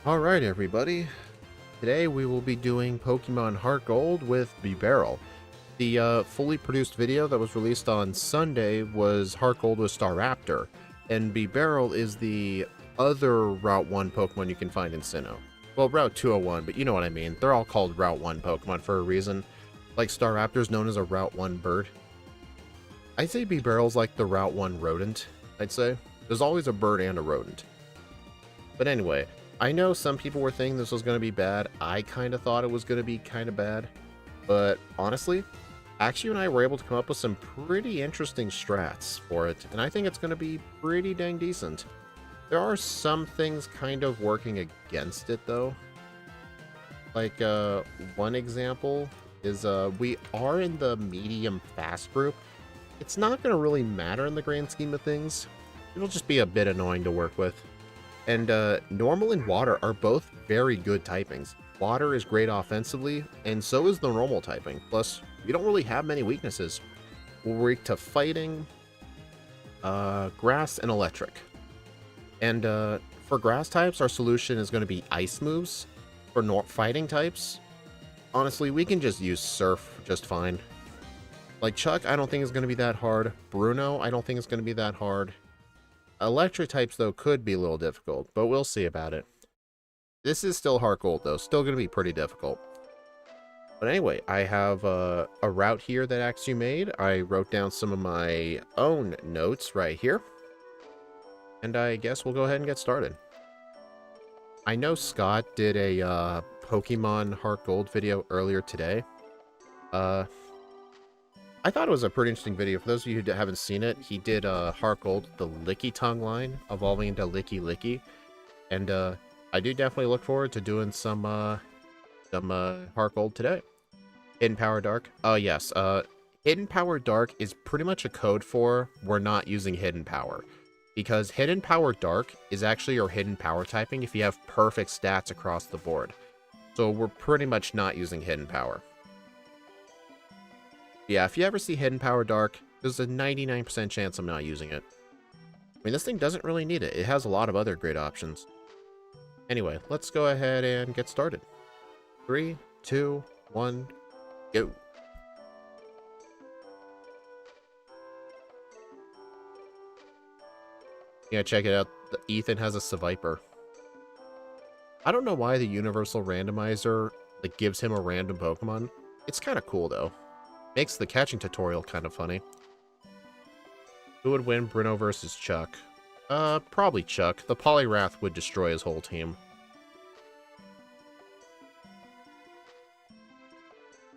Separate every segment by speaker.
Speaker 1: Alright everybody, today we will be doing Pokemon Heartgold with Bibarel. The fully produced video that was released on Sunday was Heartgold with Staraptor, and Bibarel is the other Route 1 Pokemon you can find in Sinnoh. Well, Route 201, but you know what I mean. They're all called Route 1 Pokemon for a reason. Like Staraptor is known as a Route 1 bird. I'd say Bibarel's like the Route 1 rodent, I'd say. There's always a bird and a rodent. But anyway, I know some people were thinking this was going to be bad. I kind of thought it was going to be kind of bad. But honestly, Axu and I were able to come up with some pretty interesting strats for it. And I think it's going to be pretty dang decent. There are some things kind of working against it, though. Like, one example is we are in the medium fast group. It's not going to really matter in the grand scheme of things. It'll just be a bit annoying to work with. And normal and water are both very good typings. Water is great offensively, and so is the normal typing. Plus, we don't really have many weaknesses. We're weak to fighting, grass, and electric. And for grass types, our solution is going to be ice moves. For fighting types, honestly, we can just use surf just fine. Like Chuck, I don't think is going to be that hard. Bruno, I don't think it's going to be that hard. Electric types, though, could be a little difficult, but we'll see about it. This is still Heartgold, though. Still going to be pretty difficult. But anyway, I have a route here that Axu made. I wrote down some of my own notes right here. And I guess we'll go ahead and get started. I know Scott did a Pokemon Heartgold video earlier today. I thought it was a pretty interesting video. For those of you who haven't seen it, he did Heartgold, the Licky Tongue line, evolving into Licky Licky. And I do definitely look forward to doing some Heartgold today. Hidden Power Dark. Oh, yes. Hidden Power Dark is pretty much a code for we're not using Hidden Power. Because Hidden Power Dark is actually your Hidden Power typing if you have perfect stats across the board. So we're pretty much not using Hidden Power. Yeah, if you ever see Hidden Power Dark, there's a 99% chance I'm not using it. I mean, this thing doesn't really need it. It has a lot of other great options. Anyway, let's go ahead and get started. 3, 2, 1, go. Yeah, check it out. Ethan has a Seviper. I don't know why the Universal Randomizer gives him a random Pokemon. It's kind of cool, though. Makes the catching tutorial kind of funny. Who would win, Bruno versus Chuck? Probably Chuck. The Poliwrath would destroy his whole team.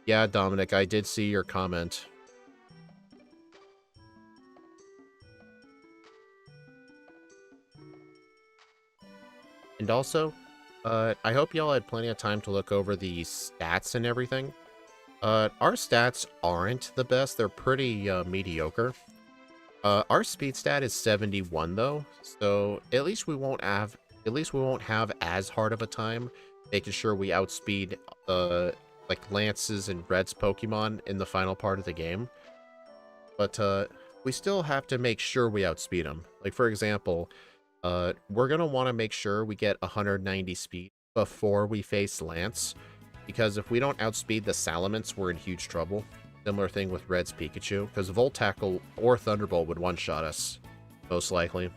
Speaker 1: Yeah, Dominic, I did see your comment. And also, I hope y'all had plenty of time to look over the stats and everything. Our stats aren't the best. They're pretty mediocre. Our speed stat is 71 though, so at least we won't have as hard of a time making sure we outspeed like Lance's and Red's Pokemon in the final part of the game. But we still have to make sure we outspeed them. Like for example, we're gonna want to make sure we get 190 speed before we face Lance. Because if we don't outspeed the Salamence, we're in huge trouble. Similar thing with Red's Pikachu, because Volt Tackle or Thunderbolt would one-shot us, most likely.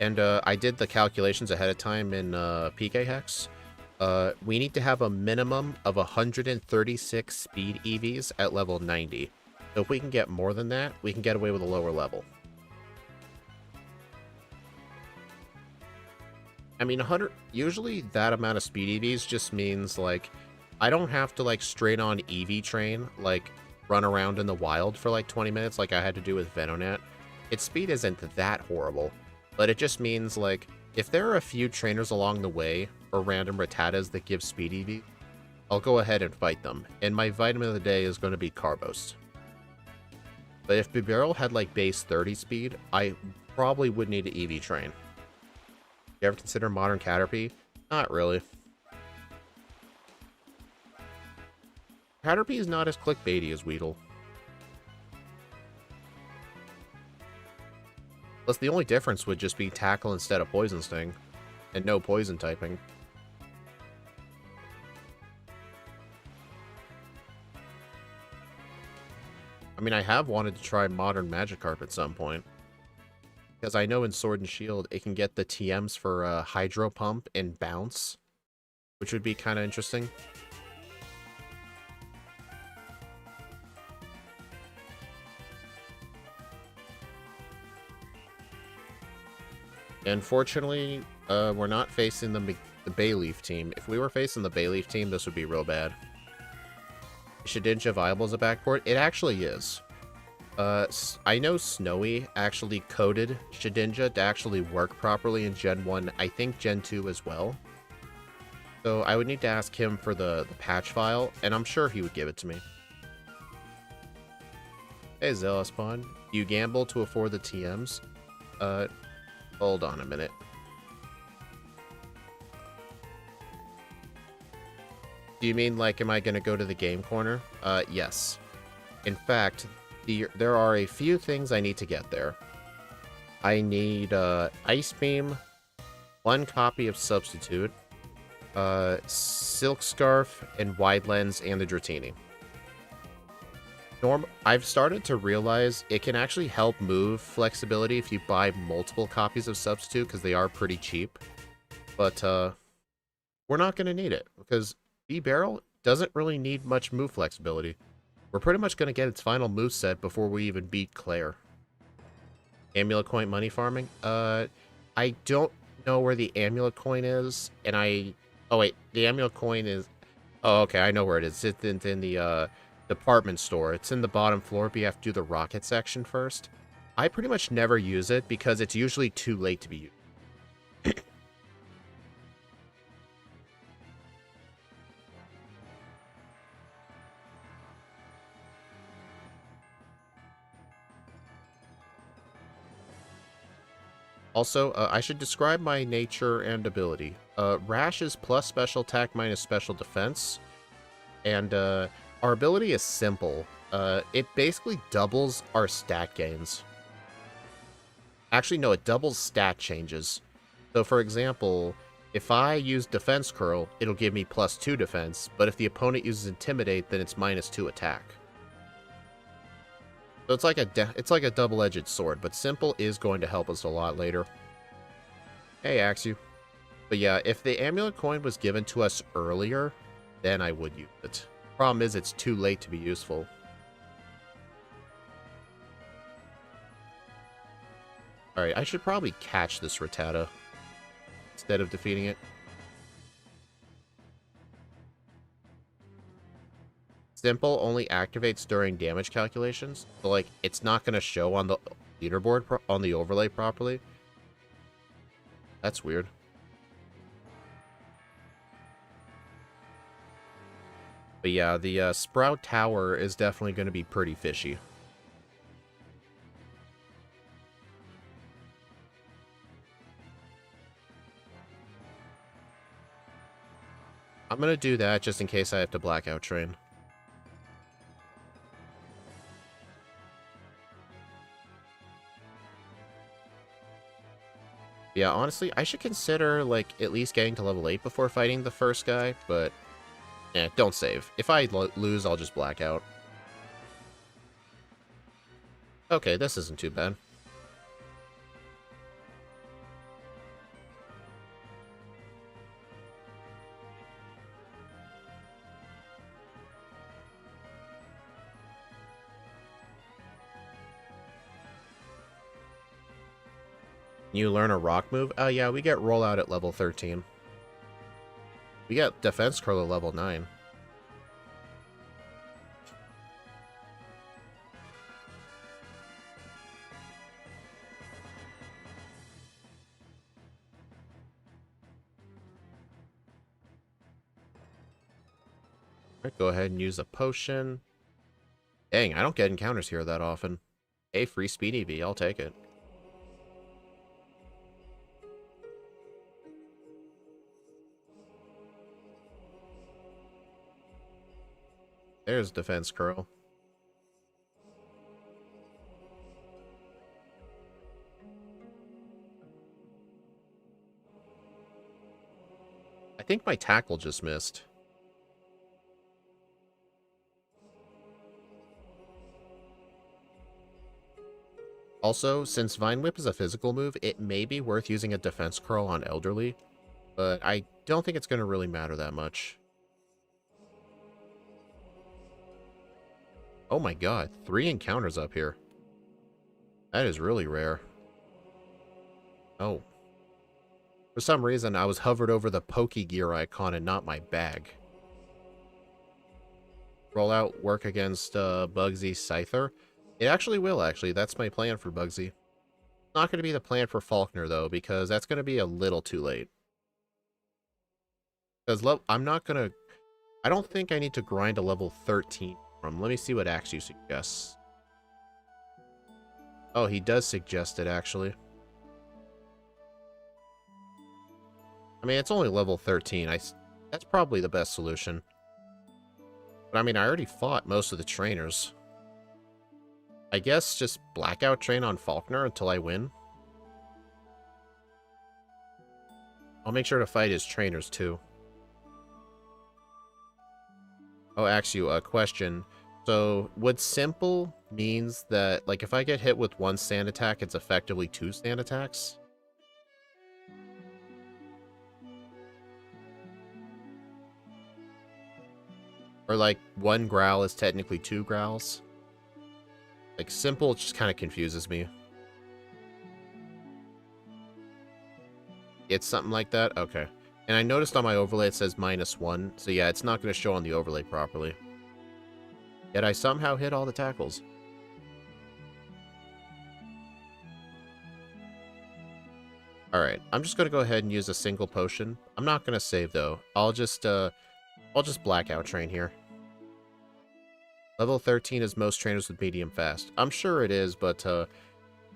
Speaker 1: And I did the calculations ahead of time in PK Hex. We need to have a minimum of 136 speed EVs at level 90. So if we can get more than that, we can get away with a lower level. I mean, usually that amount of speed EVs just means, like, I don't have to, like, straight on EV train, like, run around in the wild for, like, 20 minutes like I had to do with Venonat. Its speed isn't that horrible, but it just means, like, if there are a few trainers along the way, or random Rattatas that give speed EV, I'll go ahead and fight them, and my vitamin of the day is going to be Carbos. But if Bibarel had, like, base 30 speed, I probably would need to EV train. You ever consider modern Caterpie? Not really. Caterpie is not as clickbaity as Weedle. Plus, the only difference would just be tackle instead of poison sting, and no poison typing. I mean, I have wanted to try Modern Magikarp at some point. Because I know in Sword and Shield, it can get the TMs for Hydro Pump and Bounce, which would be kind of interesting. Unfortunately, we're not facing the Bayleaf team. If we were facing the Bayleaf team, this would be real bad. Shedinja viable as a backport? It actually is. I know Snowy actually coded Shedinja to actually work properly in Gen 1, I think Gen 2 as well. So I would need to ask him for the patch file, and I'm sure he would give it to me. Hey, Zealospawn. You gamble to afford the TMs? Hold on a minute. Do you mean, like, am I going to go to the game corner? Yes. In fact, there are a few things I need to get there. I need, Ice Beam, 1 copy of Substitute, Silk Scarf, and Wide Lens, and the Dratini. I've started to realize it can actually help move flexibility if you buy multiple copies of Substitute, because they are pretty cheap. But, we're not going to need it, because Bibarel doesn't really need much move flexibility. We're pretty much going to get its final moveset before we even beat Claire. Amulet Coin money farming? I don't know where the Amulet Coin is, and oh wait, the Amulet Coin is... Oh, okay, I know where it is. It's in the, department store. It's in the bottom floor, but you have to do the rocket section first. I pretty much never use it because it's usually too late to be used. Also, I should describe my nature and ability. Rash is plus special attack minus special defense. And our ability is simple. It basically doubles our stat gains. Actually, no, it doubles stat changes. So, for example, if I use Defense Curl, it'll give me +2 defense, but if the opponent uses Intimidate, then it's -2 attack. So it's like a double-edged sword, but simple is going to help us a lot later. Hey, Axu. But yeah, if the Amulet Coin was given to us earlier, then I would use it. Problem is, it's too late to be useful. Alright, I should probably catch this Rattata instead of defeating it. Simple only activates during damage calculations, so like it's not going to show on the leaderboard on the overlay properly. That's weird. But yeah, the Sprout Tower is definitely going to be pretty fishy. I'm going to do that just in case I have to blackout train. Yeah, honestly, I should consider, like, at least getting to level 8 before fighting the first guy, but... don't save. If I lose, I'll just black out. Okay, this isn't too bad. You learn a rock move? Oh yeah, we get rollout at level 13. We get defense curl at level 9. Alright, go ahead and use a potion. Dang, I don't get encounters here that often. Hey, free speed EV, I'll take it. There's defense curl. think my tackle just missed. Also, since Vine Whip is a physical move, it may be worth using a defense curl on Elderly, but I don't think it's going to really matter that much. Oh my god, 3 encounters up here. That is really rare. Oh. For some reason, I was hovered over the Pokegear icon and not my bag. Roll out, work against Bugsy Scyther. It actually will, actually. That's my plan for Bugsy. Not going to be the plan for Faulkner, though, because that's going to be a little too late. Because I'm not going to... I don't think I need to grind a level 13 from. Let me see what Axe you suggests. Oh, he does suggest it, actually. I mean, it's only level 13. That's probably the best solution. But I mean, I already fought most of the trainers. I guess just Blackout train on Faulkner until I win. I'll make sure to fight his trainers, too. I'll ask you a question. So, would simple means that, like, if I get hit with 1 sand attack, it's effectively 2 sand attacks? Or, like, 1 growl is technically 2 growls? Like, simple just kind of confuses me. It's something like that? Okay. And I noticed on my overlay it says -1, so yeah, it's not going to show on the overlay properly. Yet I somehow hit all the tackles. Alright, I'm just going to go ahead and use a single potion. I'm not going to save, though. I'll just Blackout train here. Level 13 is most trainers with medium fast. I'm sure it is, but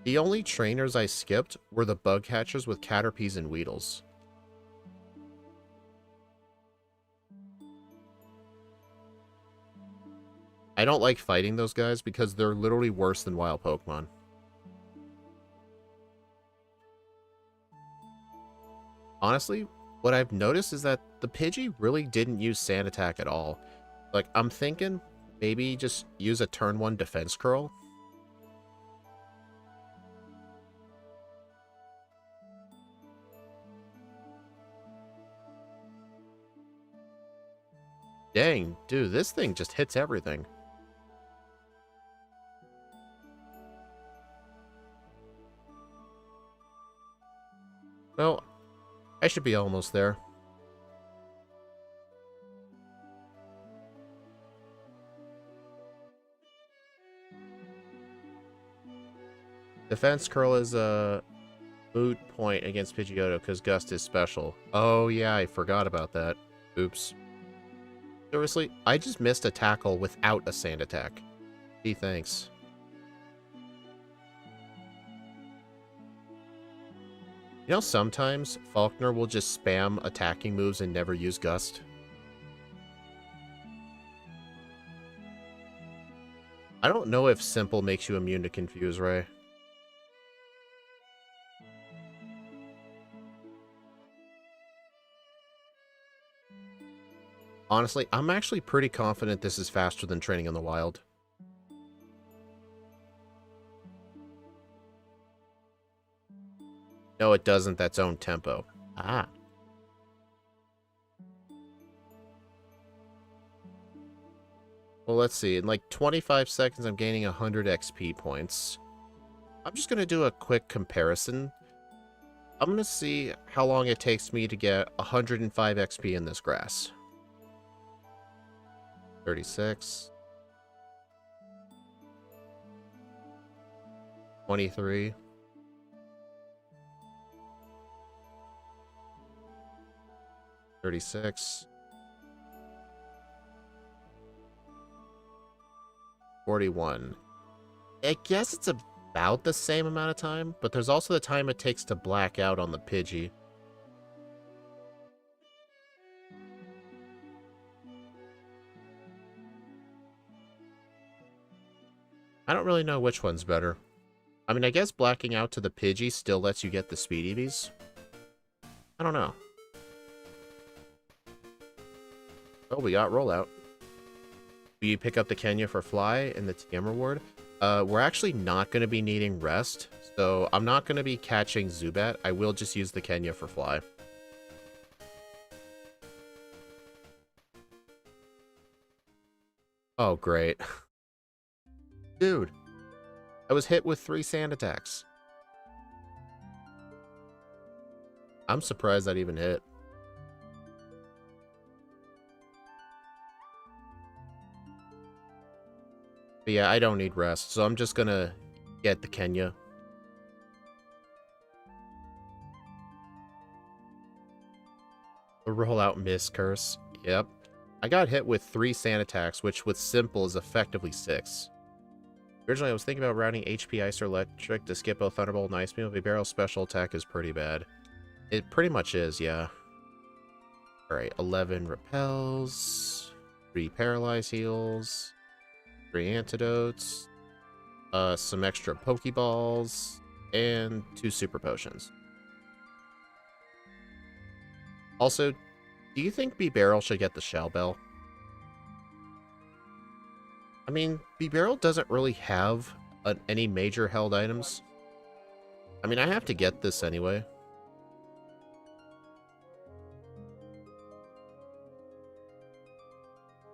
Speaker 1: the only trainers I skipped were the bug catchers with Caterpies and Weedles. I don't like fighting those guys because they're literally worse than wild Pokemon. Honestly, what I've noticed is that the Pidgey really didn't use Sand Attack at all. Like, I'm thinking maybe just use a turn 1 defense curl. Dang, dude, this thing just hits everything. Well, I should be almost there. Defense curl is a moot point against Pidgeotto because Gust is special. Oh yeah, I forgot about that. Oops. Seriously, I just missed a tackle without a sand attack. Gee, thanks. You know, sometimes Faulkner will just spam attacking moves and never use Gust. I don't know if Simple makes you immune to Confuse Ray. Honestly, I'm actually pretty confident this is faster than training in the wild. No, it doesn't. That's own tempo. Ah. Well, let's see. In like 25 seconds, I'm gaining 100 XP points. I'm just going to do a quick comparison. I'm going to see how long it takes me to get 105 XP in this grass. 36. 23. 36. 41. I guess it's about the same amount of time, but there's also the time it takes to black out on the Pidgey. I don't really know which one's better. I mean, I guess blacking out to the Pidgey still lets you get the Speed EVs. I don't know. Oh, we got rollout. We pick up the Kenya for fly and the TM reward. We're actually not going to be needing rest, so I'm not going to be catching Zubat. I will just use the Kenya for fly. Oh, great. Dude, I was hit with 3 sand attacks. I'm surprised that even hit. But yeah, I don't need rest, so I'm just gonna get the Kenya. The rollout miss curse. Yep. I got hit with 3 sand attacks, which with simple is effectively 6. Originally, I was thinking about routing HP, Ice, or Electric to skip both Thunderbolt and Ice Beam. Bibarel's special attack is pretty bad. It pretty much is, yeah. Alright, 11 repels, 3 paralyze heals, 3 antidotes, some extra pokeballs, and 2 super potions. Also, do you think Bibarel should get the Shell Bell? I mean, Bibarel doesn't really have any major held items. I mean, I have to get this anyway.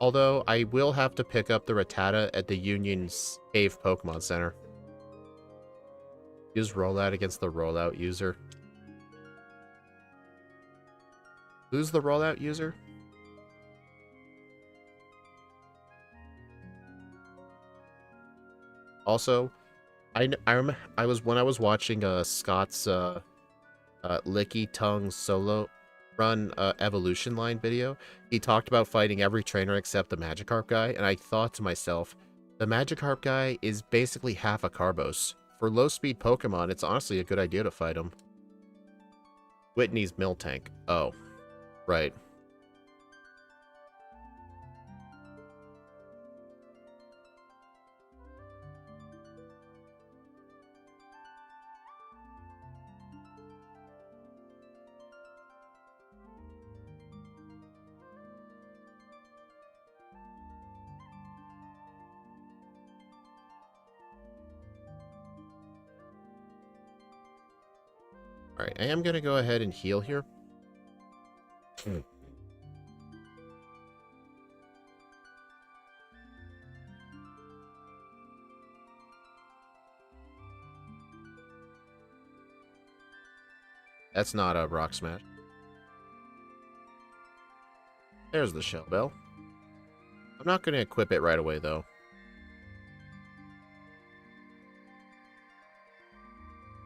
Speaker 1: Although, I will have to pick up the Rattata at the Union's Cave Pokemon Center. Use rollout against the rollout user. Who's the rollout user? Also, I was when I was watching Scott's Licky Tongue solo run evolution line video, he talked about fighting every trainer except the Magikarp guy, and I thought to myself, the Magikarp guy is basically half a Carbos. For low speed Pokemon, it's honestly a good idea to fight him. Whitney's Miltank. Oh, right. Alright, I am going to go ahead and heal here. That's not a Rock Smash. There's the Shell Bell. I'm not going to equip it right away, though.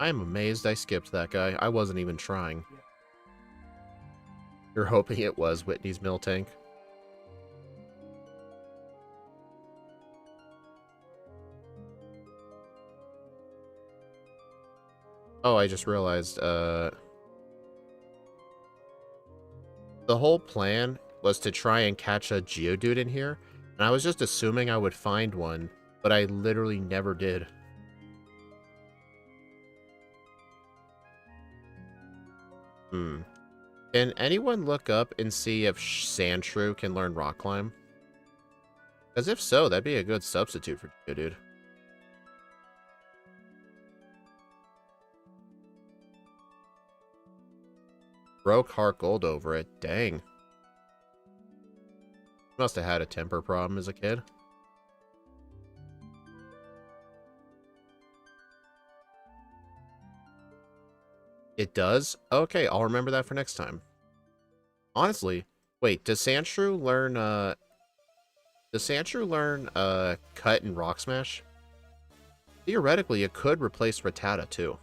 Speaker 1: I'm amazed I skipped that guy. I wasn't even trying. You're hoping it was Whitney's Miltank. Oh, I just realized, the whole plan was to try and catch a Geodude in here, and I was just assuming I would find one, but I literally never did. Can anyone look up and see if Sandshrew can learn Rock Climb? Because if so, that'd be a good substitute for Geodude. Broke Heartgold over it. Dang. Must have had a temper problem as a kid. It does? Okay, I'll remember that for next time. Honestly, wait, does Sandshrew learn, Cut and Rock Smash? Theoretically, it could replace Rattata, too.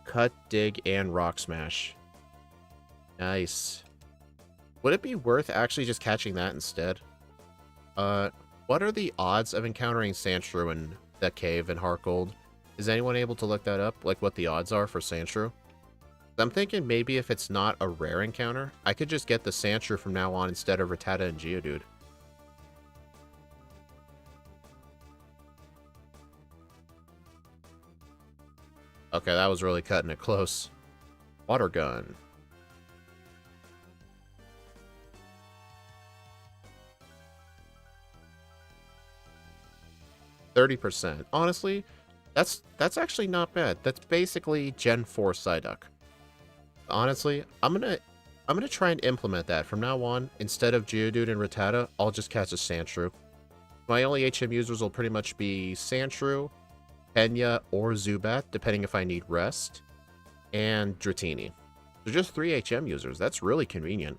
Speaker 1: Cut, Dig, and Rock Smash. Nice. Would it be worth actually just catching that instead? What are the odds of encountering Sandshrew in the cave in Heartgold? Is anyone able to look that up? Like, what the odds are for Sandshrew? I'm thinking maybe if it's not a rare encounter, I could just get the Sandshrew from now on instead of Rattata and Geodude. Okay, that was really cutting it close. Water gun. %30. Honestly, that's actually not bad. That's basically Gen 4 Psyduck. Honestly, I'm gonna try and implement that from now on. Instead of Geodude and Rattata, I'll just catch a Sandshrew. My only HM users will pretty much be Sandshrew, Penya, or Zubat, depending if I need rest, and Dratini. So just 3 HM users. That's really convenient.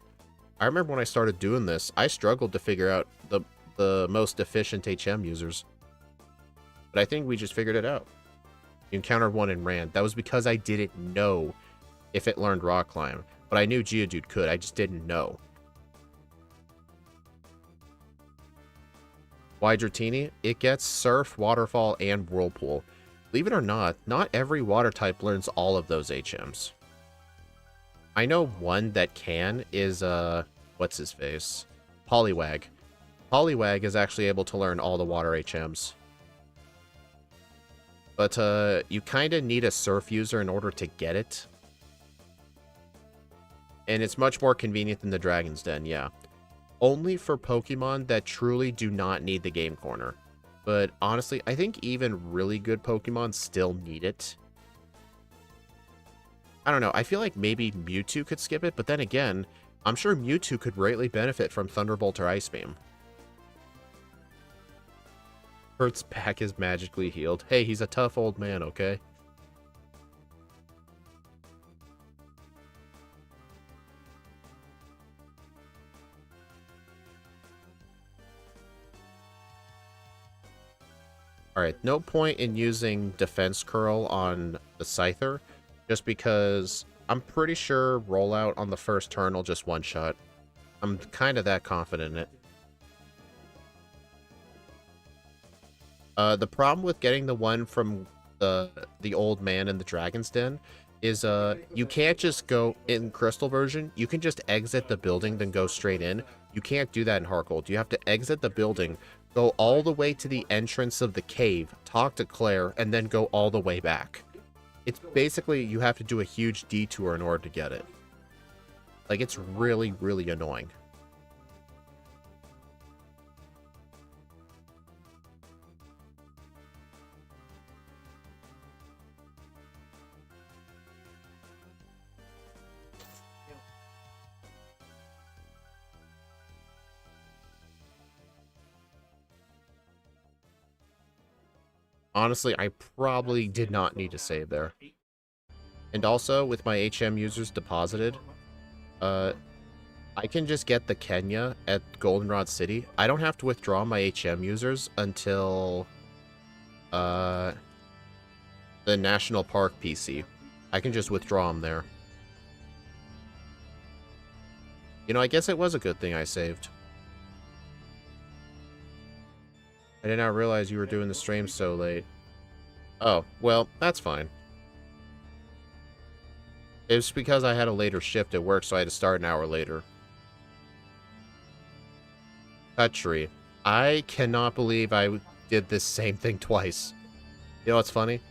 Speaker 1: I remember when I started doing this, I struggled to figure out the most efficient HM users. But I think we just figured it out. You encountered one in Rand. That was because I didn't know if it learned Rock Climb. But I knew Geodude could. I just didn't know. Why Dratini? It gets Surf, Waterfall, and Whirlpool. Believe it or not every water type learns all of those HMs. I know one that can is, what's his face? Poliwag. Poliwag is actually able to learn all the water HMs. But, you kind of need a Surf user in order to get it. And it's much more convenient than the Dragon's Den, yeah. Only for Pokemon that truly do not need the Game Corner. But honestly, I think even really good Pokemon still need it. I don't know, I feel like maybe Mewtwo could skip it, but then again, I'm sure Mewtwo could greatly benefit from Thunderbolt or Ice Beam. Kurt's back is magically healed. Hey, he's a tough old man, okay? Alright, no point in using Defense Curl on the Scyther, just because I'm pretty sure Rollout on the first turn will just one-shot. I'm kind of that confident in it. The problem with getting the one from the old man in the Dragon's Den is you can't just go in Crystal version. You can just exit the building, then go straight in. You can't do that in Heartgold. You have to exit the building, go all the way to the entrance of the cave, talk to Claire, and then go all the way back. It's basically, you have to do a huge detour in order to get it. Like, it's really, really annoying. Honestly, I probably did not need to save there. And also, with my HM users deposited, I can just get the Kenya at Goldenrod City. I don't have to withdraw my HM users until the National Park PC. I can just withdraw them there. You know, I guess it was a good thing I saved. I did not realize you were doing the stream so late. Oh, well, that's fine. It was because I had a later shift at work, so I had to start an hour later. Cut tree. I cannot believe I did this same thing twice. You know what's funny?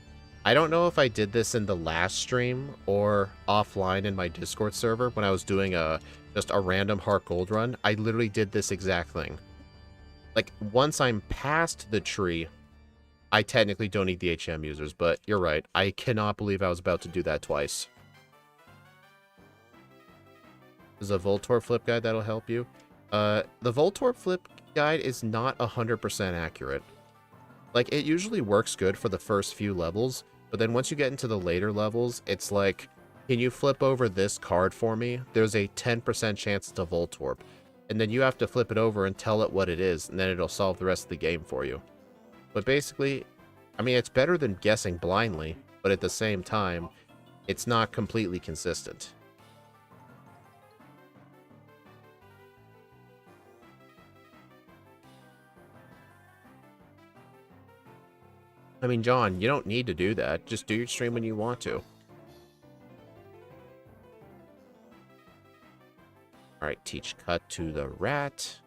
Speaker 1: I don't know if I did this in the last stream or offline in my Discord server when I was doing just a random Heartgold run. I literally did this exact thing. Like, once I'm past the tree, I technically don't need the HM users, but you're right. I cannot believe I was about to do that twice. There's a Voltorb flip guide that'll help you. The Voltorb flip guide is not 100% accurate. Like, it usually works good for the first few levels, but then once you get into the later levels, it's like, can you flip over this card for me? There's a 10% chance it's a Voltorb. And then you have to flip it over and tell it what it is, and then it'll solve the rest of the game for you. But basically, I mean, it's better than guessing blindly, but at the same time, it's not completely consistent. I mean, John, you don't need to do that. Just do your stream when you want to. Alright, teach cut to the rat.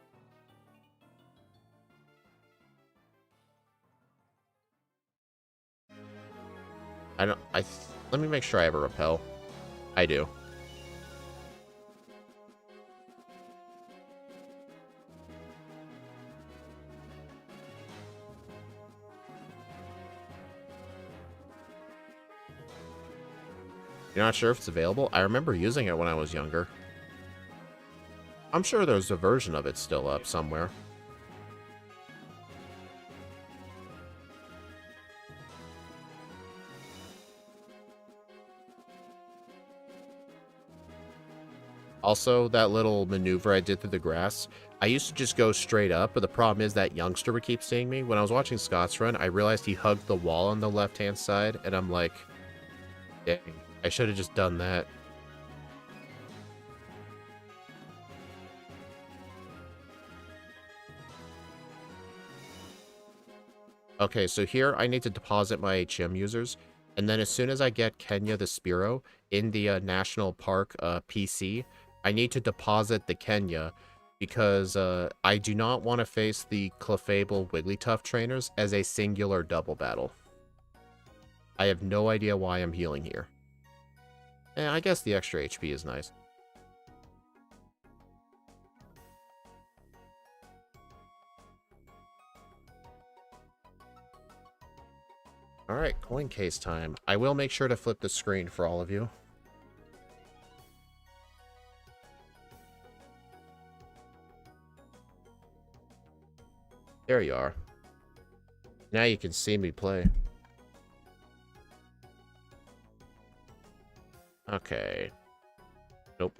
Speaker 1: I don't... let me make sure I have a repel. I do. You're not sure if it's available? I remember using it when I was younger. I'm sure there's a version of it still up somewhere. Also, that little maneuver I did through the grass, I used to just go straight up, but the problem is that youngster would keep seeing me. When I was watching Scott's run, I realized he hugged the wall on the left-hand side, and I'm like, dang, I should have just done that. Okay, so here I need to deposit my HM users, and then as soon as I get Kenya the Spearow in the National Park PC, I need to deposit the Kenya because I do not want to face the Clefable Wigglytuff trainers as a singular double battle. I have no idea why I'm healing here. I guess the extra HP is nice. Alright, coin case time. I will make sure to flip the screen for all of you. There you are. Now you can see me play. Okay. Nope.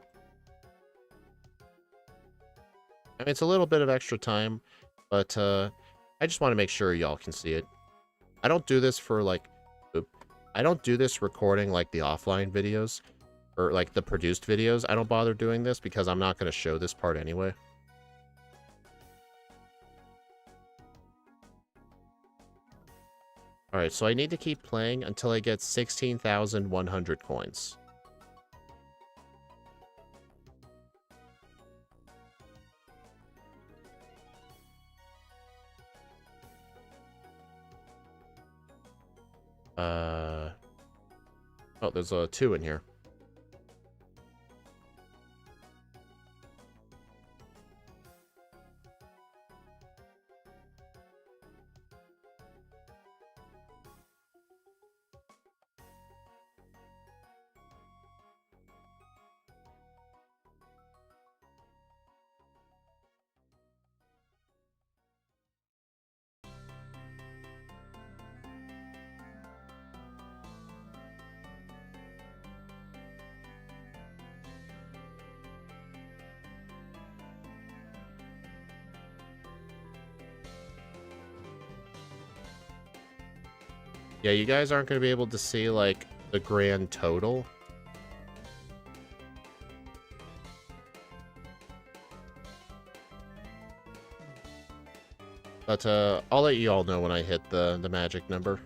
Speaker 1: I mean, it's a little bit of extra time, but I just want to make sure y'all can see it. I don't do this for, like... I don't do this recording, like, the offline videos. Or, like, the produced videos. I don't bother doing this because I'm not going to show this part anyway. Alright, so I need to keep playing until I get 16,100 coins. Oh, there's a 2 in here. Yeah, you guys aren't going to be able to see, like, the grand total. But, I'll let you all know when I hit the magic number.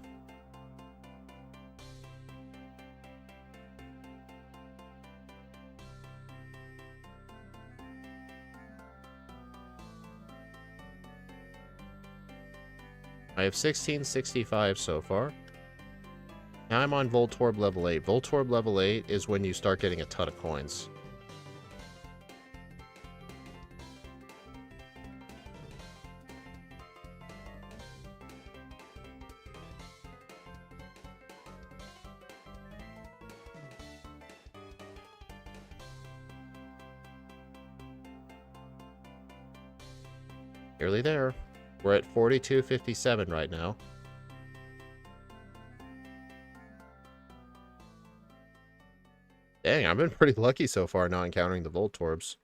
Speaker 1: I have 1665 so far. Now I'm on Voltorb level 8. Voltorb level 8 is when you start getting a ton of coins. Nearly there. We're at 4257 right now. Dang, I've been pretty lucky so far not encountering the Voltorbs.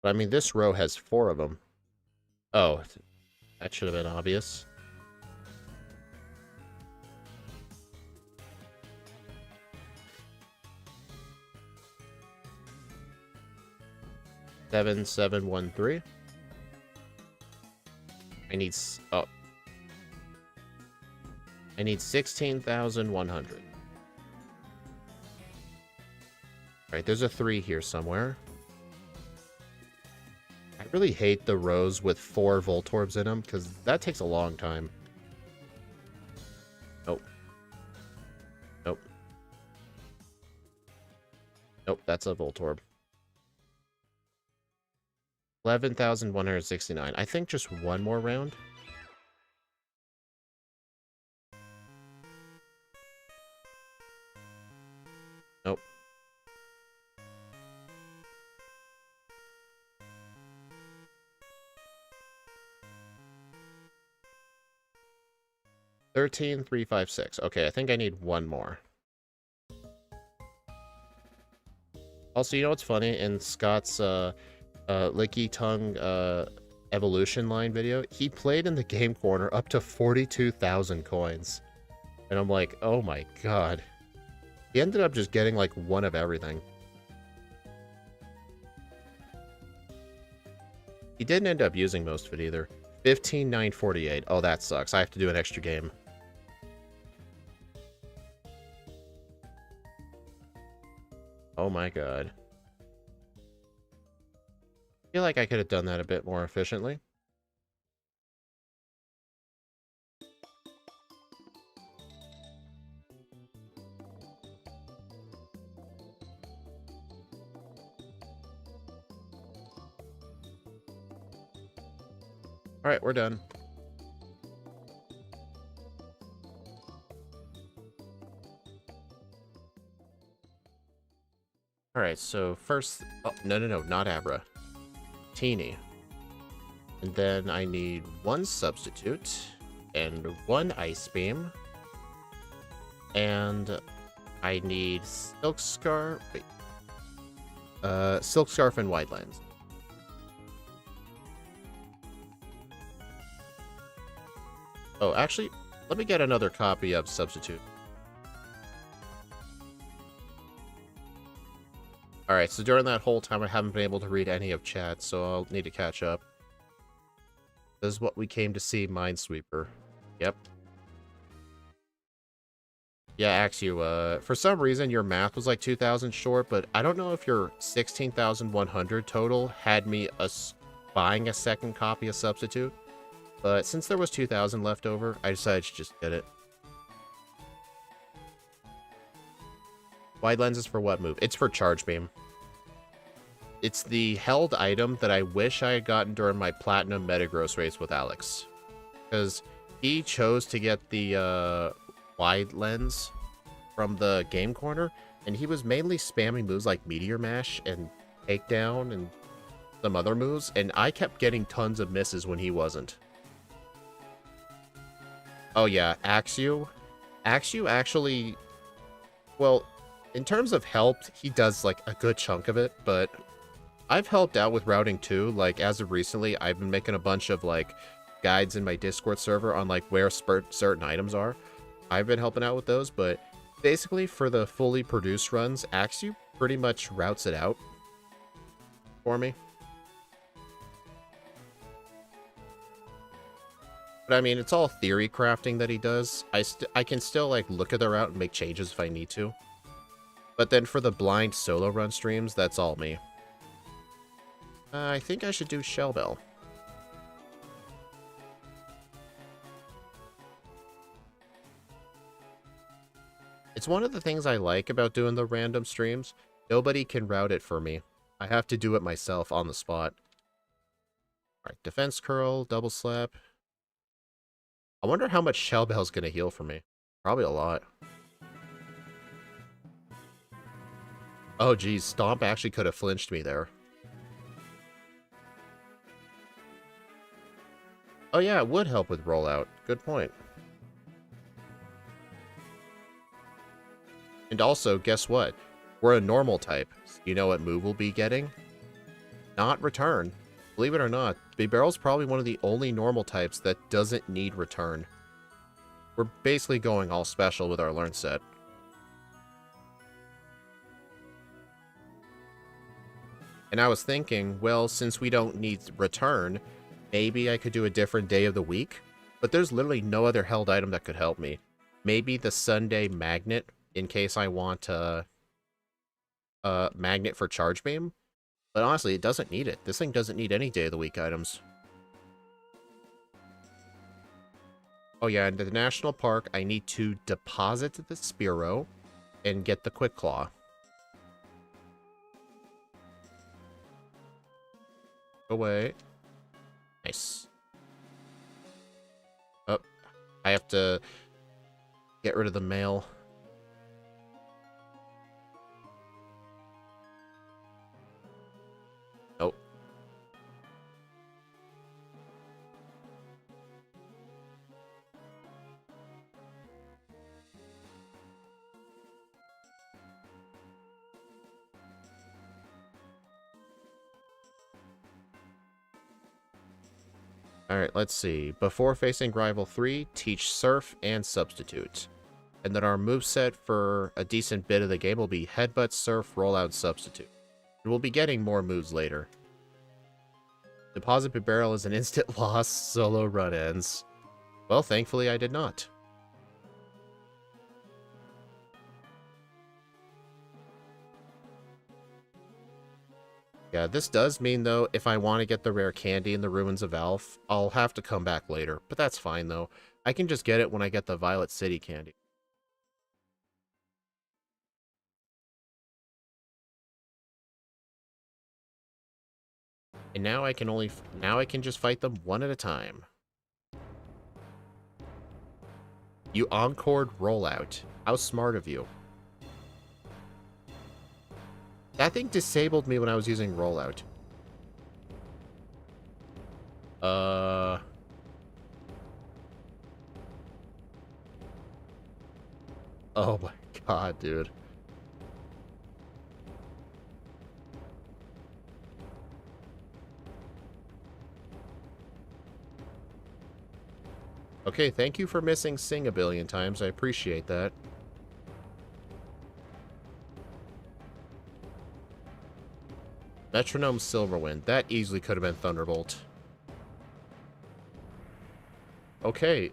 Speaker 1: But I mean, this row has 4 of them. Oh, that should have been obvious. Seven, 7, 1, 3. I need 16,100. Alright, there's a 3 here somewhere. I really hate the rows with 4 Voltorbs in them, because that takes a long time. Oh. Nope, that's a Voltorb. 11,169. I think just one more round. Nope. $13,356. Okay, I think I need one more. Also, you know what's funny? In Scott's Licky Tongue evolution line video, he played in the game corner up to 42,000 coins. And I'm like, oh my god. He ended up just getting like one of everything. He didn't end up using most of it either. 15,948. Oh, that sucks. I have to do an extra game. Oh my god. I feel like I could have done that a bit more efficiently. Alright, we're done. Alright, so first... Oh, no, not Abra. Teeny. And then I need one Substitute, and one Ice Beam. And I need Silk Scarf... Wait. Silk Scarf and Wide-Lens. Oh, actually, let me get another copy of Substitute. Alright, so during that whole time, I haven't been able to read any of chat, so I'll need to catch up. This is what we came to see, Minesweeper. Yep. Yeah, Axu, for some reason, your math was like 2,000 short, but I don't know if your 16,100 total had me buying a second copy of Substitute. But since there was 2,000 left over, I decided to just get it. Wide lenses for what move? It's for Charge Beam. It's the held item that I wish I had gotten during my Platinum Metagross race with Alex. Because he chose to get the wide lens from the game corner, and he was mainly spamming moves like Meteor Mash and Takedown and some other moves, and I kept getting tons of misses when he wasn't. Oh yeah, Axu. Axu actually... Well, in terms of help, he does like a good chunk of it, but I've helped out with routing too. Like, as of recently, I've been making a bunch of like guides in my Discord server on like where certain items are. I've been helping out with those, but basically for the fully produced runs, Axu pretty much routes it out for me. But I mean, it's all theory crafting that he does. I can still like look at the route and make changes if I need to. But then for the blind solo run streams, that's all me. I think I should do Shell Bell. It's one of the things I like about doing the random streams. Nobody can route it for me. I have to do it myself on the spot. Alright, Defense Curl, Double Slap. I wonder how much Shell Bell's gonna heal for me. Probably a lot. Oh geez, Stomp actually could have flinched me there. Oh yeah, it would help with rollout. Good point. And also, guess what? We're a normal type. You know what move we'll be getting? Not Return. Believe it or not, Bibarel's probably one of the only normal types that doesn't need Return. We're basically going all special with our learn set. And I was thinking, well, since we don't need Return, maybe I could do a different day of the week. But there's literally no other held item that could help me. Maybe the Sunday Magnet, in case I want Magnet for Charge Beam. But honestly, it doesn't need it. This thing doesn't need any day of the week items. Oh yeah, in the National Park, I need to deposit the Spearow and get the Quick Claw. away. Nice. Oh, I have to get rid of the mail. Oh. Alright, let's see. Before facing Rival 3, teach Surf and Substitute. And then our moveset for a decent bit of the game will be Headbutt, Surf, Rollout, Substitute. And we'll be getting more moves later. Deposit Bibarel is an instant loss, solo run ends. Well, thankfully I did not. Yeah, this does mean, though, if I want to get the rare candy in the Ruins of Alph, I'll have to come back later. But that's fine, though. I can just get it when I get the Violet City candy. And now I can just fight them one at a time. You encored Rollout. How smart of you. That thing disabled me when I was using Rollout. Oh my god, dude. Okay, thank you for missing Sing a billion times. I appreciate that. Metronome Silverwind. That easily could have been Thunderbolt. Okay,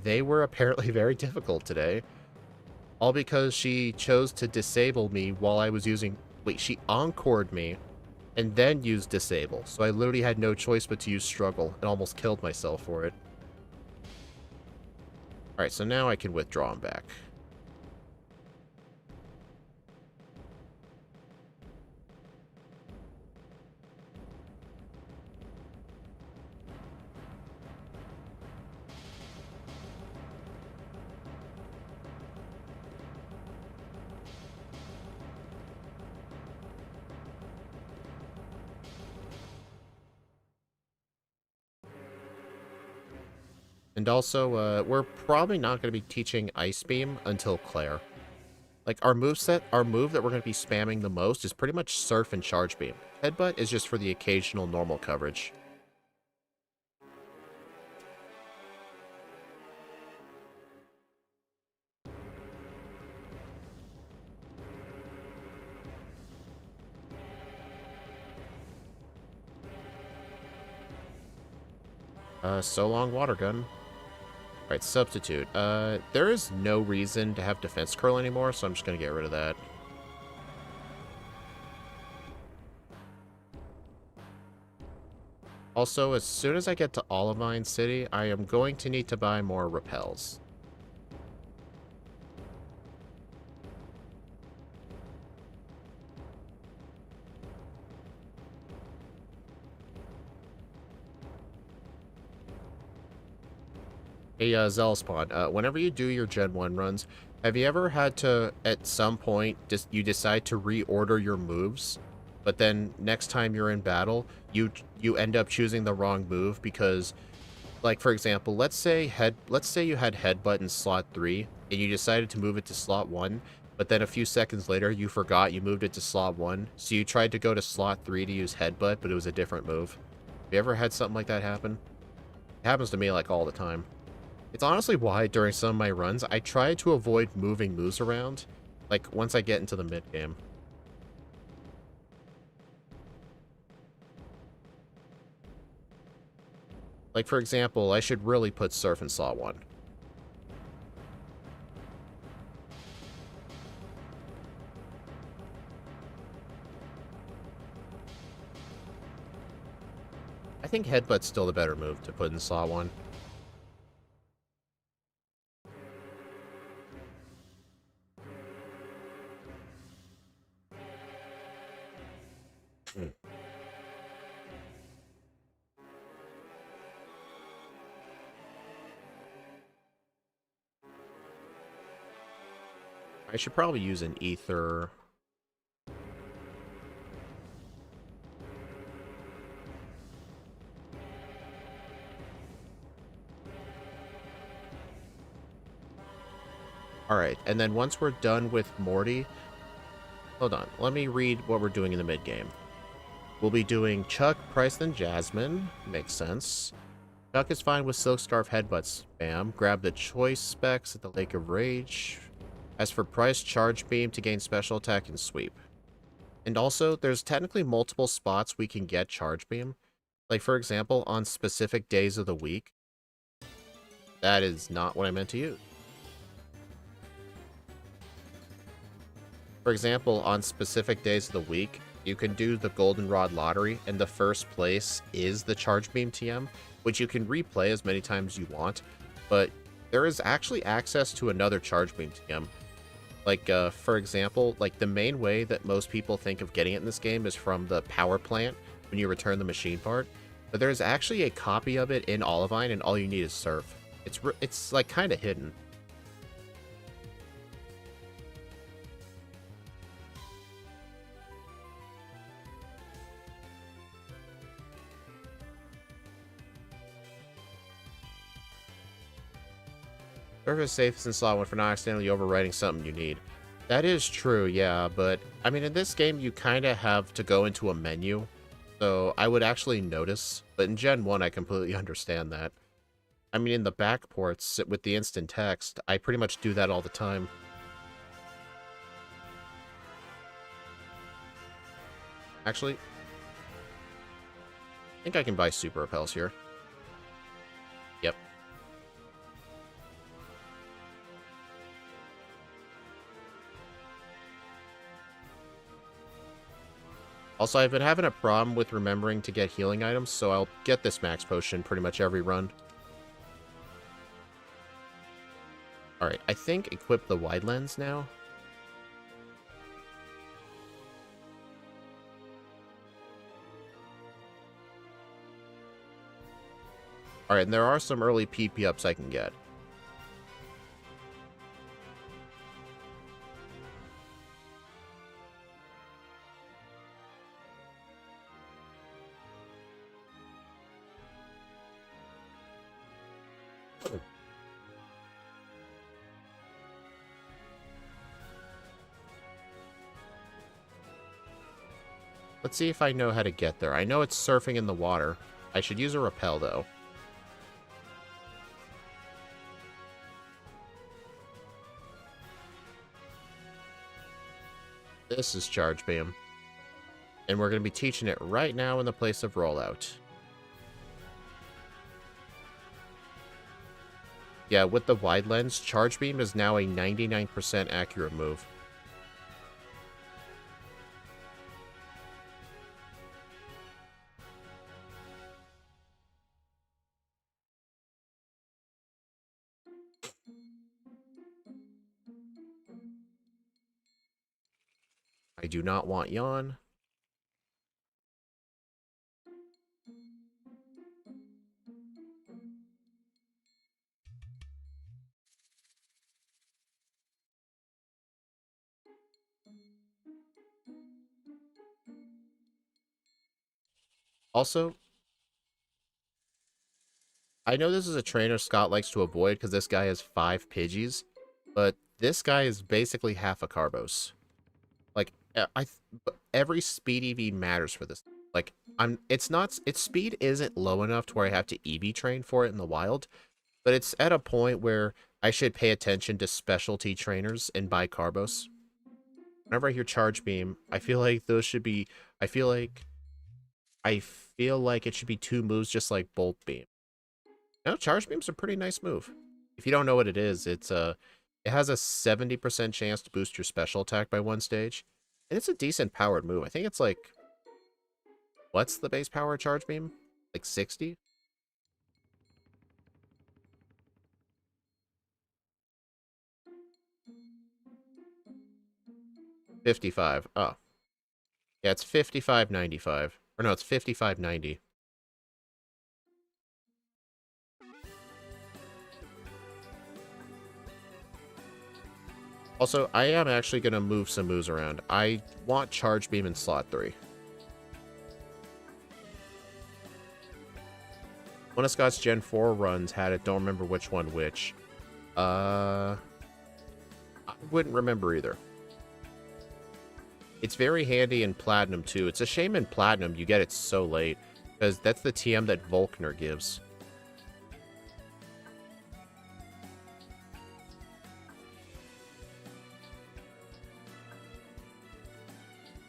Speaker 1: they were apparently very difficult today. All because she chose to disable me while I was using... Wait, she encored me and then used Disable. So I literally had no choice but to use Struggle and almost killed myself for it. Alright, so now I can withdraw him back. And also, we're probably not going to be teaching Ice Beam until Claire. Like, our move that we're going to be spamming the most is pretty much Surf and Charge Beam. Headbutt is just for the occasional normal coverage. So long, Water Gun. Alright, Substitute. There is no reason to have Defense Curl anymore, so I'm just going to get rid of that. Also, as soon as I get to Olivine City, I am going to need to buy more repels. Hey, Zelspawn, whenever you do your Gen 1 runs, have you ever had to, at some point, you decide to reorder your moves, but then next time you're in battle, you end up choosing the wrong move because, like, for example, let's say you had Headbutt in slot 3, and you decided to move it to slot 1, but then a few seconds later, you forgot you moved it to slot 1, so you tried to go to slot 3 to use Headbutt, but it was a different move. Have you ever had something like that happen? It happens to me, like, all the time. It's honestly why, during some of my runs, I try to avoid moving moves around, like, once I get into the mid-game. Like, for example, I should really put Surf in slot 1. I think Headbutt's still the better move to put in slot 1. I should probably use an ether. Alright, and then once we're done with Morty... Hold on, let me read what we're doing in the mid-game. We'll be doing Chuck, Price, then Jasmine. Makes sense. Chuck is fine with Silk Scarf Headbutt spam. Grab the choice specs at the Lake of Rage. As for Price, Charge Beam to gain special attack and sweep. And also, there's technically multiple spots we can get Charge Beam. Like, for example, on specific days of the week. That is not what I meant to use. For example, on specific days of the week, you can do the Goldenrod Lottery, and the first place is the Charge Beam TM, which you can replay as many times as you want, but there is actually access to another Charge Beam TM. Like, for example, like the main way that most people think of getting it in this game is from the power plant when you return the machine part, but there's actually a copy of it in Olivine, and all you need is Surf. It's like kind of hidden. Surf is safest in slot 1 for not accidentally overwriting something you need. That is true, yeah, but I mean, in this game, you kind of have to go into a menu, so I would actually notice, but in Gen 1, I completely understand that. I mean, in the back ports, with the instant text, I pretty much do that all the time. Actually, I think I can buy Super Repels here. Yep. Also, I've been having a problem with remembering to get healing items, so I'll get this max potion pretty much every run. Alright, I think equip the wide lens now. Alright, and there are some early PP ups I can get. Let's see if I know how to get there. I know it's surfing in the water. I should use a repel, though. This is Charge Beam. And we're going to be teaching it right now in the place of rollout. Yeah, with the wide lens, Charge Beam is now a 99% accurate move. I do not want Yawn. Also, I know this is a trainer Scott likes to avoid because this guy has 5 Pidgeys, but this guy is basically half a Carbos. Like, every speed EV matters for this. Like, its speed isn't low enough to where I have to EV train for it in the wild, but it's at a point where I should pay attention to specialty trainers and buy Carbos. Whenever I hear Charge Beam, I feel like those should be, I feel like it should be 2 moves just like Bolt Beam. No, Charge Beam's a pretty nice move. If you don't know what it is, it has a 70% chance to boost your special attack by 1 stage. And it's a decent powered move. I think it's like... What's the base power of Charge Beam? Like 60? 55. Oh. Yeah, it's 55.95. Or no, it's 55.90. Also, I am actually going to move some moves around. I want Charge Beam in slot 3. One of Scott's Gen 4 runs had it, don't remember which one which. I wouldn't remember either. It's very handy in Platinum, too. It's a shame in Platinum you get it so late, because that's the TM that Volkner gives.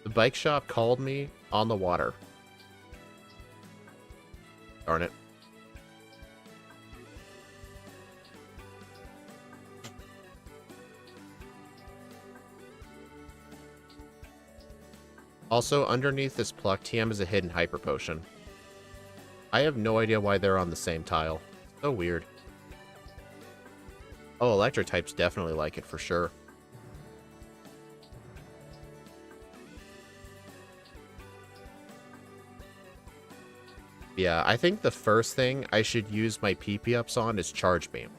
Speaker 1: The bike shop called me on the water. Darn it. Also, underneath this Pluck, TM is a hidden Hyper Potion. I have no idea why they're on the same tile. So weird. Oh, Electric types definitely like it for sure. Yeah, I think the first thing I should use my PP ups on is Charge Beam.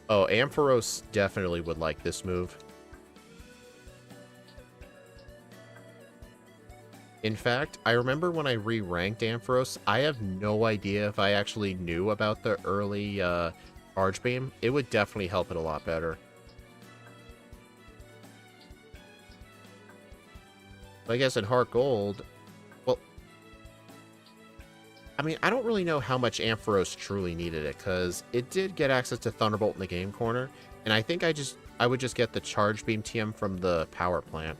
Speaker 1: Oh, Ampharos definitely would like this move. In fact, I remember when I re-ranked Ampharos, I have no idea if I actually knew about the early Charge Beam. It would definitely help it a lot better. But I guess in Heartgold, well, I mean, I don't really know how much Ampharos truly needed it, because it did get access to Thunderbolt in the game corner, and I think I would just get the Charge Beam TM from the power plant.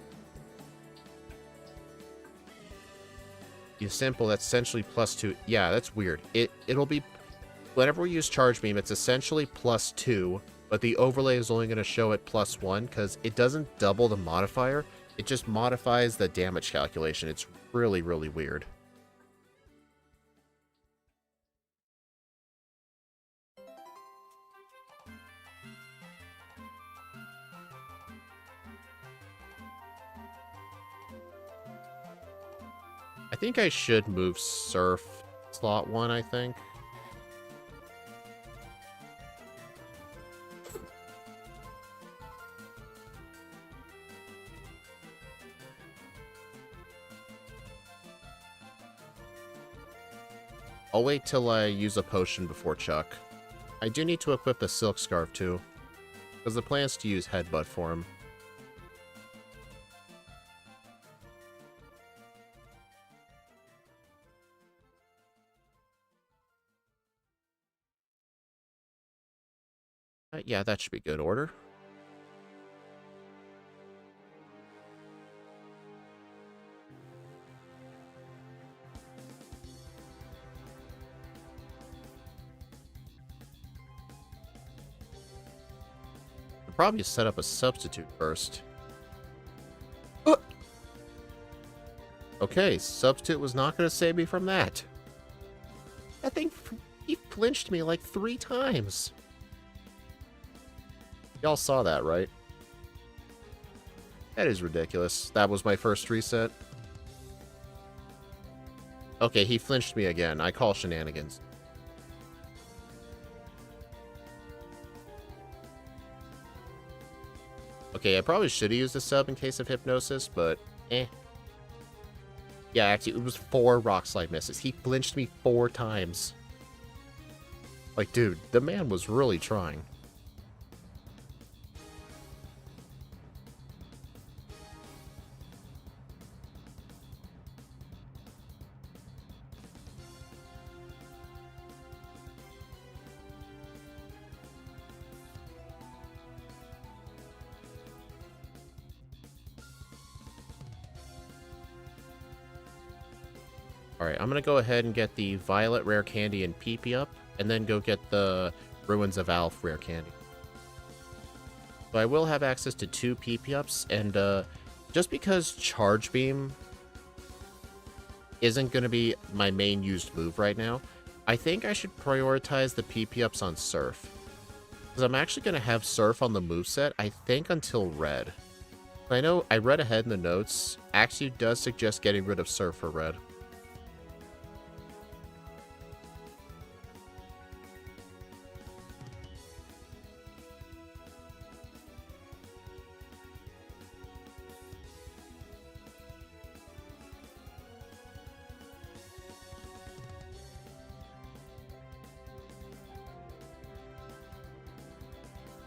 Speaker 1: Simple, that's essentially +2. Yeah, that's weird. It'll be, whenever we use Charge Beam, it's essentially +2, but the overlay is only going to show it +1, because it doesn't double the modifier. It just modifies the damage calculation. It's really, really weird. I think I should move Surf slot 1, I think. I'll wait till I use a potion before Chuck. I do need to equip the Silk Scarf too, because the plan is to use Headbutt for him. Yeah, that should be good order. I'll probably set up a substitute first. Okay, substitute was not going to save me from that. That thing, he flinched me like 3 times. Y'all saw that, right? That is ridiculous. That was my first reset. Okay, he flinched me again. I call shenanigans. Okay, I probably should have used a sub in case of Hypnosis, but eh. Yeah, actually, it was 4 Rock Slide misses. He flinched me 4 times. Like, dude, the man was really trying. Alright, I'm going to go ahead and get the Violet Rare Candy and PP up, and then go get the Ruins of Alph Rare Candy. So I will have access to 2 PP ups, and just because Charge Beam isn't going to be my main used move right now, I think I should prioritize the PP ups on Surf. Because I'm actually going to have Surf on the moveset, I think, until Red. I know I read ahead in the notes. Axew does suggest getting rid of Surf for red.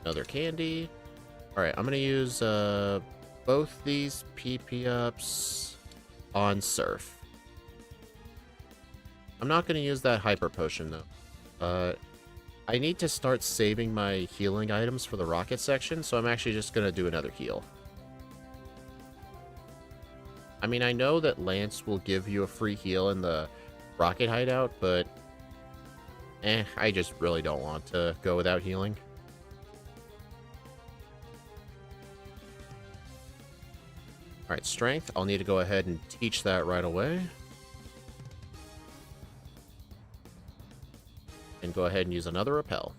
Speaker 1: Another candy. Alright, I'm gonna use both these PP ups on Surf. I'm not gonna use that hyper potion though. I need to start saving my healing items for the rocket section, so I'm actually just gonna do another heal. I mean, I know that Lance will give you a free heal in the rocket hideout, but I just really don't want to go without healing. Alright, strength. I'll need to go ahead and teach that right away. And go ahead and use another repel.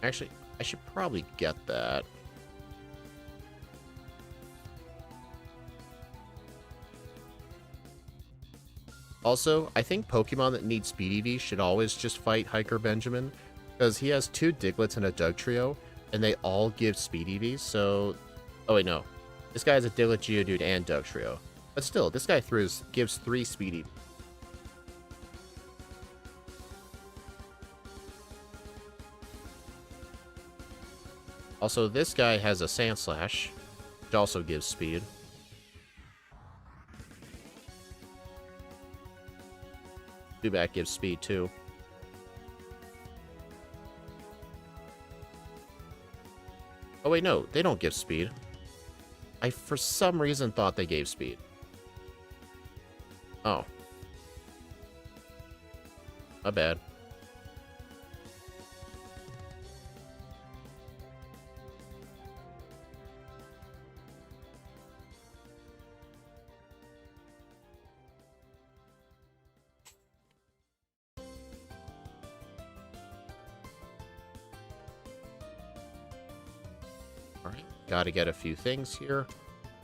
Speaker 1: Actually, I should probably get that. Also, I think Pokemon that need Speed EV should always just fight Hiker Benjamin, because he has 2 Diglets and a Dugtrio, and they all give Speed EVs, so... Oh wait, no. This guy has a Diglett, Geodude, and Dugtrio. But still, this guy gives 3 Speed EVs. Also, this guy has a Sandslash, which also gives speed. Zubat gives speed too. Oh wait, no, they don't give speed. I for some reason thought they gave speed. Oh. My bad. Alright, gotta get a few things here.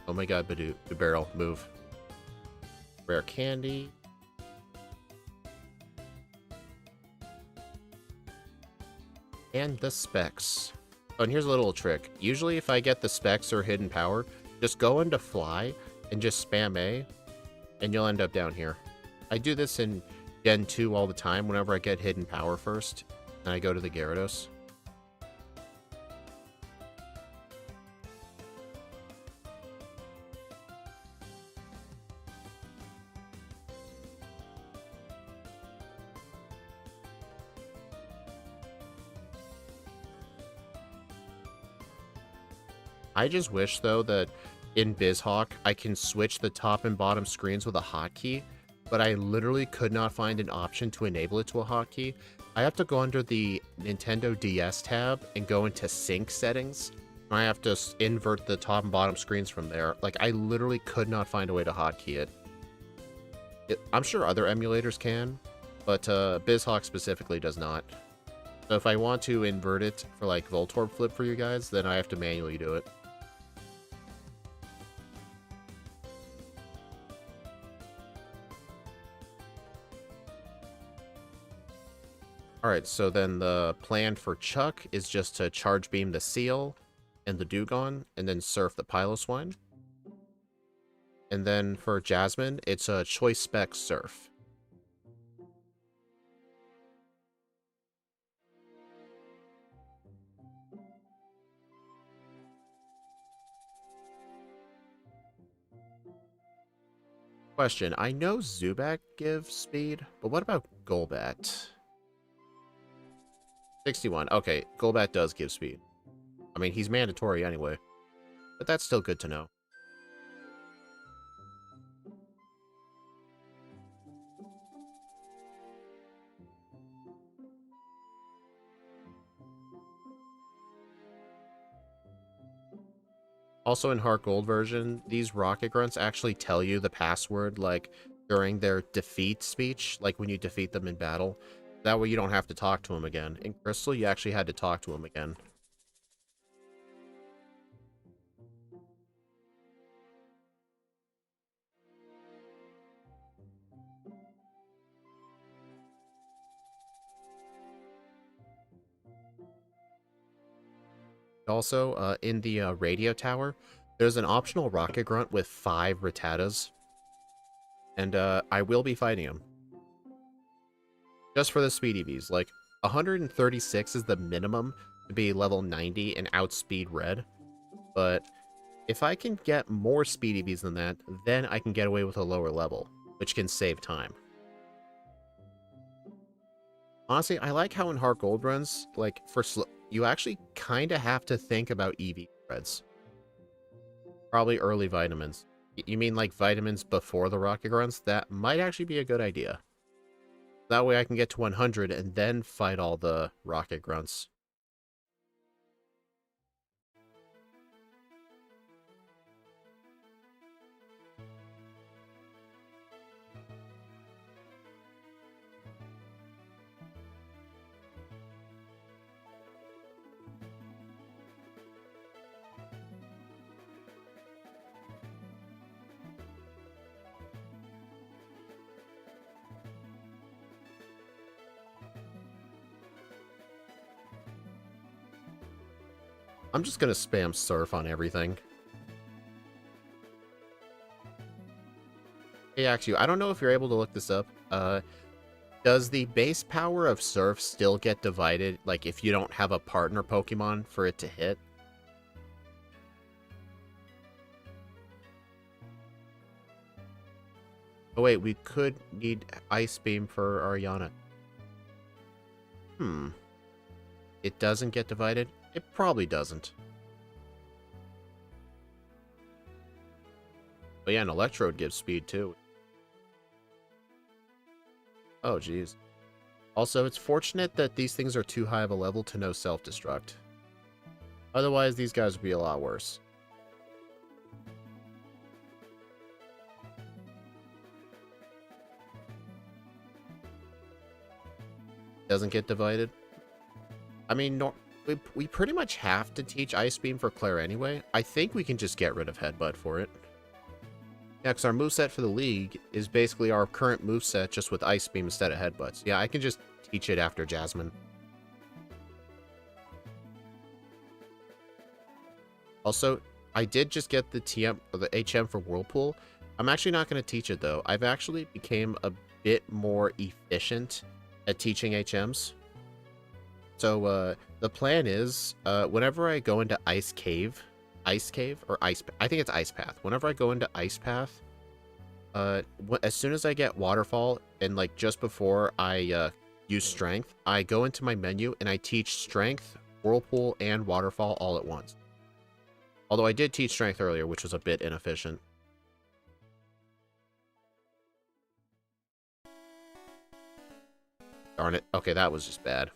Speaker 1: Oh my god, Bibarel, move. Rare candy. And the specs. Oh, and here's a little trick. Usually if I get the specs or hidden power, just go into fly and just spam A, and you'll end up down here. I do this in Gen 2 all the time whenever I get hidden power first, and I go to the Gyarados. I just wish, though, that in BizHawk, I can switch the top and bottom screens with a hotkey, but I literally could not find an option to enable it to a hotkey. I have to go under the Nintendo DS tab and go into sync settings. I have to invert the top and bottom screens from there. Like, I literally could not find a way to hotkey it. I'm sure other emulators can, but BizHawk specifically does not. So if I want to invert it for, like, Voltorb Flip for you guys, then I have to manually do it. Alright, so then the plan for Chuck is just to Charge Beam the Seal and the Dewgong, and then Surf the Piloswine. And then for Jasmine, it's a Choice Spec Surf. Question, I know Zubat gives speed, but what about Golbat? 61. Okay, Golbat does give speed. I mean, he's mandatory anyway. But that's still good to know. Also in Heartgold version, these Rocket Grunts actually tell you the password, like, during their defeat speech, like when you defeat them in battle. That way you don't have to talk to him again. In Crystal, you actually had to talk to him again. Also, in the radio tower, there's an optional rocket grunt with 5 Rattatas. And I will be fighting him. Just for the speed EVs. Like, 136 is the minimum to be level 90 and outspeed red. But if I can get more speed EVs than that, then I can get away with a lower level, which can save time. Honestly, I like how in Heartgold runs, like, you actually kind of have to think about EV spreads. Probably early vitamins. You mean like vitamins before the rocket runs? That might actually be a good idea. That way I can get to 100 and then fight all the rocket grunts. I'm just gonna spam surf on everything. Hey, actually, I don't know if you're able to look this up. Does the base power of surf still get divided, like, if you don't have a partner Pokemon for it to hit? Oh wait, we could need Ice Beam for Ariana. It doesn't get divided? It probably doesn't. But yeah, an Electrode gives speed too. Oh, jeez. Also, it's fortunate that these things are too high of a level to no self-destruct. Otherwise, these guys would be a lot worse. Doesn't get divided? I mean, we pretty much have to teach Ice Beam for Claire anyway. I think we can just get rid of Headbutt for it. Yeah, because our moveset for the League is basically our current moveset just with Ice Beam instead of Headbutts. Yeah, I can just teach it after Jasmine. Also, I did just get the TM or the HM for Whirlpool. I'm actually not going to teach it though. I've actually became a bit more efficient at teaching HMs. So the plan is whenever I go into Ice Cave or Ice, I think it's Ice Path. Whenever I go into Ice Path, as soon as I get Waterfall and like just before I use Strength, I go into my menu and I teach Strength, Whirlpool, and Waterfall all at once. Although I did teach Strength earlier, which was a bit inefficient. Darn it. Okay, that was just bad.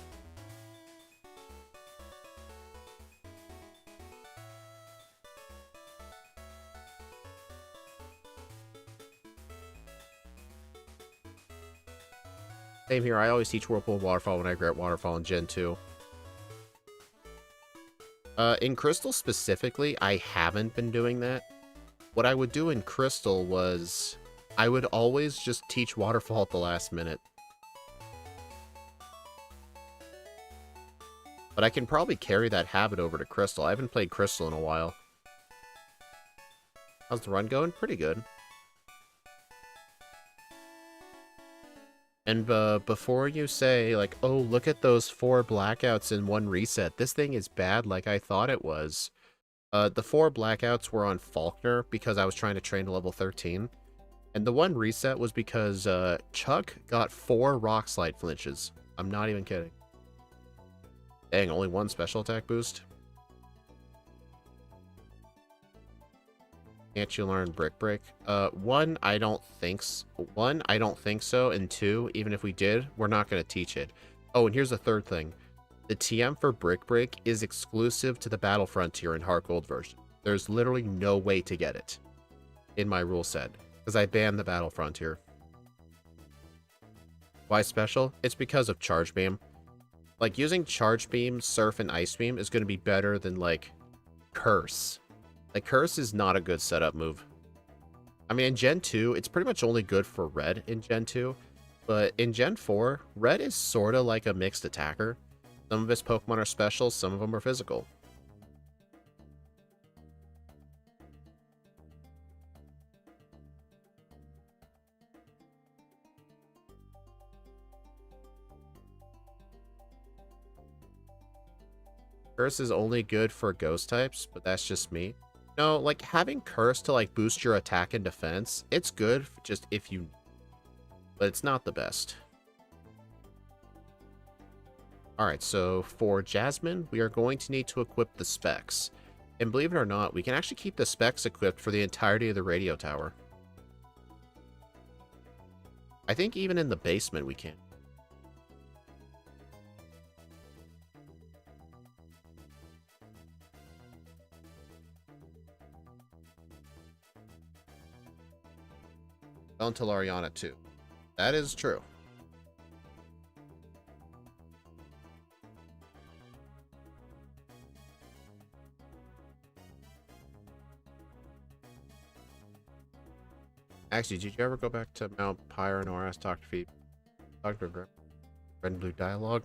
Speaker 1: Same here. I always teach Whirlpool and Waterfall when I get Waterfall in Gen 2. In Crystal specifically, I haven't been doing that. What I would do in Crystal was I would always just teach Waterfall at the last minute. But I can probably carry that habit over to Crystal. I haven't played Crystal in a while. How's the run going? Pretty good. And before you say, like, oh, look at those 4 blackouts in one reset. This thing is bad like I thought it was. The 4 blackouts were on Faulkner because I was trying to train to level 13. And the one reset was because Chuck got 4 Rock Slide flinches. I'm not even kidding. Dang, only 1 special attack boost. Can't you learn Brick Break? One, I don't think so, and 2, even if we did, we're not going to teach it. Oh, and here's the third thing. The TM for Brick Break is exclusive to the Battle Frontier in Heartgold version. There's literally no way to get it in my rule set, because I banned the Battle Frontier. Why special? It's because of Charge Beam. Like, using Charge Beam, Surf, and Ice Beam is going to be better than, like, Curse. Like, Curse is not a good setup move. I mean, in Gen 2, it's pretty much only good for Red in Gen 2. But in Gen 4, Red is sort of like a mixed attacker. Some of his Pokemon are special, some of them are physical. Curse is only good for Ghost types, but that's just me. No, like, having Curse to, like, boost your attack and defense, it's good just if you... But it's not the best. Alright, so for Jasmine, we are going to need to equip the specs. And believe it or not, we can actually keep the specs equipped for the entirety of the radio tower. I think even in the basement we can. Until Ariana too. That is true. Actually, did you ever go back to Mount Pyre and Oras, talk to Red and Blue dialogue?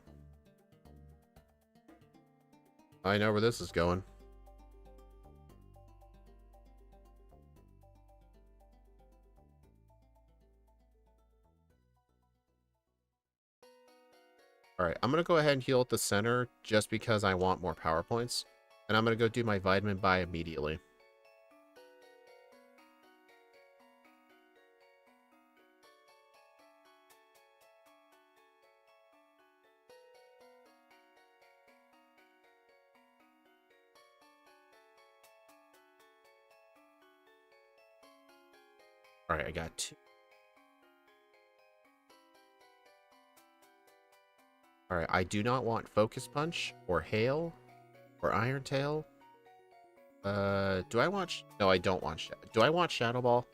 Speaker 1: I know where this is going. Alright, I'm going to go ahead and heal at the center just because I want more power points. And I'm going to go do my vitamin buy immediately. Alright, I got 2. Alright, I do not want Focus Punch, or Hail, or Iron Tail. Do I want... No, I don't want... Do I want Shadow Ball?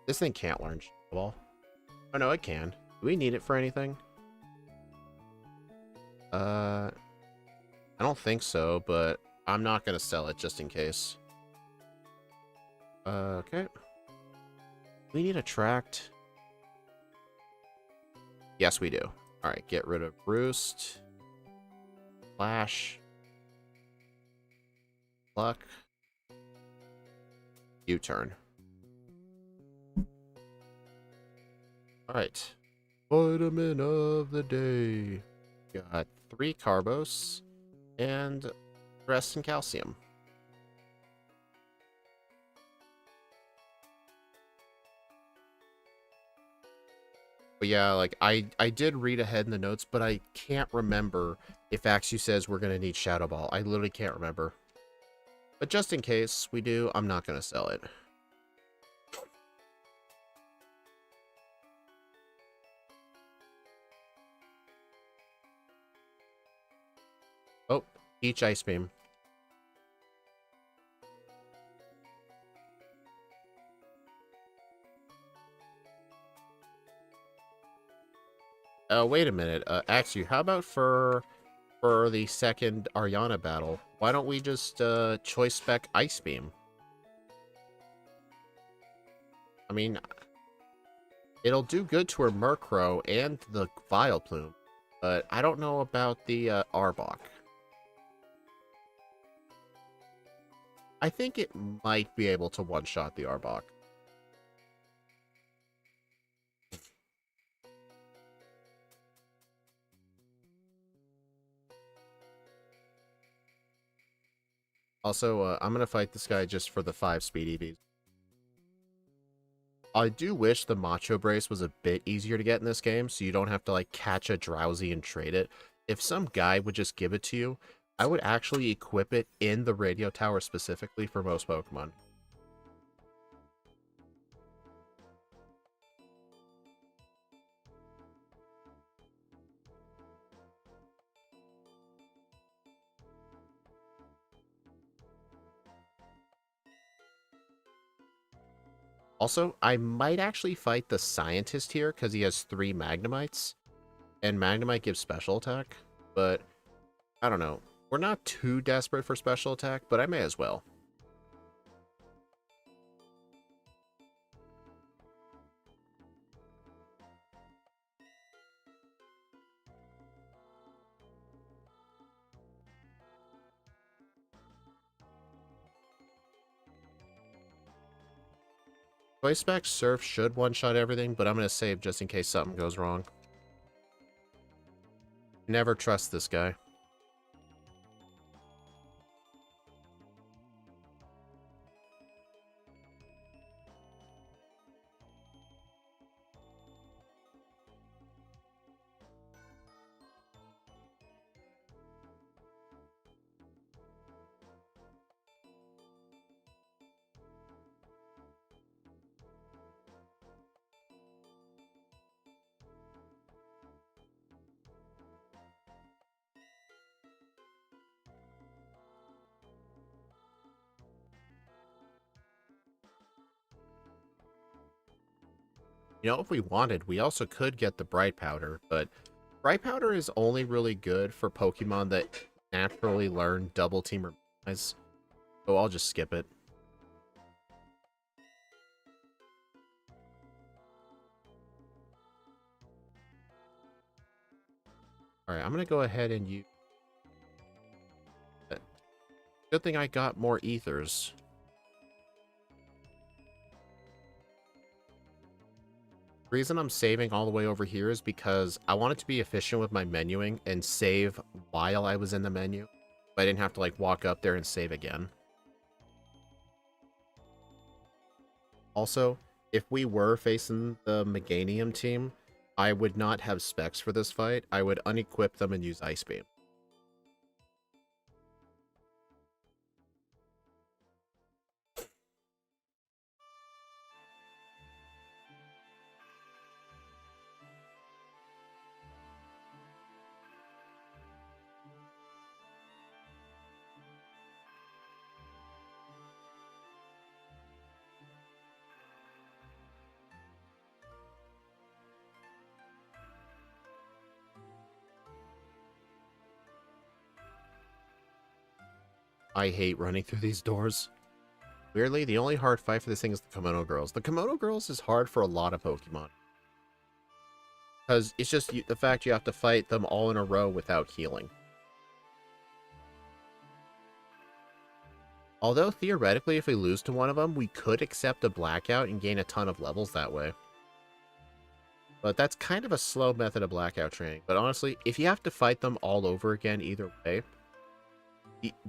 Speaker 1: This thing can't learn Shadow Ball. Oh, no, it can. Do we need it for anything? I don't think so, but I'm not gonna sell it just in case. Okay. We need Attract. Yes, we do. Alright, get rid of Roost. Flash. Pluck. U-turn. Alright. Vitamin of the day. Got 3 Carbos and rest and calcium. But yeah, like, I did read ahead in the notes, but I can't remember if Axu says we're going to need Shadow Ball. I literally can't remember. But just in case we do, I'm not going to sell it. Oh, each Ice Beam. Wait a minute. Axu, how about for the second Ariana battle, why don't we just choice spec Ice Beam? I mean, it'll do good to her Murkrow and the Vileplume, but I don't know about the Arbok. I think it might be able to one-shot the Arbok. Also, I'm going to fight this guy just for the 5 speed EVs. I do wish the Macho Brace was a bit easier to get in this game, so you don't have to, like, catch a Drowsy and trade it. If some guy would just give it to you, I would actually equip it in the radio tower specifically for most Pokemon. Also, I might actually fight the scientist here because he has 3 Magnemites, and Magnemite gives special attack, but I don't know. We're not too desperate for special attack, but I may as well. Voice Spec Surf should one-shot everything, but I'm going to save just in case something goes wrong. Never trust this guy. You know, if we wanted, we also could get the Bright Powder, but Bright Powder is only really good for Pokemon that naturally learn Double Team or Minimize, so I'll just skip it. Alright, I'm going to go ahead and use... Good thing I got more Ethers. The reason I'm saving all the way over here is because I wanted to be efficient with my menuing and save while I was in the menu. But I didn't have to like walk up there and save again. Also, if we were facing the Meganium team, I would not have specs for this fight. I would unequip them and use Ice Beam. I hate running through these doors. Weirdly, the only hard fight for this thing is the Komodo Girls. The Komodo Girls is hard for a lot of Pokemon. Because it's just the fact you have to fight them all in a row without healing. Although, theoretically, if we lose to one of them, we could accept a Blackout and gain a ton of levels that way. But that's kind of a slow method of Blackout training. But honestly, if you have to fight them all over again either way,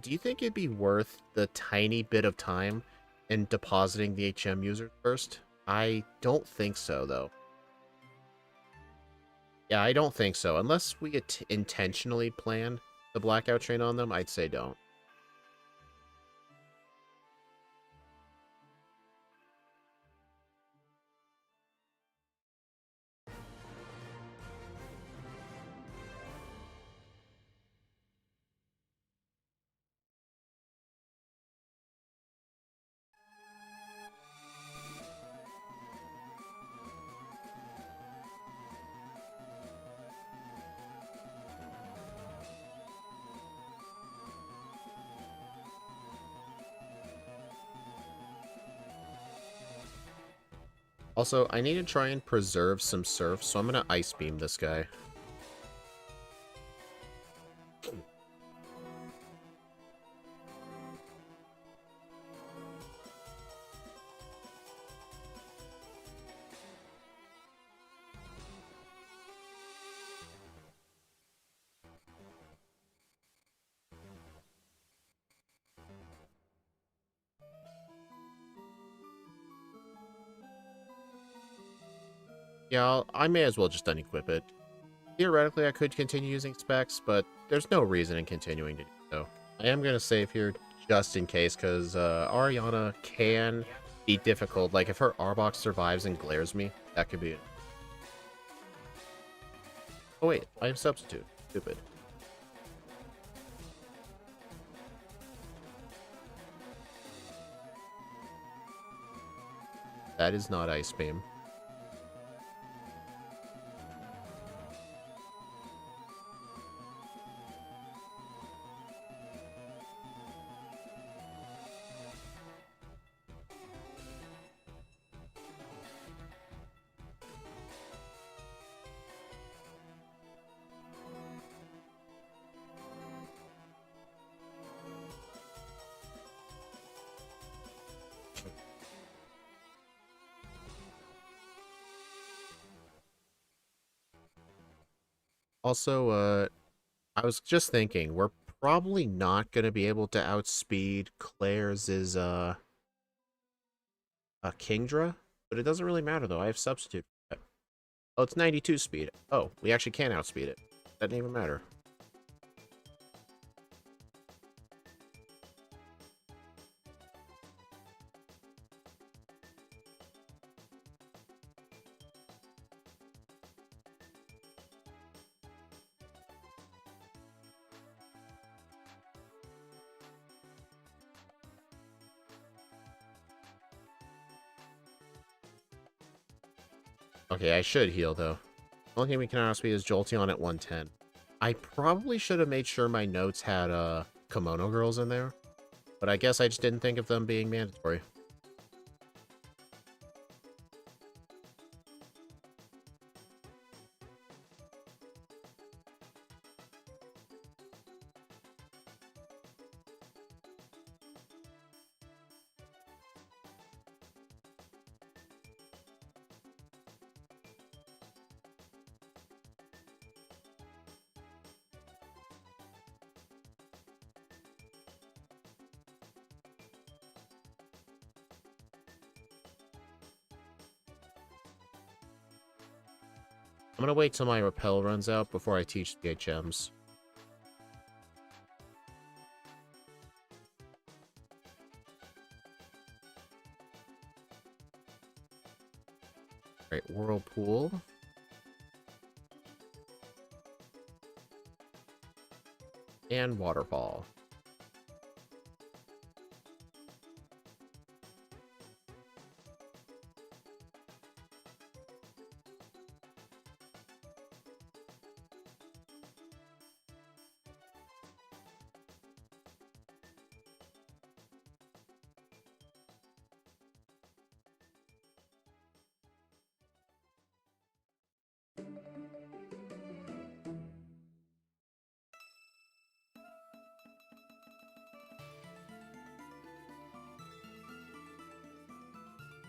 Speaker 1: do you think it'd be worth the tiny bit of time in depositing the HM users first? I don't think so, though. Yeah, I don't think so. Unless we intentionally plan the Blackout train on them, I'd say don't. Also, I need to try and preserve some Surf, so I'm going to Ice Beam this guy. Yeah, I may as well just unequip it. Theoretically, I could continue using specs, but there's no reason in continuing to do so. I am going to save here just in case, because Ariana can be difficult. Like, if her Arbok survives and glares me, that could be it. Oh wait, I have Substitute. Stupid. That is not Ice Beam. Also, I was just thinking, we're probably not going to be able to outspeed Claire's Kingdra, but it doesn't really matter though. I have substitute. Oh, it's 92 speed. Oh, we actually can outspeed it. Doesn't even matter. Okay, I should heal though. The only thing we can outspeed is Jolteon at 110. I probably should have made sure my notes had Kimono Girls in there, but I guess I just didn't think of them being mandatory. I'm gonna wait till my Repel runs out before I teach the HMs. Alright, Whirlpool. And Waterfall.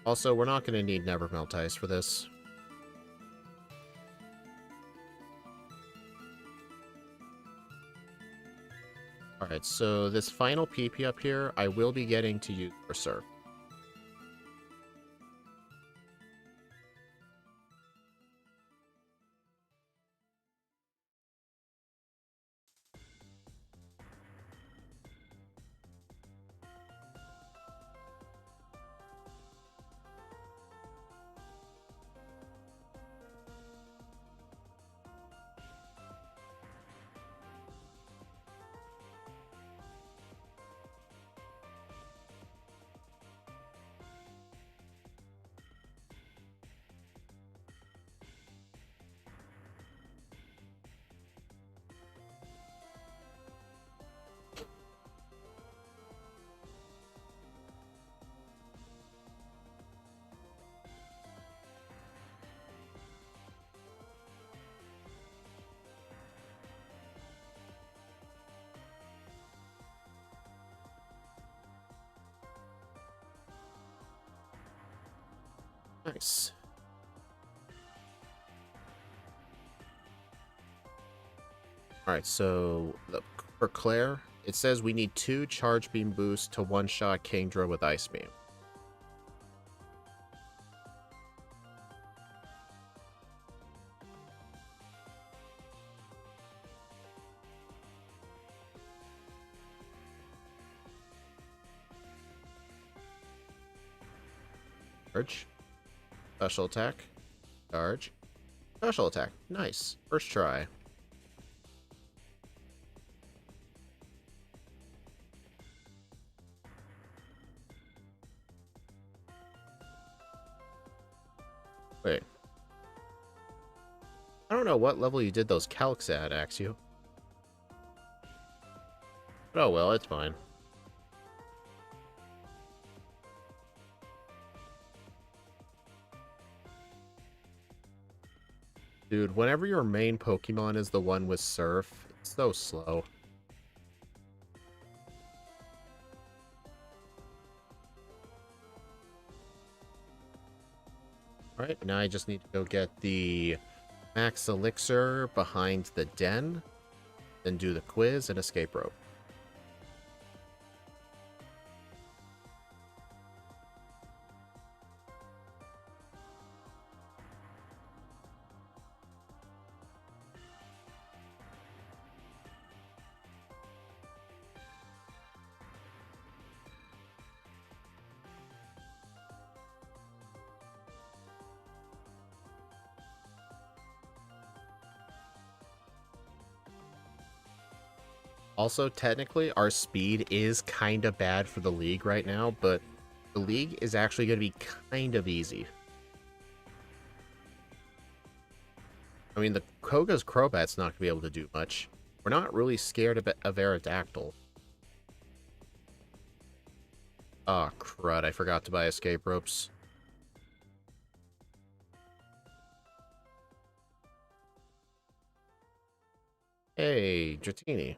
Speaker 1: Also, we're not going to need Never Melt Ice for this. Alright, so this final PP up here, I will be getting to use for Surf. Nice. Alright, so for Claire, it says we need 2 Charge Beam boosts to one-shot Kingdra with Ice Beam. Charge. Special attack. Charge. Special attack. Nice. First try. Wait. I don't know what level you did those calcs at, Axio. Oh well, it's fine. Dude, whenever your main Pokemon is the one with Surf, it's so slow. Alright, now I just need to go get the Max Elixir behind the den, then do the quiz and escape rope. Also, technically, our speed is kind of bad for the league right now, but the league is actually going to be kind of easy. I mean, the Koga's Crobat's not going to be able to do much. We're not really scared of Aerodactyl. Oh, crud. I forgot to buy escape ropes. Hey, Dratini.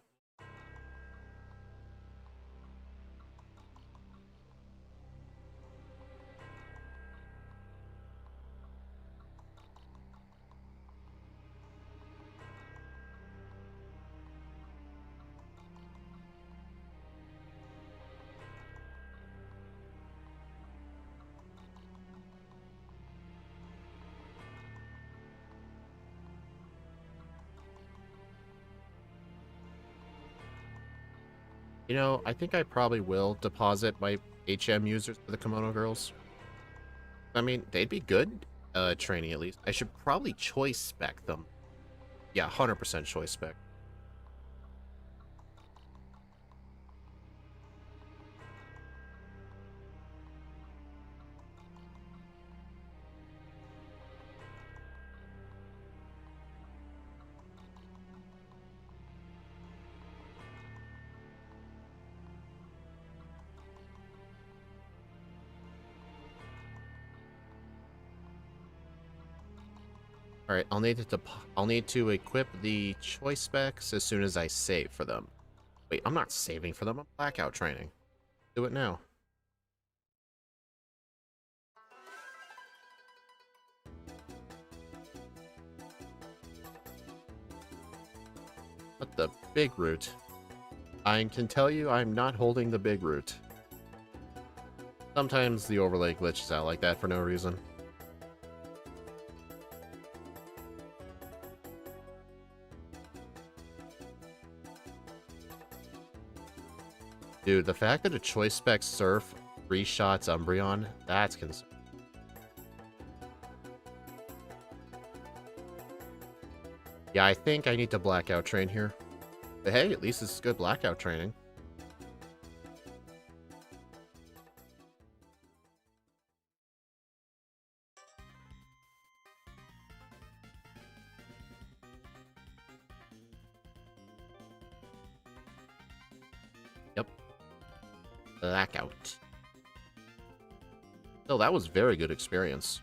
Speaker 1: You know, I think I probably will deposit my HM users for the Kimono Girls. I mean, they'd be good training at least. I should probably choice spec them. Yeah, 100% choice spec. All right, I'll need to equip the choice specs as soon as I save for them. Wait, I'm not saving for them. I'm blackout training. Do it now. What the big root? I can tell you I'm not holding the big root. Sometimes the overlay glitches out like that for no reason. Dude, the fact that a choice spec Surf reshots Umbreon, that's concerning. Yeah, I think I need to blackout train here. But hey, at least it's good blackout training. Yep. Blackout. Oh, that was very good experience.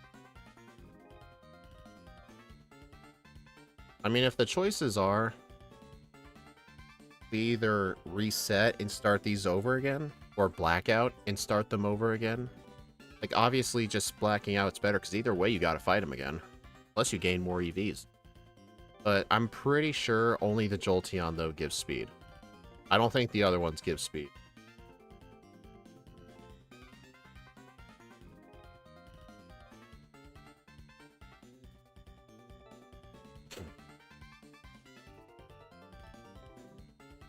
Speaker 1: I mean, if the choices are we either reset and start these over again, or blackout and start them over again. Like, obviously, just blacking out's better, because either way, you gotta fight them again. Plus, you gain more EVs. But I'm pretty sure only the Jolteon, though, gives speed. I don't think the other ones give speed.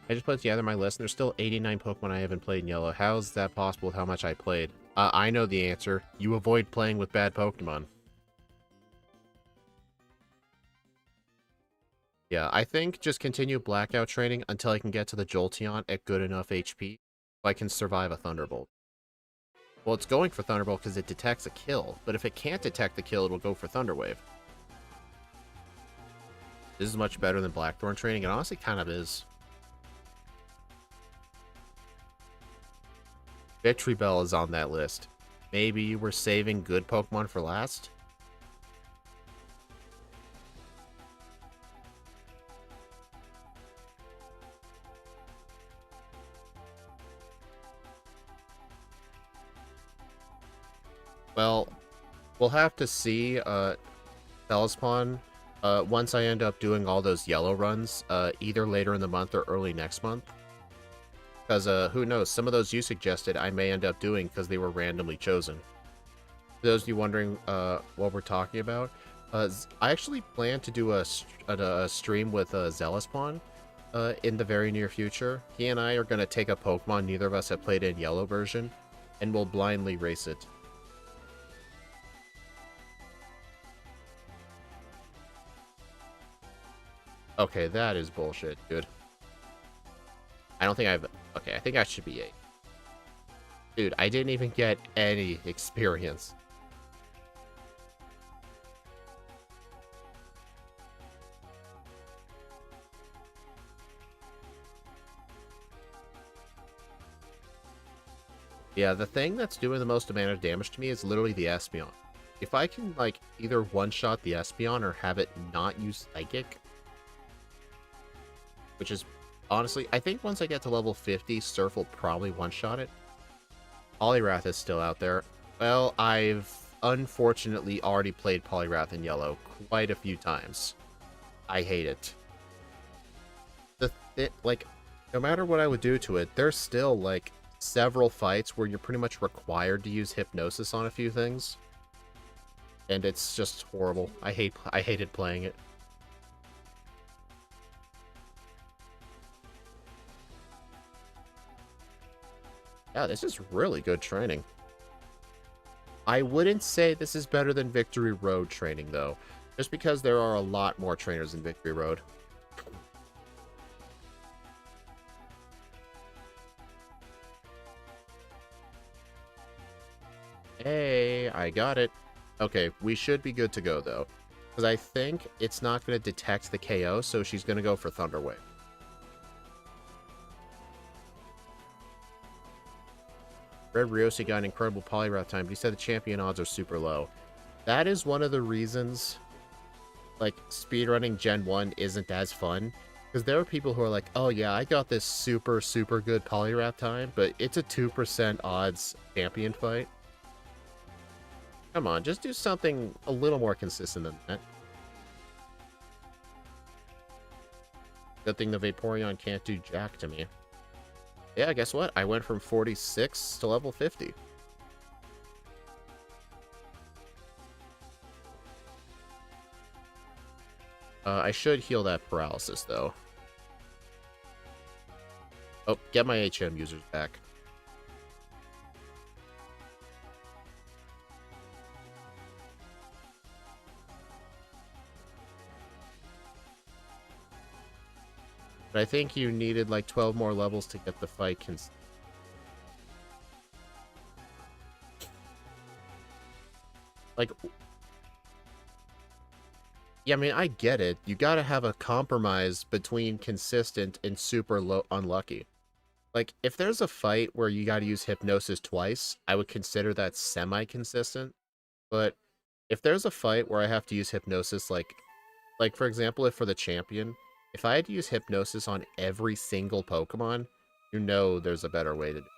Speaker 1: I just put together my list, and there's still 89 Pokemon I haven't played in Yellow. How is that possible with how much I played? I know the answer. You avoid playing with bad Pokemon. Yeah, I think just continue Blackout training until I can get to the Jolteon at good enough HP so I can survive a Thunderbolt. Well, it's going for Thunderbolt because it detects a kill, but if it can't detect the kill, it'll go for Thunder Wave. This is much better than Blackthorn training. It honestly kind of is. Victory Bell is on that list. Maybe you were saving good Pokemon for last? Well, we'll have to see, Bellspawn, once I end up doing all those yellow runs, either later in the month or early next month. Because, who knows, some of those you suggested I may end up doing because they were randomly chosen. For those of you wondering, what we're talking about, I actually plan to do a stream with, Zealous-Spawn, in the very near future. He and I are going to take a Pokemon neither of us have played in yellow version, and we'll blindly race it. Okay, that is bullshit, dude. I don't think I've... Okay, I think I should be 8. Dude, I didn't even get any experience. Yeah, the thing that's doing the most amount of damage to me is literally the Espeon. If I can, like, either one-shot the Espeon or have it not use Psychic, which is, honestly, I think once I get to level 50, Surf will probably one-shot it. Poliwrath is still out there. Well, I've unfortunately already played Poliwrath in yellow quite a few times. I hate it. Like, no matter what I would do to it, there's still, like, several fights where you're pretty much required to use Hypnosis on a few things. And it's just horrible. I hated playing it. Yeah, this is really good training. I wouldn't say this is better than Victory Road training, though. Just because there are a lot more trainers in Victory Road. Hey, I got it. Okay, we should be good to go, though. Because I think it's not going to detect the KO, so she's going to go for Thunder Wave. Red Ryosi got an incredible Poliwrath time, but he said the champion odds are super low. That is one of the reasons, like, speedrunning Gen 1 isn't as fun. Because there are people who are like, oh yeah, I got this super, super good Poliwrath time, but it's a 2% odds champion fight. Come on, just do something a little more consistent than that. Good thing the Vaporeon can't do jack to me. Yeah, guess what? I went from 46 to level 50. I should heal that paralysis, though. Oh, get my HM users back. But I think you needed like 12 more levels to get the fight like, yeah, I mean, I get it. You gotta have a compromise between consistent and super low unlucky. Like, if there's a fight where you gotta use Hypnosis twice, I would consider that semi-consistent. But if there's a fight where I have to use Hypnosis, like for example, if for the champion, if I had to use Hypnosis on every single Pokemon, you know there's a better way to do it.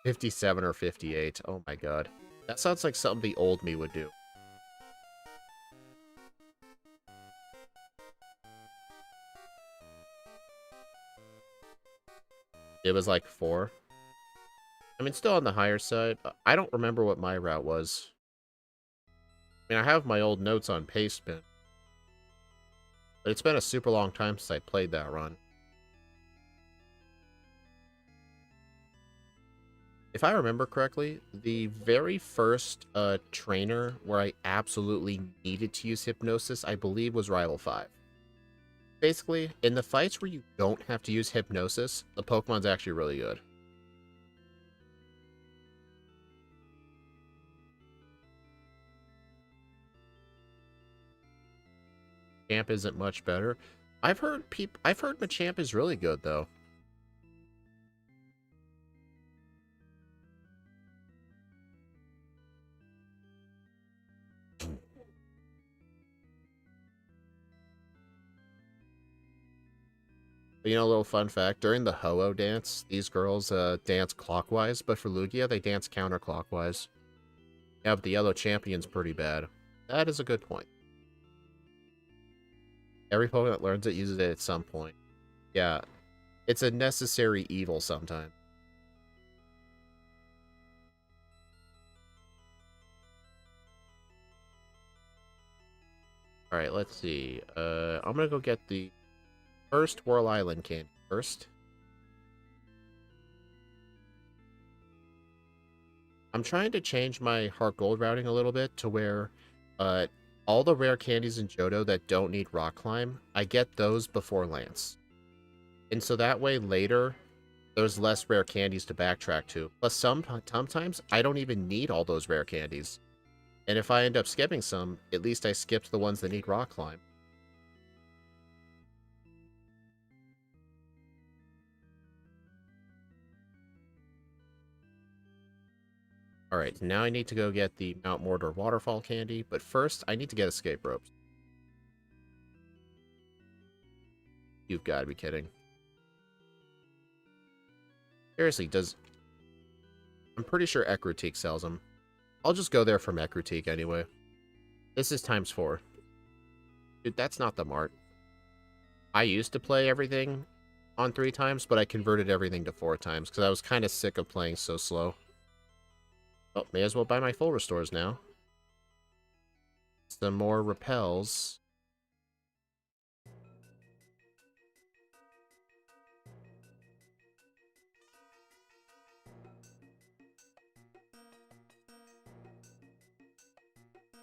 Speaker 1: 57 or 58. Oh my god. That sounds like something the old me would do. It was like 4. I mean, still on the higher side. I don't remember what my route was. I mean, I have my old notes on Pastebin. But it's been a super long time since I played that run. If I remember correctly, the very first trainer where I absolutely needed to use Hypnosis, I believe, was Rival 5. Basically, in the fights where you don't have to use Hypnosis, the Pokemon's actually really good. Machamp isn't much better. I've heard Machamp is really good though. You know, a little fun fact, during the Ho-Oh dance, these girls dance clockwise, but for Lugia, they dance counterclockwise. Yeah, but the yellow champion's pretty bad. That is a good point. Every Pokemon that learns it uses it at some point. Yeah, it's a necessary evil sometimes. Alright, let's see. I'm gonna go get the first Whirl Island candy first. I'm trying to change my Heartgold routing a little bit to where all the rare candies in Johto that don't need Rock Climb, I get those before Lance. And so that way later, there's less rare candies to backtrack to. Plus sometimes I don't even need all those rare candies. And if I end up skipping some, at least I skipped the ones that need Rock Climb. Alright, now I need to go get the Mount Mordor Waterfall candy, but first I need to get escape ropes. You've got to be kidding. Seriously, I'm pretty sure Ecruteak sells them. I'll just go there from Ecruteak anyway. This is ×4. Dude, that's not the mart. I used to play everything on 3 times, but I converted everything to 4 times, because I was kind of sick of playing so slow. Oh, may as well buy my full restores now. Some more repels.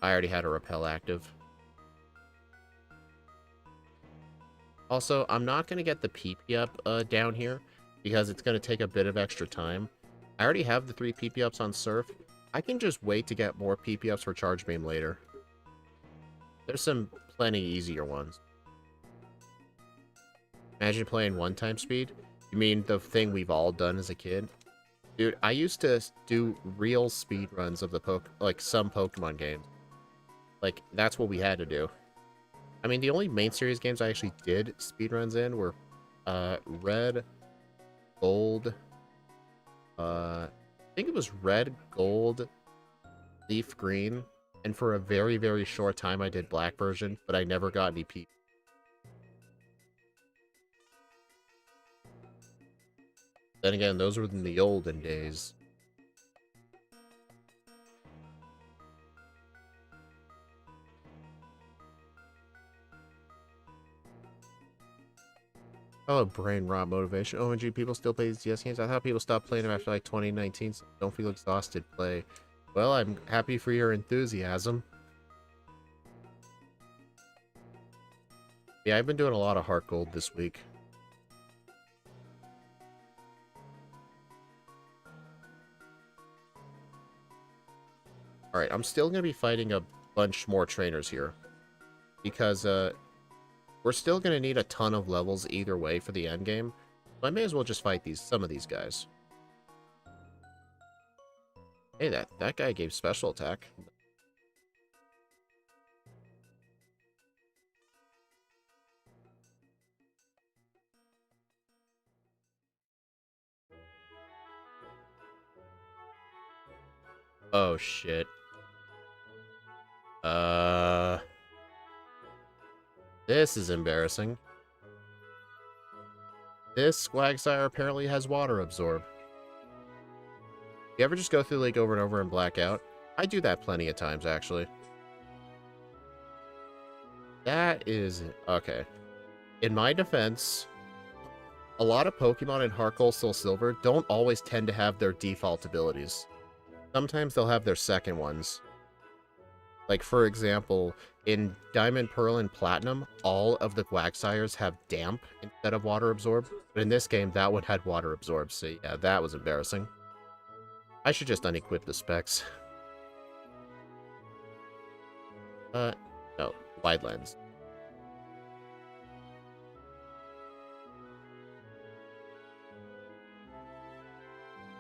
Speaker 1: I already had a repel active. Also, I'm not going to get the PP up down here, because it's going to take a bit of extra time. I already have the 3 PP ups on Surf. I can just wait to get more PP ups for Charge Beam later. There's some plenty easier ones. Imagine playing 1-time speed. You mean the thing we've all done as a kid? Dude, I used to do real speed runs of some Pokemon games. Like, that's what we had to do. I mean, the only main series games I actually did speedruns in were Red, Gold, I think it was Red, Gold, Leaf Green, and for a very, very short time I did Black version, but I never got any P. Then again, those were in the olden days. Oh, brain rot motivation. OMG, people still play these DS games? I thought people stopped playing them after like 2019, so don't feel exhausted, play. Well, I'm happy for your enthusiasm. Yeah, I've been doing a lot of Heartgold this week. Alright, I'm still going to be fighting a bunch more trainers here. Because, we're still going to need a ton of levels either way for the endgame. So I may as well just fight some of these guys. Hey, that guy gave special attack. Oh, shit. This is embarrassing. This Squagsire apparently has Water Absorb. You ever just go through League over and over and black out? I do that plenty of times, actually. That is... okay. In my defense, a lot of Pokemon in Heart Gold, Soul Silver don't always tend to have their default abilities. Sometimes they'll have their second ones. Like, for example, in Diamond, Pearl, and Platinum, all of the Quagsires have Damp instead of Water Absorb. But in this game, that one had Water Absorb, so yeah, that was embarrassing. I should just unequip the specs. No, Wide Lens.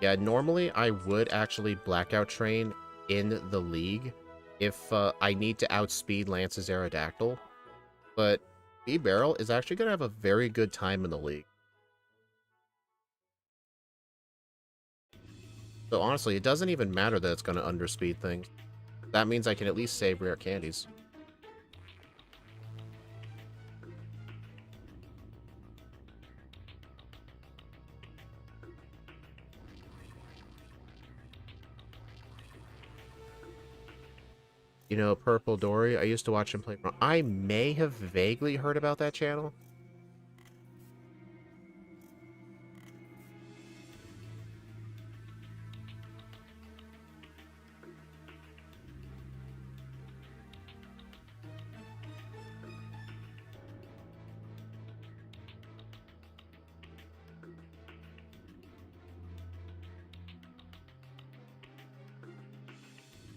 Speaker 1: Yeah, normally I would actually blackout train in the league if I need to outspeed Lance's Aerodactyl, but Bibarel is actually going to have a very good time in the league. So honestly, it doesn't even matter that it's going to underspeed things. That means I can at least save rare candies. You know, Purple Dory, I used to watch him play. I may have vaguely heard about that channel.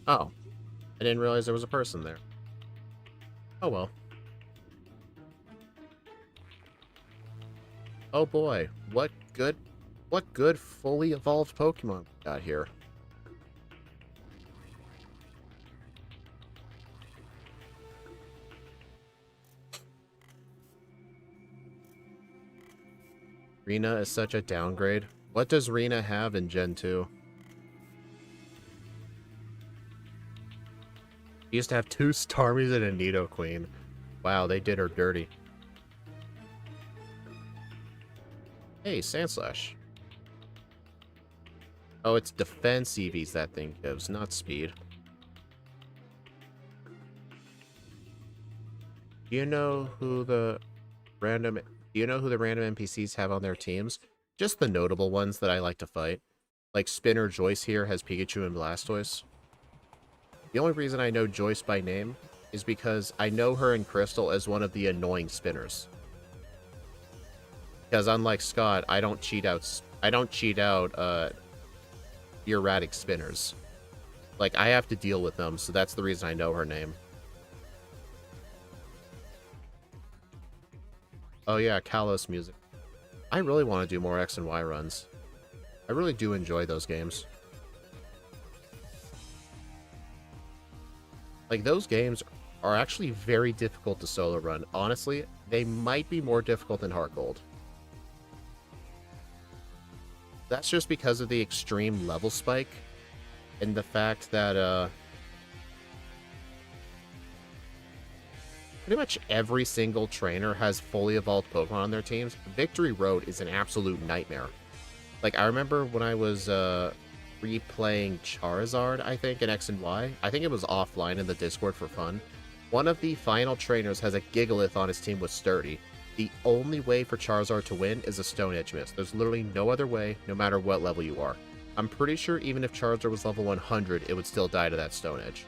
Speaker 1: Oh, I didn't realize there was a person there. Oh well. Oh boy, what good fully evolved Pokemon we got here. Rena is such a downgrade. What does Rena have in Gen 2? She used to have 2 Starmies and a Nidoqueen. Wow, they did her dirty. Hey, Sandslash. Oh, it's defense EVs that thing gives, not speed. Do you know who the random NPCs have on their teams? Just the notable ones that I like to fight. Like Spinner Joyce here has Pikachu and Blastoise. The only reason I know Joyce by name is because I know her in Crystal as one of the annoying spinners. Because unlike Scott, I don't cheat out erratic spinners. Like, I have to deal with them, so that's the reason I know her name. Oh yeah, Kalos music. I really want to do more X and Y runs. I really do enjoy those games. Like, those games are actually very difficult to solo run. Honestly, they might be more difficult than Heartgold. That's just because of the extreme level spike and the fact that pretty much every single trainer has fully evolved Pokemon on their teams. Victory Road is an absolute nightmare. Like, I remember when I was replaying Charizard, I think, in X and Y. I think it was offline in the Discord for fun. One of the final trainers has a Gigalith on his team with Sturdy. The only way for Charizard to win is a Stone Edge miss. There's literally no other way, no matter what level you are. I'm pretty sure even if Charizard was level 100, it would still die to that Stone Edge.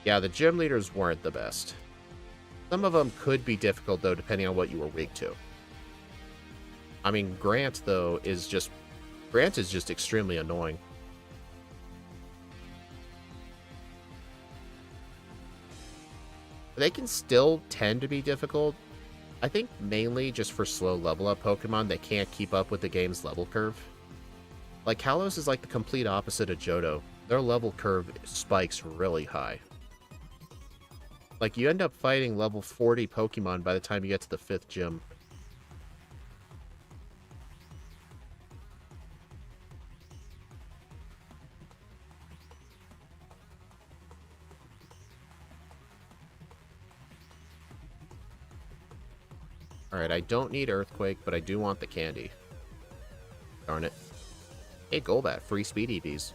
Speaker 1: Yeah, the gym leaders weren't the best. Some of them could be difficult, though, depending on what you were weak to. I mean, Grant is just extremely annoying. They can still tend to be difficult. I think mainly just for slow level up Pokemon that can't keep up with the game's level curve. Like, Kalos is like the complete opposite of Johto. Their level curve spikes really high. Like, you end up fighting level 40 Pokemon by the time you get to the 5th gym. Alright, I don't need Earthquake, but I do want the candy. Darn it. Hey, Golbat, free speed EVs.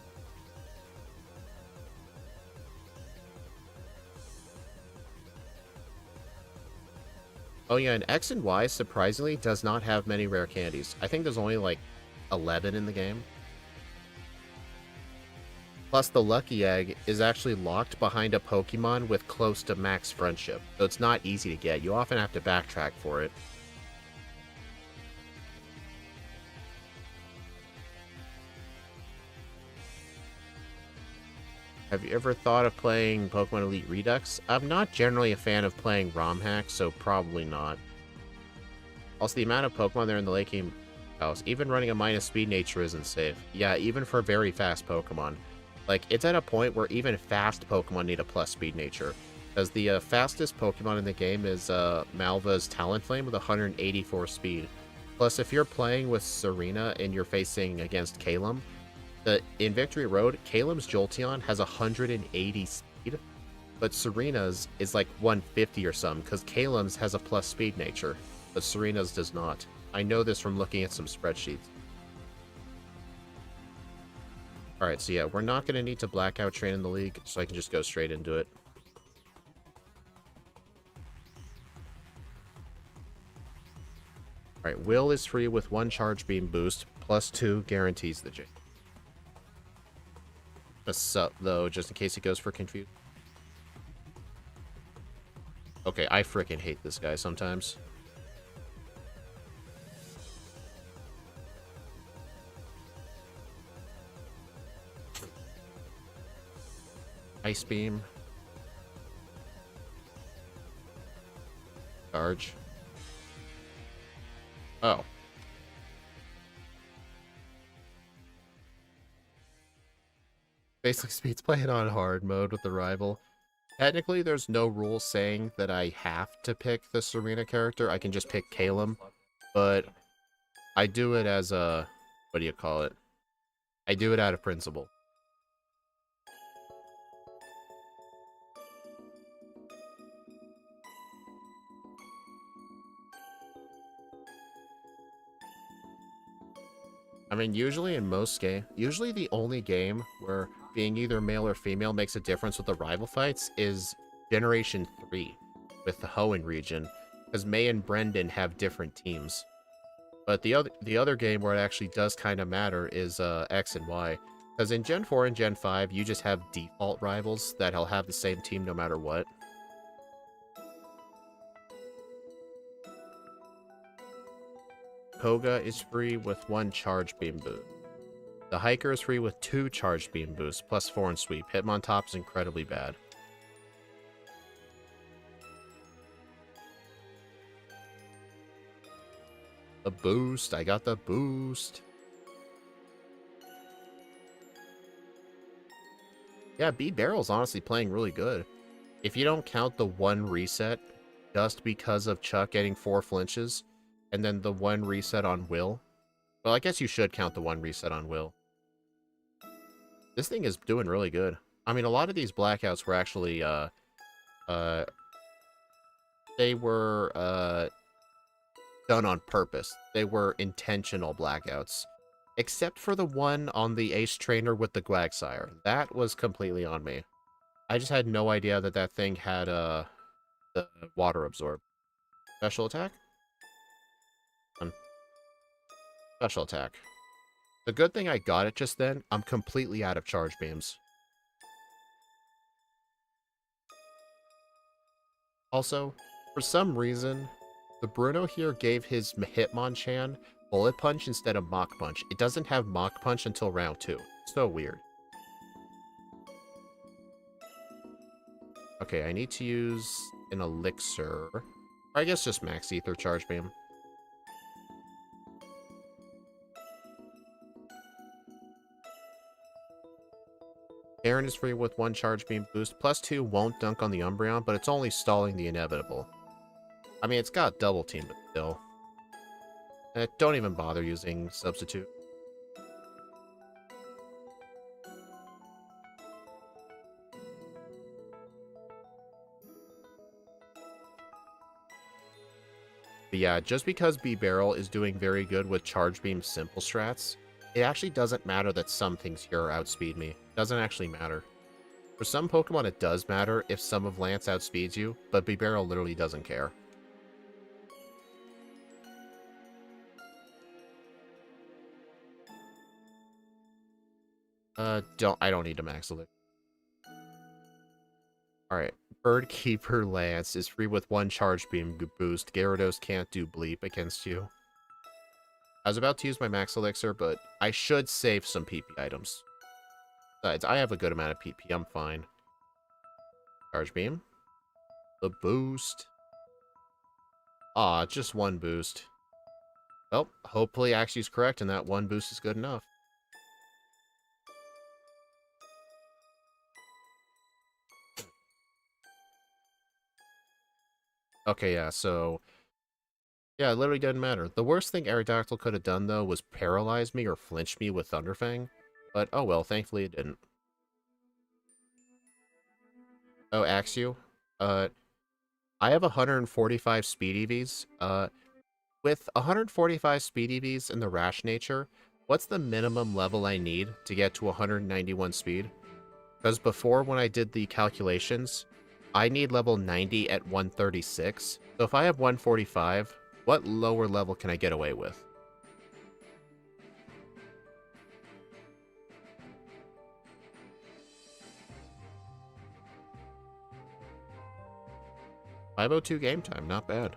Speaker 1: Oh yeah, and X and Y, surprisingly, does not have many rare candies. I think there's only, like, 11 in the game. Plus, the Lucky Egg is actually locked behind a Pokemon with close to max friendship, so it's not easy to get. You often have to backtrack for it. Have you ever thought of playing Pokemon Elite Redux? I'm not generally a fan of playing ROM hacks, so probably not. Also, the amount of Pokemon there in the late game else. Even running a minus speed nature isn't safe. Yeah, even for very fast Pokemon. Like, it's at a point where even fast Pokemon need a plus speed nature. Because the fastest Pokemon in the game is Malva's Talonflame with 184 speed. Plus, if you're playing with Serena and you're facing against Calum, in Victory Road, Calum's Jolteon has 180 speed, but Serena's is like 150 or something, because Calum's has a plus speed nature, but Serena's does not. I know this from looking at some spreadsheets. Alright, so yeah, we're not going to need to blackout train in the league, so I can just go straight into it. Alright, Will is free with 1 Charge Beam boost, plus 2 guarantees the J. A sup, though, just in case he goes for Confuse. Okay, I frickin' hate this guy sometimes. Ice Beam. Charge. Oh. Basically, Speed's playing on hard mode with the rival. Technically, there's no rule saying that I have to pick the Serena character. I can just pick Calum. But I do it as a... what do you call it? I do it out of principle. I mean, usually in most games, usually the only game where being either male or female makes a difference with the rival fights is Generation 3 with the Hoenn region, because May and Brendan have different teams. But the other game where it actually does kind of matter is X and Y, because in Gen 4 and Gen 5, you just have default rivals that'll have the same team no matter what. Koga is free with 1 Charge Beam boost. The Hiker is free with 2 Charge Beam boosts, plus 4 in Sweep. Hitmontop is incredibly bad. The boost. I got the boost. Yeah, Bibarel's honestly playing really good. If you don't count the 1 reset just because of Chuck getting 4 flinches, and then the 1 reset on Will. Well, I guess you should count the 1 reset on Will. This thing is doing really good. I mean, a lot of these blackouts were actually, they were, done on purpose. They were intentional blackouts. Except for the one on the Ace Trainer with the Quagsire. That was completely on me. I just had no idea that that thing had, the water absorb. Special attack? Special attack. The good thing I got it just then, I'm completely out of charge beams. Also, for some reason, the Bruno here gave his Hitmonchan Bullet Punch instead of Mach Punch. It doesn't have Mach Punch until round 2. So weird. Okay, I need to use an Elixir. Or I guess just Max Ether Charge Beam. Aaron is free with 1 Charge Beam boost. Plus 2 won't dunk on the Umbreon, but it's only stalling the inevitable. I mean, it's got double team, but still. Don't even bother using Substitute. But yeah, just because Bibarel is doing very good with Charge Beam simple strats, it actually doesn't matter that some things here outspeed me. It doesn't actually matter. For some Pokemon, it does matter if some of Lance outspeeds you, but Bibarel literally doesn't care. I don't need to max Elixir. Alright, Birdkeeper Lance is free with 1 Charge Beam boost. Gyarados can't do Bleep against you. I was about to use my Max Elixir, but I should save some PP items. Besides, I have a good amount of PP, I'm fine. Charge Beam. The boost. Aw, just 1 boost. Well, hopefully Axie's correct and that one boost is good enough. Okay, yeah, so... Yeah, it literally doesn't matter. The worst thing Aerodactyl could have done, though, was paralyze me or flinch me with Thunderfang. But, oh well, thankfully it didn't. Oh, Axew? Uh, I have 145 speed EVs. With 145 speed EVs in the Rash nature, what's the minimum level I need to get to 191 speed? Because before, when I did the calculations, I need level 90 at 136. So if I have 145, what lower level can I get away with? 502 game time, not bad.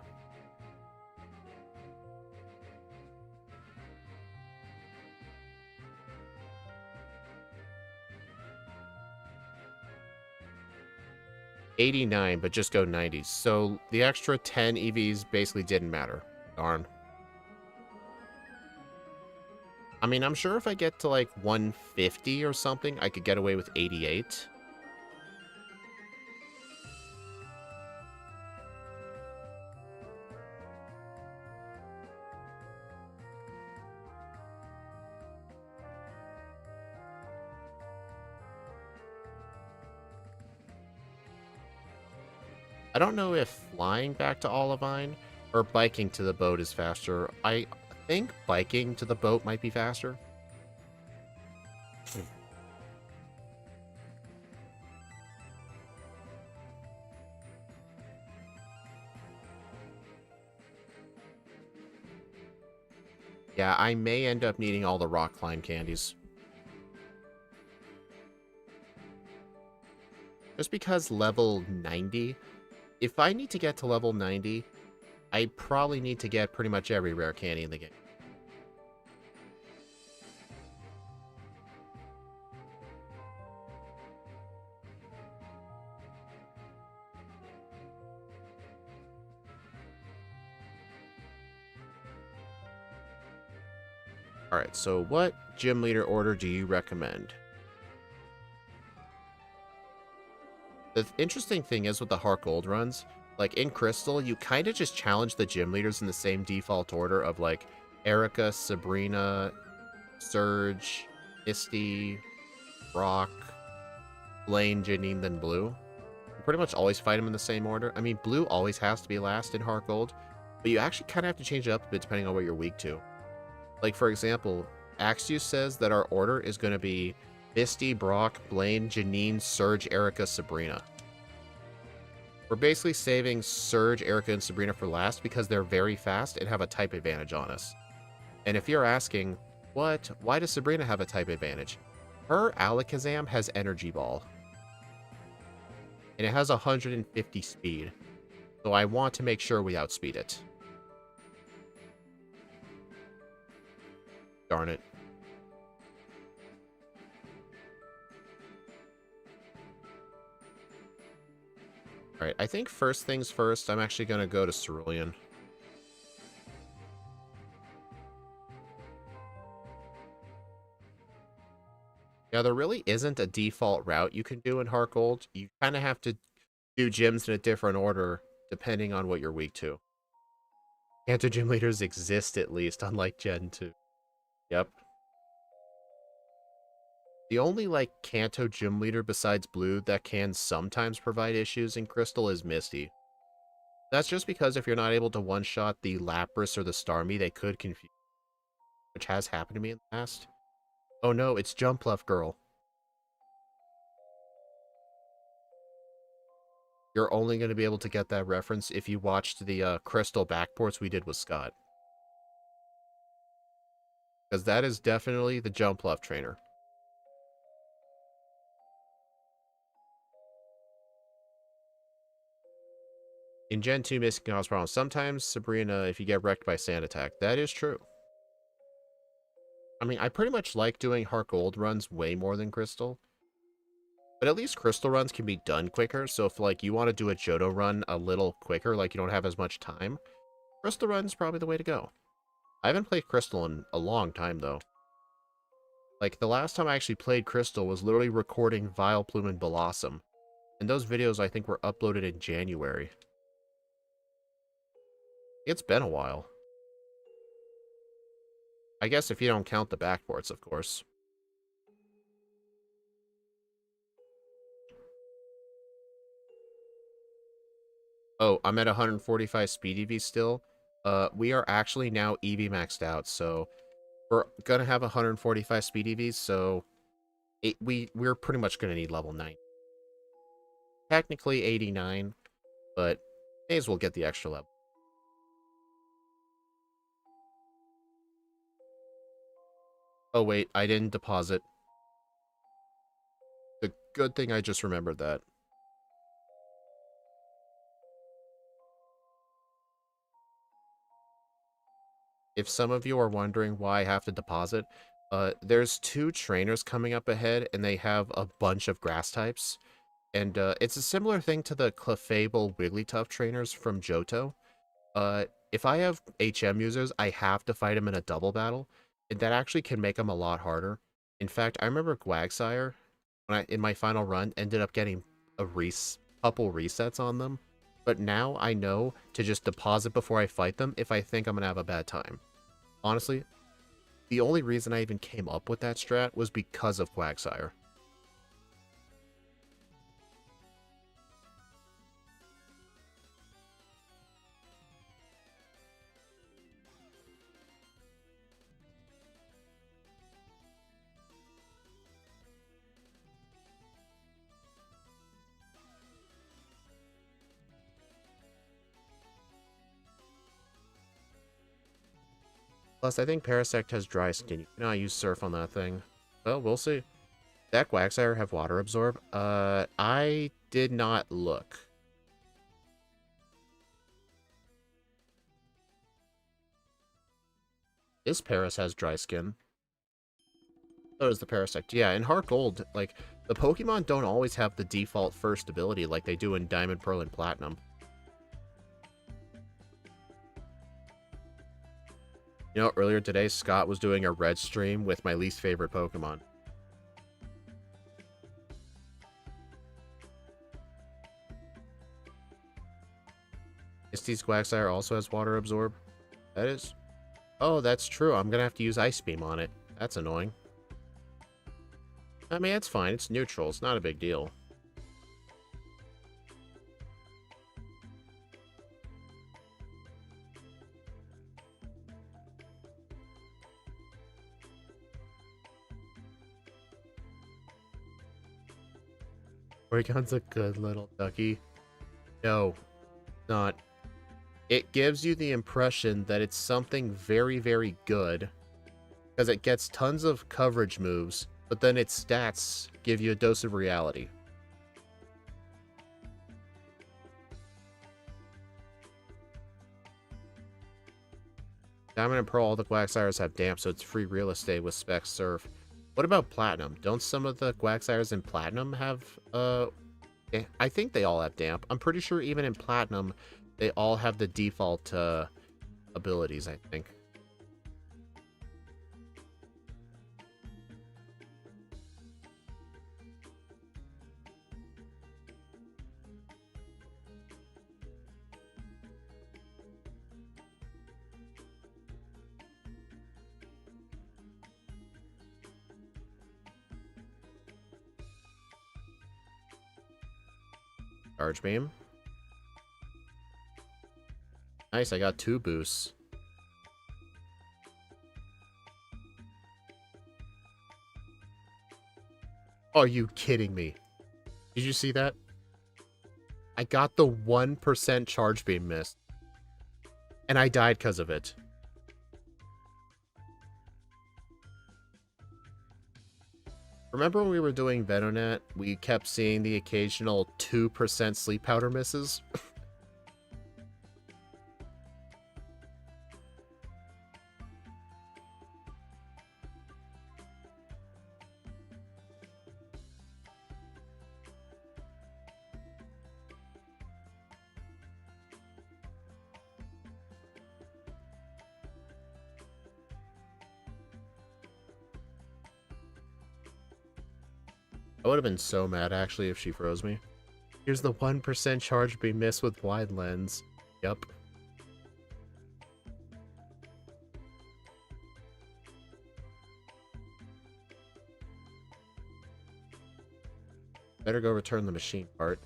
Speaker 1: $89, but just go 90s. So the extra 10 EVs basically didn't matter. Darn. I mean, I'm sure if I get to like 150 or something, I could get away with 88. I don't know if flying back to Olivine or biking to the boat is faster. I think biking to the boat might be faster. Yeah, I may end up needing all the rock climb candies. Just because level 90, if I need to get to level 90, I probably need to get pretty much every rare candy in the game. Alright, so what gym leader order do you recommend? The interesting thing is with the Heartgold runs, like in Crystal, you kind of just challenge the gym leaders in the same default order of like Erica, Sabrina, Surge, Misty, Brock, Blaine, Janine, then Blue. You pretty much always fight them in the same order. I mean, Blue always has to be last in Heartgold, but you actually kind of have to change it up a bit depending on what you're weak to. Like, for example, Axius says that our order is going to be Misty, Brock, Blaine, Janine, Surge, Erica, Sabrina. We're basically saving Surge, Erica, and Sabrina for last because they're very fast and have a type advantage on us. And if you're asking, what? Why does Sabrina have a type advantage? Her Alakazam has Energy Ball. And it has 150 speed. So I want to make sure we outspeed it. Darn it. Alright, I think first things first, I'm actually going to go to Cerulean. Yeah, there really isn't a default route you can do in Heartgold. You kind of have to do gyms in a different order depending on what you're weak to. Kanto gym leaders exist at least, unlike Gen 2. Yep. The only, like, Kanto gym leader besides Blue that can sometimes provide issues in Crystal is Misty. That's just because if you're not able to one-shot the Lapras or the Starmie, they could confuse, which has happened to me in the past. Oh no, it's Jumpluff Girl. You're only going to be able to get that reference if you watched the Crystal backports we did with Scott. Because that is definitely the Jumpluff trainer. In Gen 2, Misty can cause problems. Sometimes, Sabrina, if you get wrecked by Sand Attack. That is true. I mean, I pretty much like doing Heartgold runs way more than Crystal. But at least Crystal runs can be done quicker, so if, like, you want to do a Johto run a little quicker, like you don't have as much time, Crystal run's probably the way to go. I haven't played Crystal in a long time, though. Like, the last time I actually played Crystal was literally recording Vileplume and Blossom. And those videos, I think, were uploaded in January. It's been a while. I guess if you don't count the backports, of course. Oh, I'm at 145 speed EV still. We are actually now EV maxed out, so we're gonna have 145 speed EVs, so we're pretty much gonna need level 9. Technically 89, but may as well get the extra level. Oh wait, I didn't deposit. The good thing I just remembered that. If some of you are wondering why I have to deposit, there's 2 trainers coming up ahead, and they have a bunch of grass types. And it's a similar thing to the Clefable Wigglytuff trainers from Johto. If I have HM users, I have to fight them in a double battle, and that actually can make them a lot harder. In fact, I remember Quagsire, when in my final run, ended up getting a couple resets on them. But now I know to just deposit before I fight them if I think I'm going to have a bad time. Honestly, the only reason I even came up with that strat was because of Quagsire. Plus, I think Parasect has dry skin. You cannot use Surf on that thing. Well, we'll see. That Quagsire have Water Absorb? I did not look. This Paras has dry skin. So does the Parasect. Yeah, in Heart Gold, like, the Pokemon don't always have the default first ability like they do in Diamond, Pearl, and Platinum. You know, earlier today, Scott was doing a red stream with my least favorite Pokemon. Misty's Quagsire also has Water Absorb. That is... Oh, that's true. I'm gonna have to use Ice Beam on it. That's annoying. I mean, it's fine. It's neutral. It's not a big deal. Oregon's a good little ducky. No, not. It gives you the impression that it's something very, very good, because it gets tons of coverage moves, but then its stats give you a dose of reality. Diamond and Pearl, all the Quagsires have Damp, so it's free real estate with Spec Surf. What about Platinum? Don't some of the Quagsires in Platinum have, I think they all have Damp. I'm pretty sure even in Platinum, they all have the default, abilities, I think. Charge Beam. Nice, I got 2 boosts. Are you kidding me? Did you see that? I got the 1% Charge Beam miss. And I died because of it. Remember when we were doing Venonat, we kept seeing the occasional 2% Sleep Powder misses? I would have been so mad, actually, if she froze me. Here's the 1% charge being missed with wide lens. Yup. Better go return the machine part.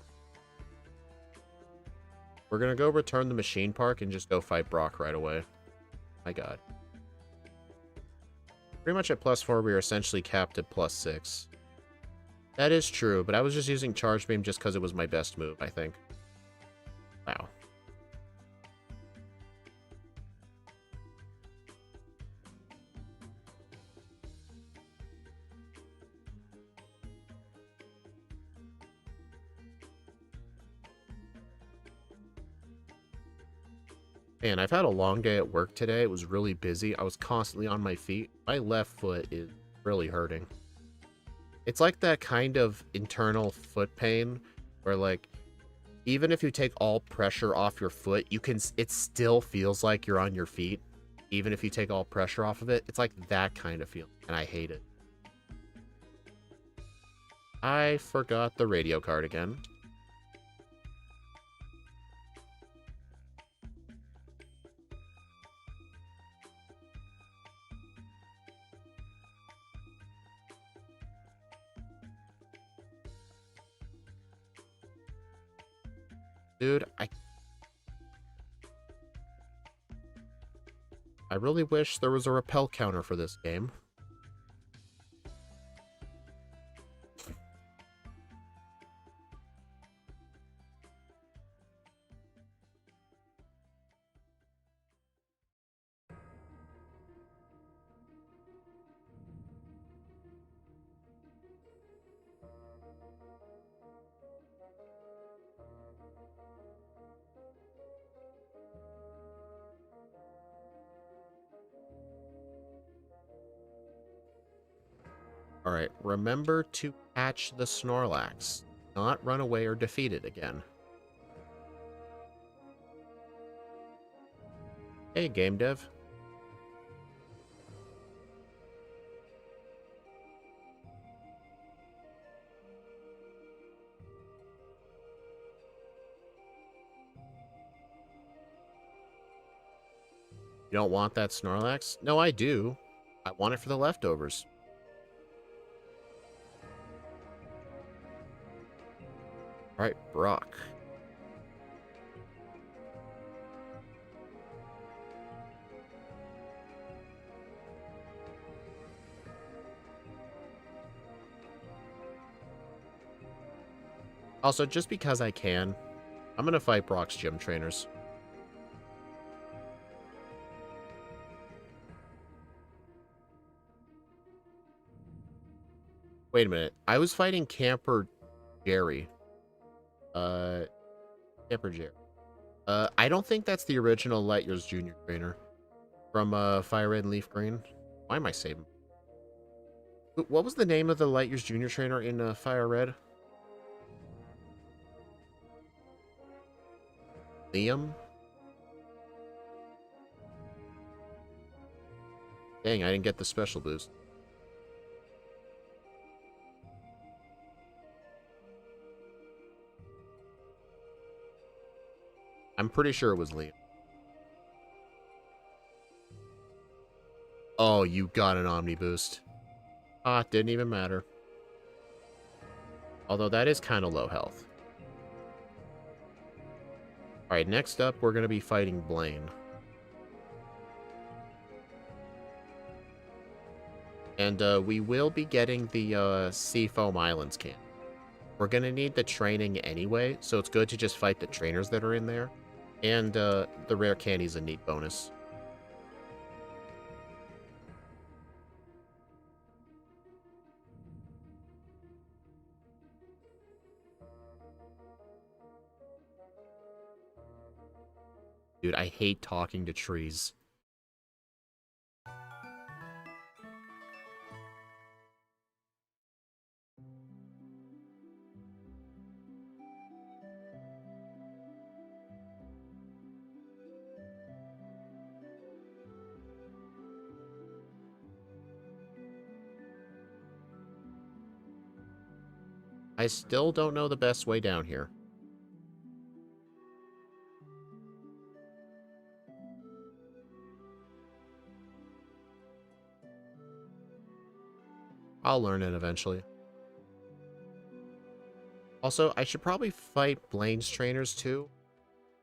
Speaker 1: We're gonna go return the machine part and just go fight Brock right away. My god. Pretty much at +4, we are essentially capped at +6. That is true, but I was just using Charge Beam just because it was my best move, I think. Wow. Man, I've had a long day at work today. It was really busy. I was constantly on my feet. My left foot is really hurting. It's like that kind of internal foot pain where, like, even if you take all pressure off your foot, it still feels like you're on your feet. Even if you take all pressure off of it, it's like that kind of feeling, and I hate it. I forgot the radio card again. Dude, I really wish there was a repel counter for this game. Alright, remember to catch the Snorlax. Not run away or defeat it again. Hey, game dev. You don't want that Snorlax? No, I do. I want it for the leftovers. Alright, Brock. Also, just because I can, I'm gonna fight Brock's gym trainers. Wait a minute. I was fighting Camper Jerry. Camper Jerry. I don't think that's the original Light Years Junior trainer from Fire Red and Leaf Green. Why am I saving? What was the name of the Light Years Junior trainer in Fire Red? Liam? Dang, I didn't get the special boost. I'm pretty sure it was Liam. Oh, you got an Omni boost. Ah, it didn't even matter. Although that is kind of low health. Alright, next up, we're going to be fighting Blaine. And we will be getting the Seafoam Islands camp. We're going to need the training anyway, so it's good to just fight the trainers that are in there. And the rare candy's a neat bonus. Dude, I hate talking to trees. I still don't know the best way down here. I'll learn it eventually. Also, I should probably fight Blaine's trainers too.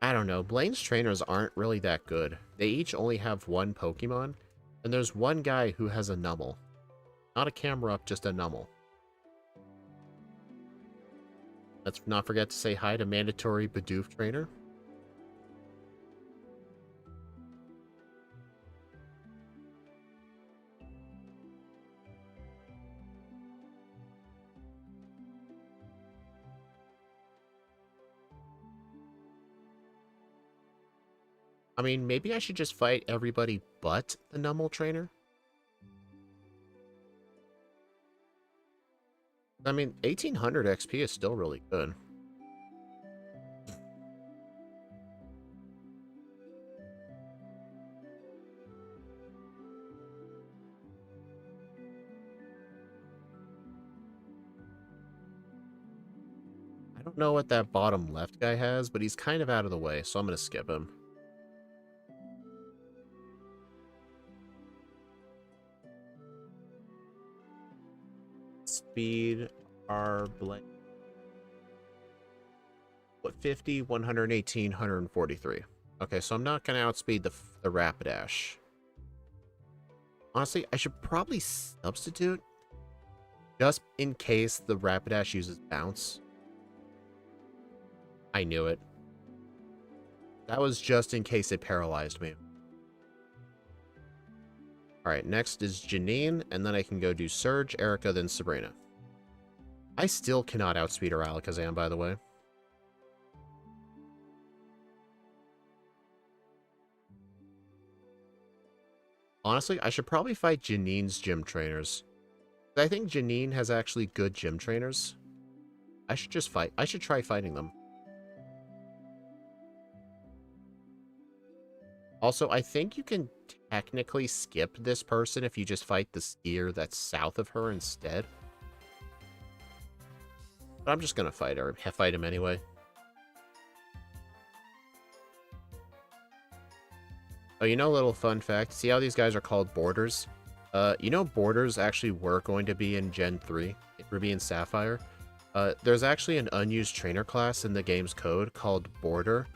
Speaker 1: I don't know, Blaine's trainers aren't really that good. They each only have one Pokemon, and there's one guy who has a Numel. Not a camera up, just a Numel. Let's not forget to say hi to Mandatory Bidoof Trainer. I mean, maybe I should just fight everybody but the Numel Trainer? I mean, 1800 XP is still really good. I don't know what that bottom left guy has, but he's kind of out of the way, so I'm going to skip him. Speed, R, blank. What, 50, 118, 143. Okay, so I'm not going to outspeed the Rapidash. Honestly, I should probably substitute just in case the Rapidash uses Bounce. I knew it. That was just in case it paralyzed me. Alright, next is Janine, and then I can go do Surge, Erica, then Sabrina. I still cannot outspeed her Alakazam, by the way. Honestly, I should probably fight Janine's gym trainers. I think Janine has actually good gym trainers. I should try fighting them. Also, I think you can technically skip this person if you just fight the skier that's south of her instead. But I'm just gonna fight him anyway. Oh, you know, a little fun fact. See how these guys are called borders? You know, borders actually were going to be in Gen 3, Ruby and Sapphire. There's actually an unused trainer class in the game's code called Border.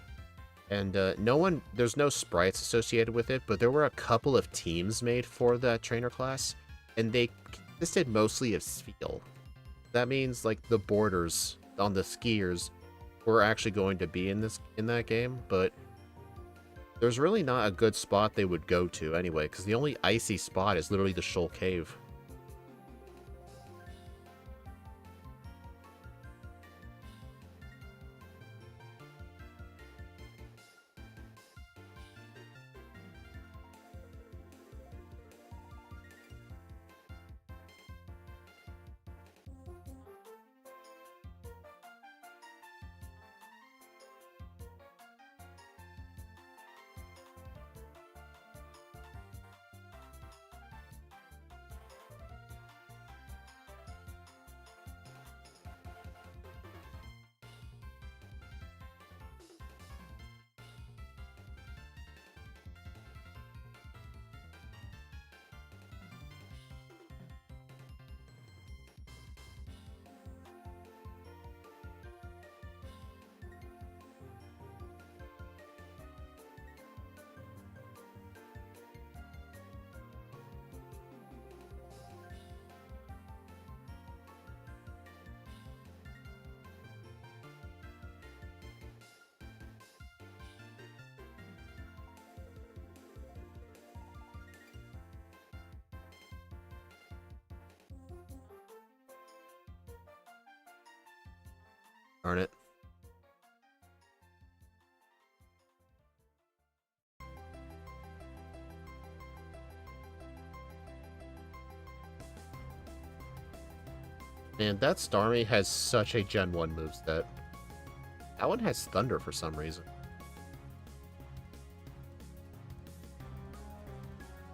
Speaker 1: And there's no sprites associated with it, but there were a couple of teams made for that trainer class, and they consisted mostly of Spheal. That means, like, the borders on the skiers were actually going to be in that game, but there's really not a good spot they would go to anyway, because the only icy spot is literally the Shoal Cave. Darn it. Man, that Starmie has such a Gen 1 moveset. That one has Thunder for some reason.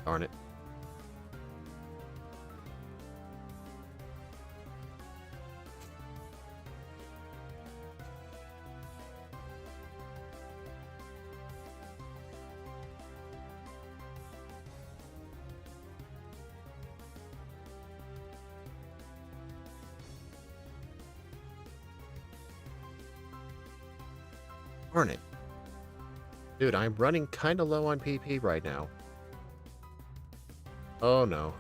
Speaker 1: Darn it. Darn it. Dude, I'm running kind of low on PP right now. Oh no.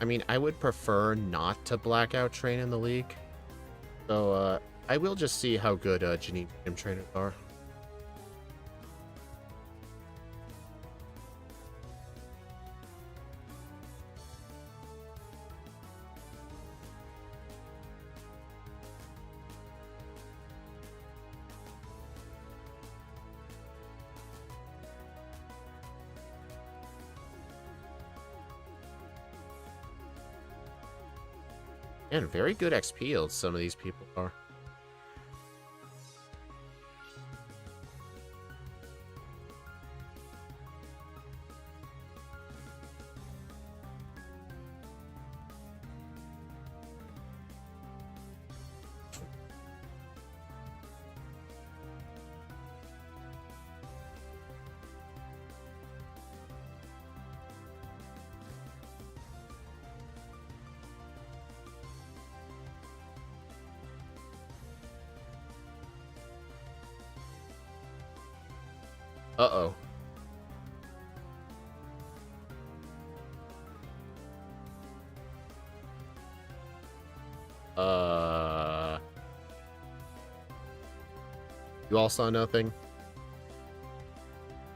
Speaker 1: I mean, I would prefer not to blackout train in the league. So, I will just see how good Janine gym trainers are. And very good XP yields some of these people are. Uh-oh. You all saw nothing?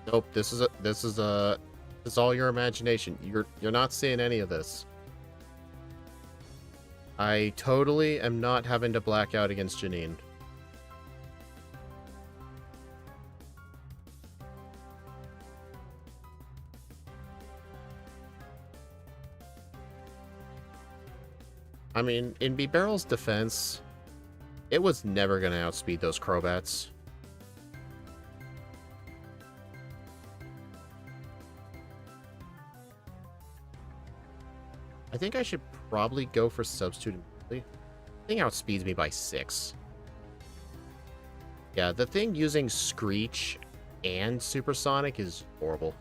Speaker 1: Nope, this is all your imagination. You're not seeing any of this. I totally am not having to black out against Janine. I mean, in Bibarel's defense, it was never going to outspeed those Crobats. I think I should probably go for Substitute immediately. The thing outspeeds me by 6. Yeah, the thing using Screech and Supersonic is horrible.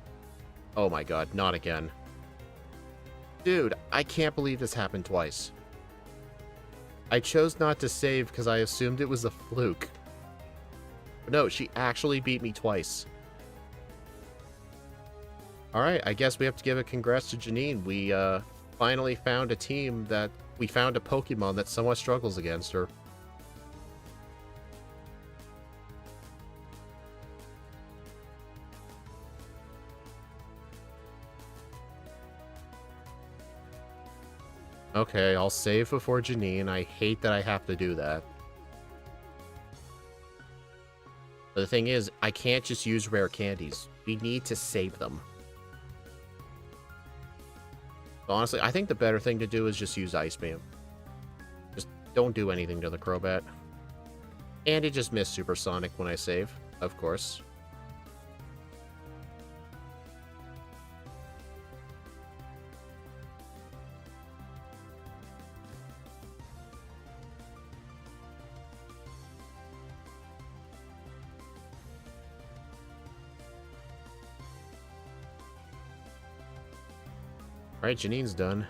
Speaker 1: Oh my god, not again. Dude, I can't believe this happened twice. I chose not to save because I assumed it was a fluke. But no, she actually beat me twice. Alright, I guess we have to give a congrats to Janine. We finally found a team that... We found a Pokemon that somewhat struggles against her. Okay, I'll save before Janine. I hate that I have to do that. But the thing is, I can't just use rare candies. We need to save them. So honestly, I think the better thing to do is just use Ice Beam. Just don't do anything to the Crobat. And it just missed Supersonic when I save, of course. Alright, Janine's done.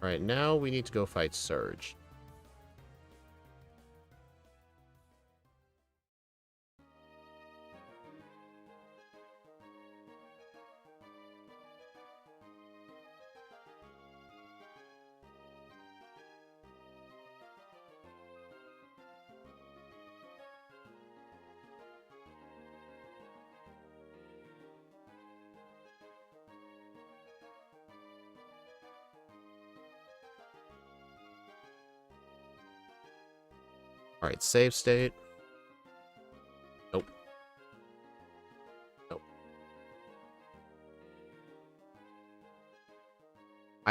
Speaker 1: Alright, now we need to go fight Surge. Alright, save state. Nope. Nope.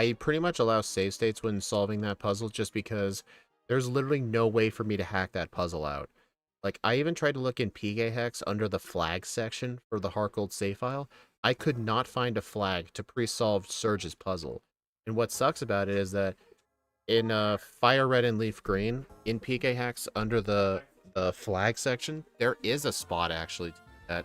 Speaker 1: I pretty much allow save states when solving that puzzle just because there's literally no way for me to hack that puzzle out. Like, I even tried to look in PK Hex under the flag section for the Heartgold save file. I could not find a flag to pre-solve Surge's puzzle. And what sucks about it is that in Fire Red and Leaf Green, in PK Hex under the flag section, there is a spot actually that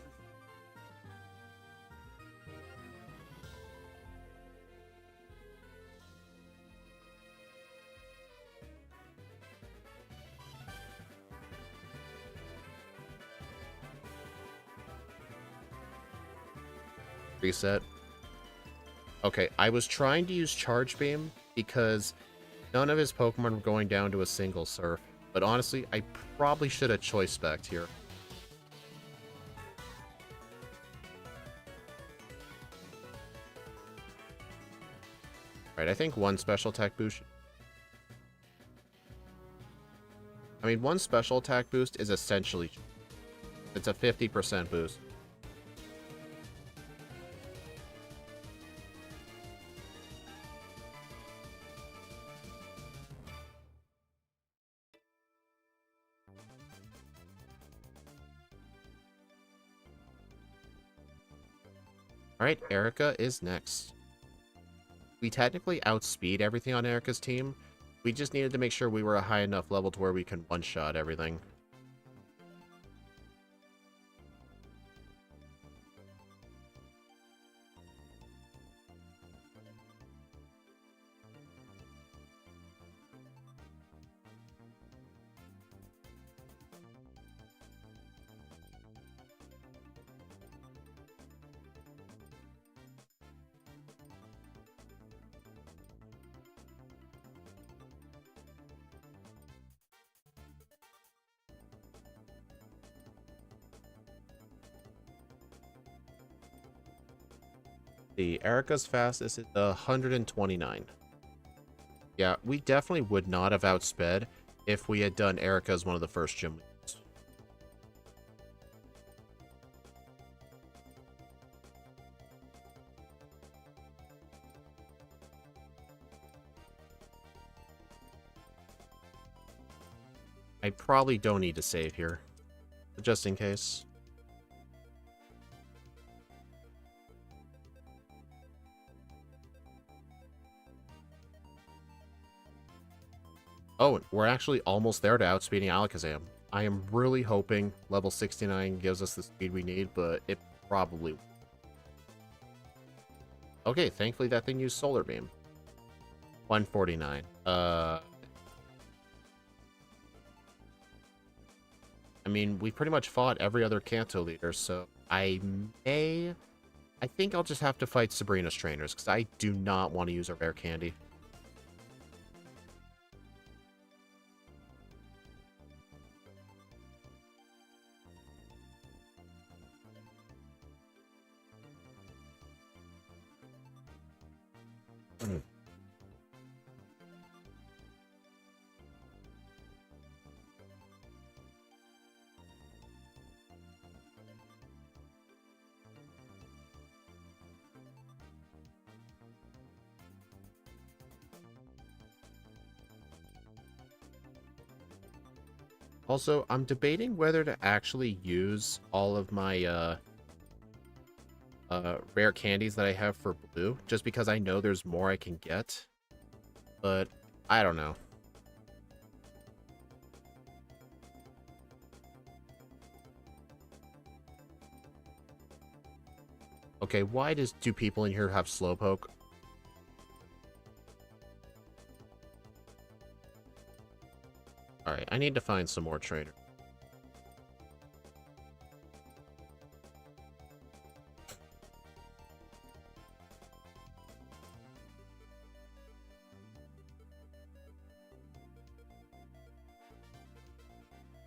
Speaker 1: reset. Okay, I was trying to use Charge Beam because none of his Pokemon were going down to a single Surf. But honestly, I probably should have Choice Spect here. Right, I think one special attack boost. I mean, one special attack boost is essentially... It's a 50% boost. Alright, Erica is next. We technically outspeed everything on Erica's team. We just needed to make sure we were a high enough level to where we can one-shot everything. The Erica's fastest is 129. Yeah, we definitely would not have outsped if we had done Erica as one of the first gym leaders. I probably don't need to save here, just in case. Oh, we're actually almost there to outspeeding Alakazam. I am really hoping level 69 gives us the speed we need, but it probably won't. Okay, thankfully that thing used Solar Beam. 149. I mean, we pretty much fought every other Kanto leader, so I think I'll just have to fight Sabrina's trainers, because I do not want to use our rare candy. Also, I'm debating whether to actually use all of my rare candies that I have for blue, just because I know there's more I can get. But I don't know. Okay, why do people in here have Slowpoke? Alright, I need to find some more trainers.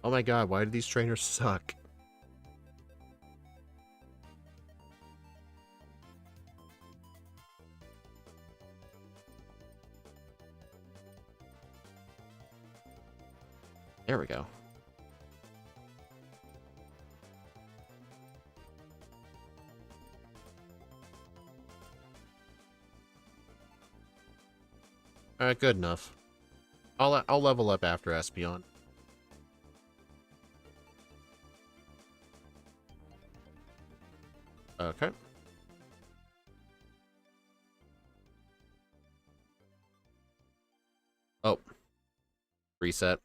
Speaker 1: Oh my god, why do these trainers suck? There we go. Alright, good enough. I'll level up after Espeon. Okay. Oh. Reset.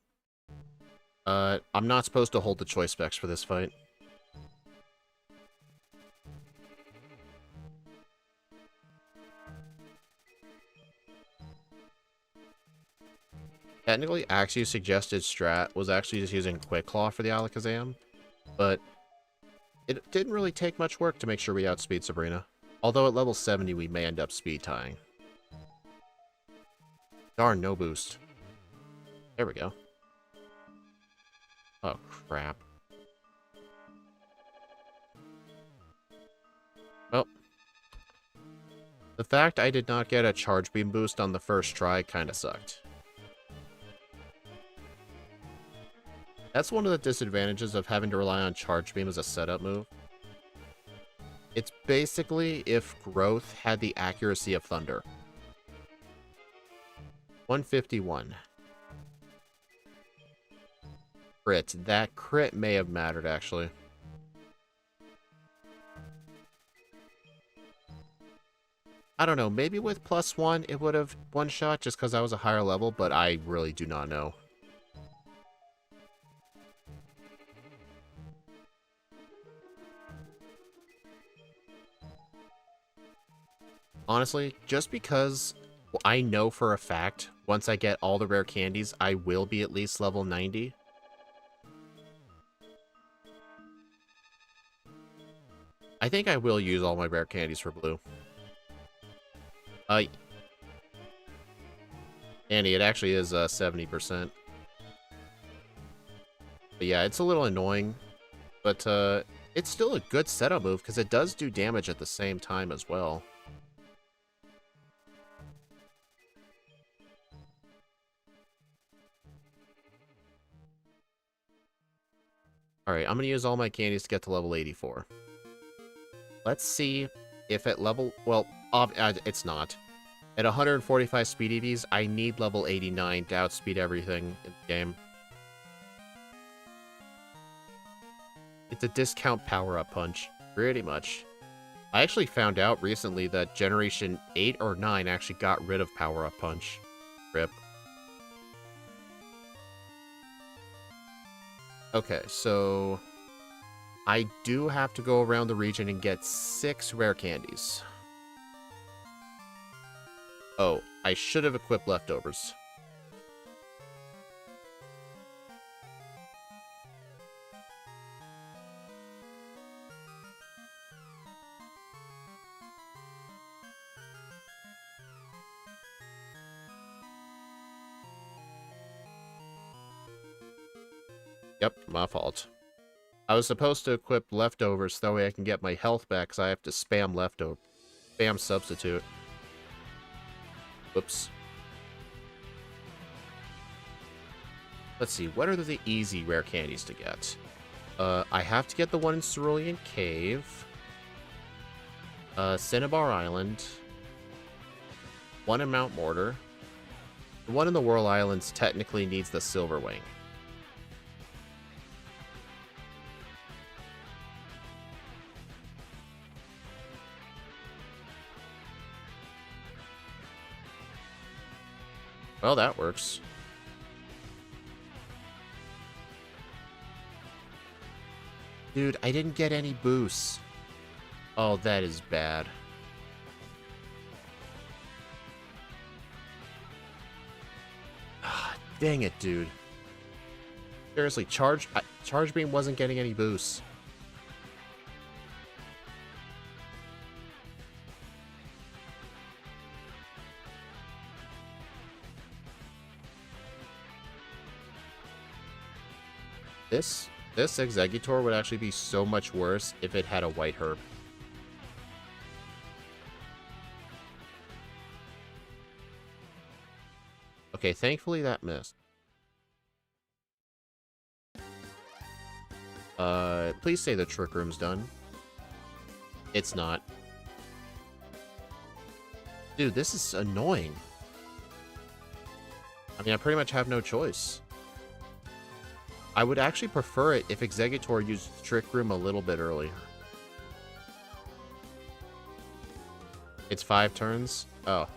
Speaker 1: I'm not supposed to hold the choice specs for this fight. Technically, Axio's suggested strat was actually just using Quick Claw for the Alakazam, but it didn't really take much work to make sure we outspeed Sabrina. Although at level 70 we may end up speed tying. Darn, no boost. There we go. Oh, crap. Well, the fact I did not get a Charge Beam boost on the first try kinda sucked. That's one of the disadvantages of having to rely on Charge Beam as a setup move. It's basically if Growth had the accuracy of Thunder. 151. Crit. That crit may have mattered, actually. I don't know, maybe with +1 it would have one-shot just because I was a higher level, but I really do not know. Honestly, just because I know for a fact, once I get all the rare candies, I will be at least level 90. I think I will use all my rare candies for blue. Annie, it actually is 70%. But yeah, it's a little annoying. But it's still a good setup move, because it does do damage at the same time as well. Alright, I'm going to use all my candies to get to level 84. Let's see if at level... Well, it's not. At 145 speed EVs, I need level 89 to outspeed everything in the game. It's a discount power-up punch, pretty much. I actually found out recently that Generation 8 or 9 actually got rid of power-up punch. Rip. Okay, so I do have to go around the region and get 6 rare candies. Oh, I should have equipped leftovers. Yep, my fault. I was supposed to equip leftovers, that way I can get my health back, because I have to spam leftover. Spam substitute. Whoops. Let's see, what are the easy rare candies to get? I have to get the one in Cerulean Cave. Cinnabar Island. One in Mount Mortar. The one in the Whirl Islands technically needs the Silver Wing. Well, that works. Dude, I didn't get any boosts. Oh, that is bad. Ah, dang it, dude. Seriously, Charge Beam wasn't getting any boosts. This Exeggutor would actually be so much worse if it had a white herb. Okay, thankfully that missed. Please say the Trick Room's done. It's not. Dude, this is annoying. I mean, I pretty much have no choice. I would actually prefer it if Executor used Trick Room a little bit earlier. It's 5 turns? Oh.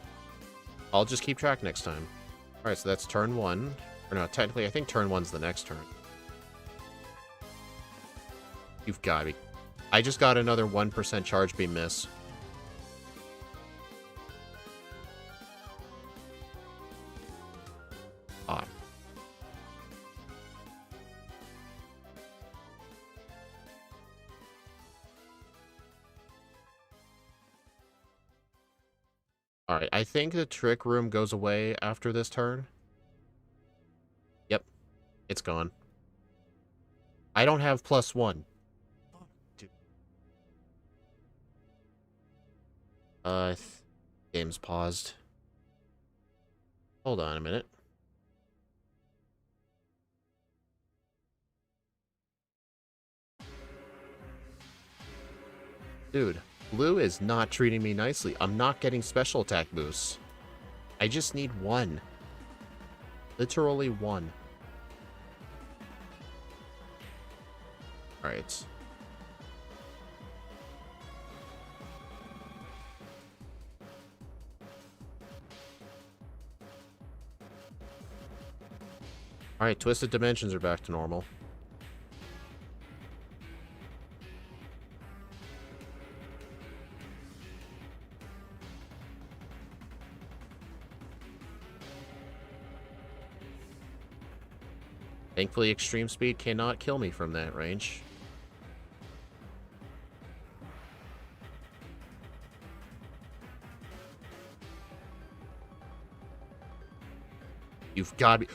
Speaker 1: I'll just keep track next time. Alright, so that's turn 1. Or no, technically, I think turn 1's the next turn. You've got me. I just got another 1% charge beam miss. Ah. Alright, I think the Trick Room goes away after this turn. Yep, it's gone. I don't have +1. Dude. Game's paused. Hold on a minute. Dude, blue is not treating me nicely. I'm not getting special attack boosts. I just need 1. Literally 1. Alright. Alright, Twisted Dimensions are back to normal. Thankfully, Extreme Speed cannot kill me from that range. You've got to be...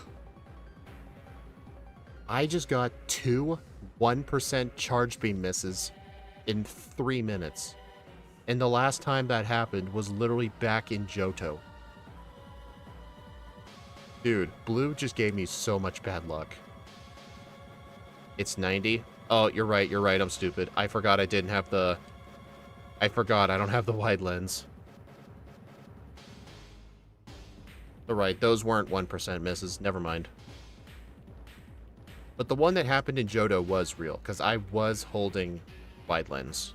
Speaker 1: I just got 2 1% charge beam misses in 3 minutes. And the last time that happened was literally back in Johto. Dude, blue just gave me so much bad luck. It's 90. Oh, you're right, I'm stupid. I forgot I didn't have the... I forgot I don't have the wide lens. Alright, those weren't 1% misses. Never mind. But the one that happened in Johto was real, because I was holding wide lens.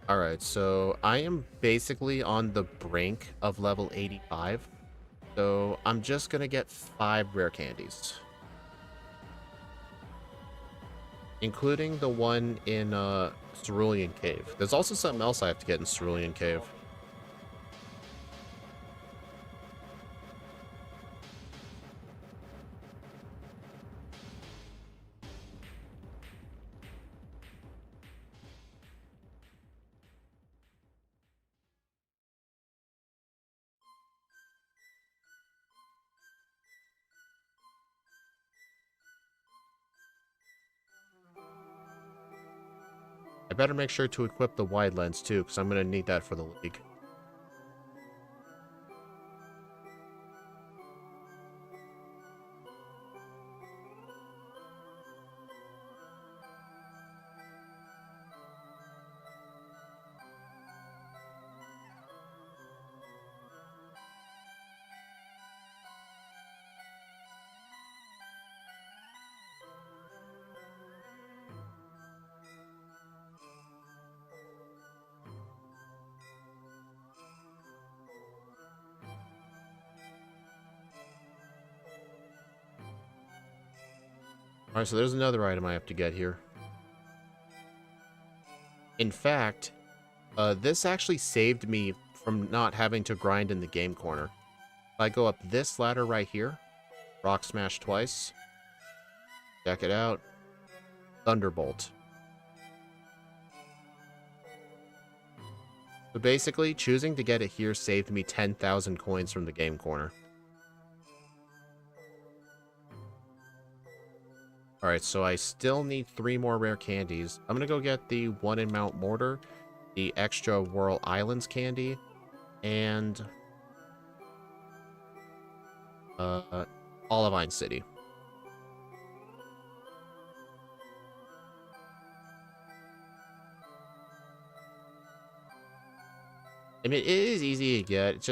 Speaker 1: Alright, so I am basically on the brink of level 85. So I'm just going to get 5 rare candies. Including the one in Cerulean Cave. There's also something else I have to get in Cerulean Cave. I better make sure to equip the wide lens too, because I'm going to need that for the league. Alright, so there's another item I have to get here. In fact, this actually saved me from not having to grind in the game corner. If I go up this ladder right here, Rock Smash twice, check it out, Thunderbolt. So basically, choosing to get it here saved me 10,000 coins from the game corner. Alright, so I still need 3 more rare candies. I'm gonna go get the one in Mount Mortar, the extra Whirl Islands candy, and Olivine City. I mean, it is easy to get.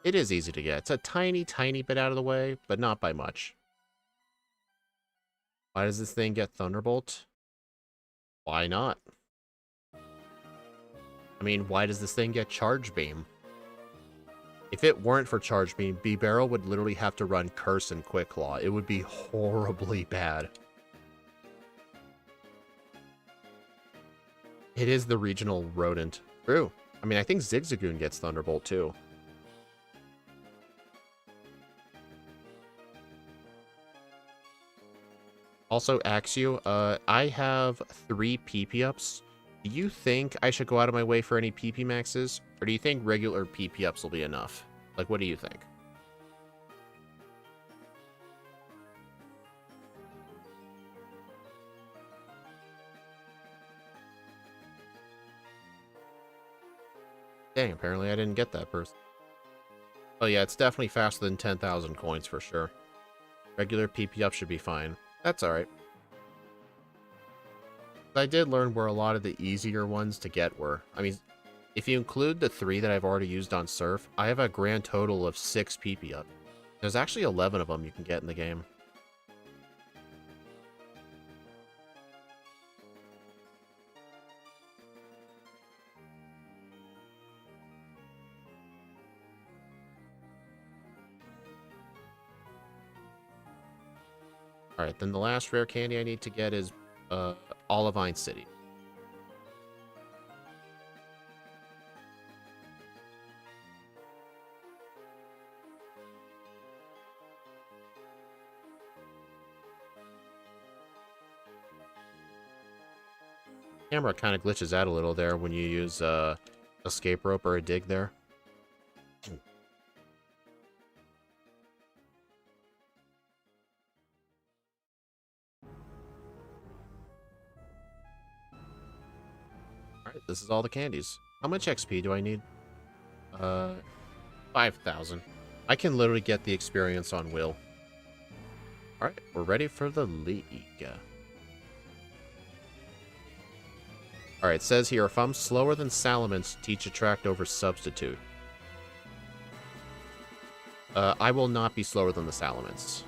Speaker 1: It is easy to get. It's a tiny, tiny bit out of the way, but not by much. Why does this thing get Thunderbolt? Why not? I mean, why does this thing get Charge Beam? If it weren't for Charge Beam, Bibarel would literally have to run Curse and Quick Claw. It would be horribly bad. It is the regional rodent. True. I mean, I think Zigzagoon gets Thunderbolt too. Also, Axew, I have 3 PP ups. Do you think I should go out of my way for any PP maxes? Or do you think regular PP ups will be enough? Like, what do you think? Dang, apparently I didn't get that person. Oh yeah, it's definitely faster than 10,000 coins for sure. Regular PP up should be fine. That's alright. I did learn where a lot of the easier ones to get were. I mean, if you include the 3 that I've already used on Surf, I have a grand total of 6 PP up. There's actually 11 of them you can get in the game. Alright, then the last rare candy I need to get is Olivine City. Camera kind of glitches out a little there when you use escape rope or a dig there. Alright, this is all the candies. How much XP do I need? 5,000. I can literally get the experience on Will. Alright, we're ready for the league. Alright, it says here, if I'm slower than Salamence, teach Attract over Substitute. I will not be slower than the Salamence.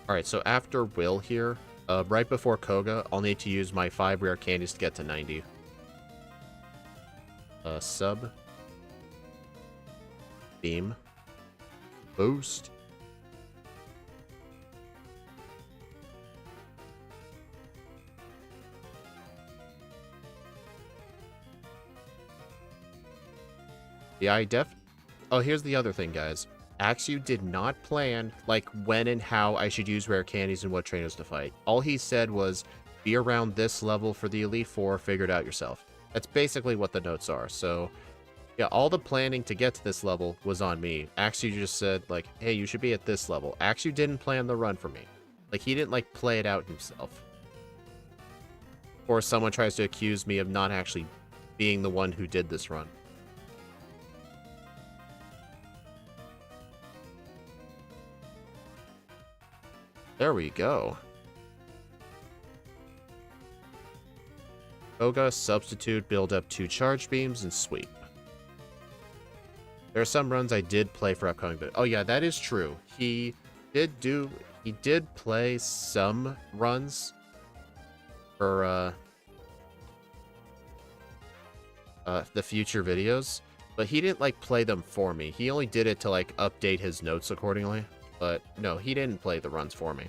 Speaker 1: Alright, so after Will here, right before Koga, I'll need to use my 5 rare candies to get to 90. Sub. Beam. Boost. Yeah, Oh, here's the other thing, guys. Axew did not plan, like, when and how I should use rare candies and what trainers to fight. All he said was, be around this level for the Elite Four, figure it out yourself. That's basically what the notes are, so... yeah, all the planning to get to this level was on me. Axew just said, like, hey, you should be at this level. Axew didn't plan the run for me. Like, he didn't, like, play it out himself. Or someone tries to accuse me of not actually being the one who did this run. There we go. Koga, Substitute, build up 2 Charge Beams, and Sweep. There are some runs I did play for upcoming, but oh yeah, that is true. He did play some runs for the future videos, but he didn't like play them for me. He only did it to like update his notes accordingly. But no, he didn't play the runs for me.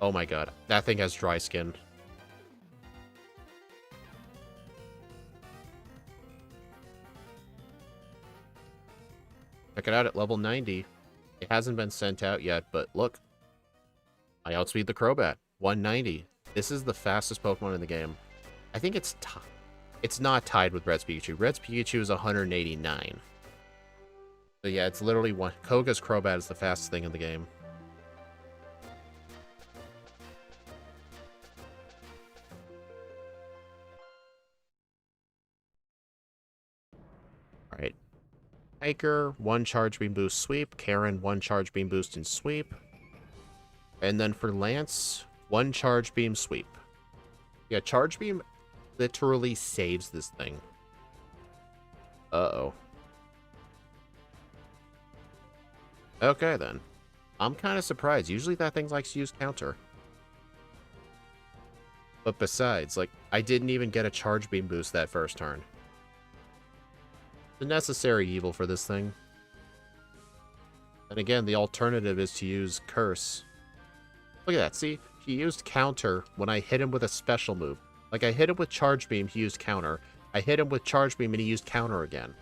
Speaker 1: Oh my god, that thing has dry skin. Check it out at level 90. It hasn't been sent out yet, but look. I outspeed the Crobat. 190. This is the fastest Pokemon in the game. I think it's It's not tied with Red's Pikachu. Red's Pikachu is 189. So yeah, it's literally one. Koga's Crobat is the fastest thing in the game. Alright. Hiker, 1 Charge Beam Boost Sweep. Karen, 1 Charge Beam Boost and Sweep. And then for Lance, 1 Charge Beam Sweep. Yeah, Charge Beam literally saves this thing. Uh-oh. Okay, then. I'm kind of surprised. Usually that thing likes to use counter. But besides, like, I didn't even get a Charge Beam boost that first turn. The necessary evil for this thing. And again, the alternative is to use Curse. Look at that, see? He used counter when I hit him with a special move. Like, I hit him with Charge Beam, he used counter. I hit him with Charge Beam, and he used counter again.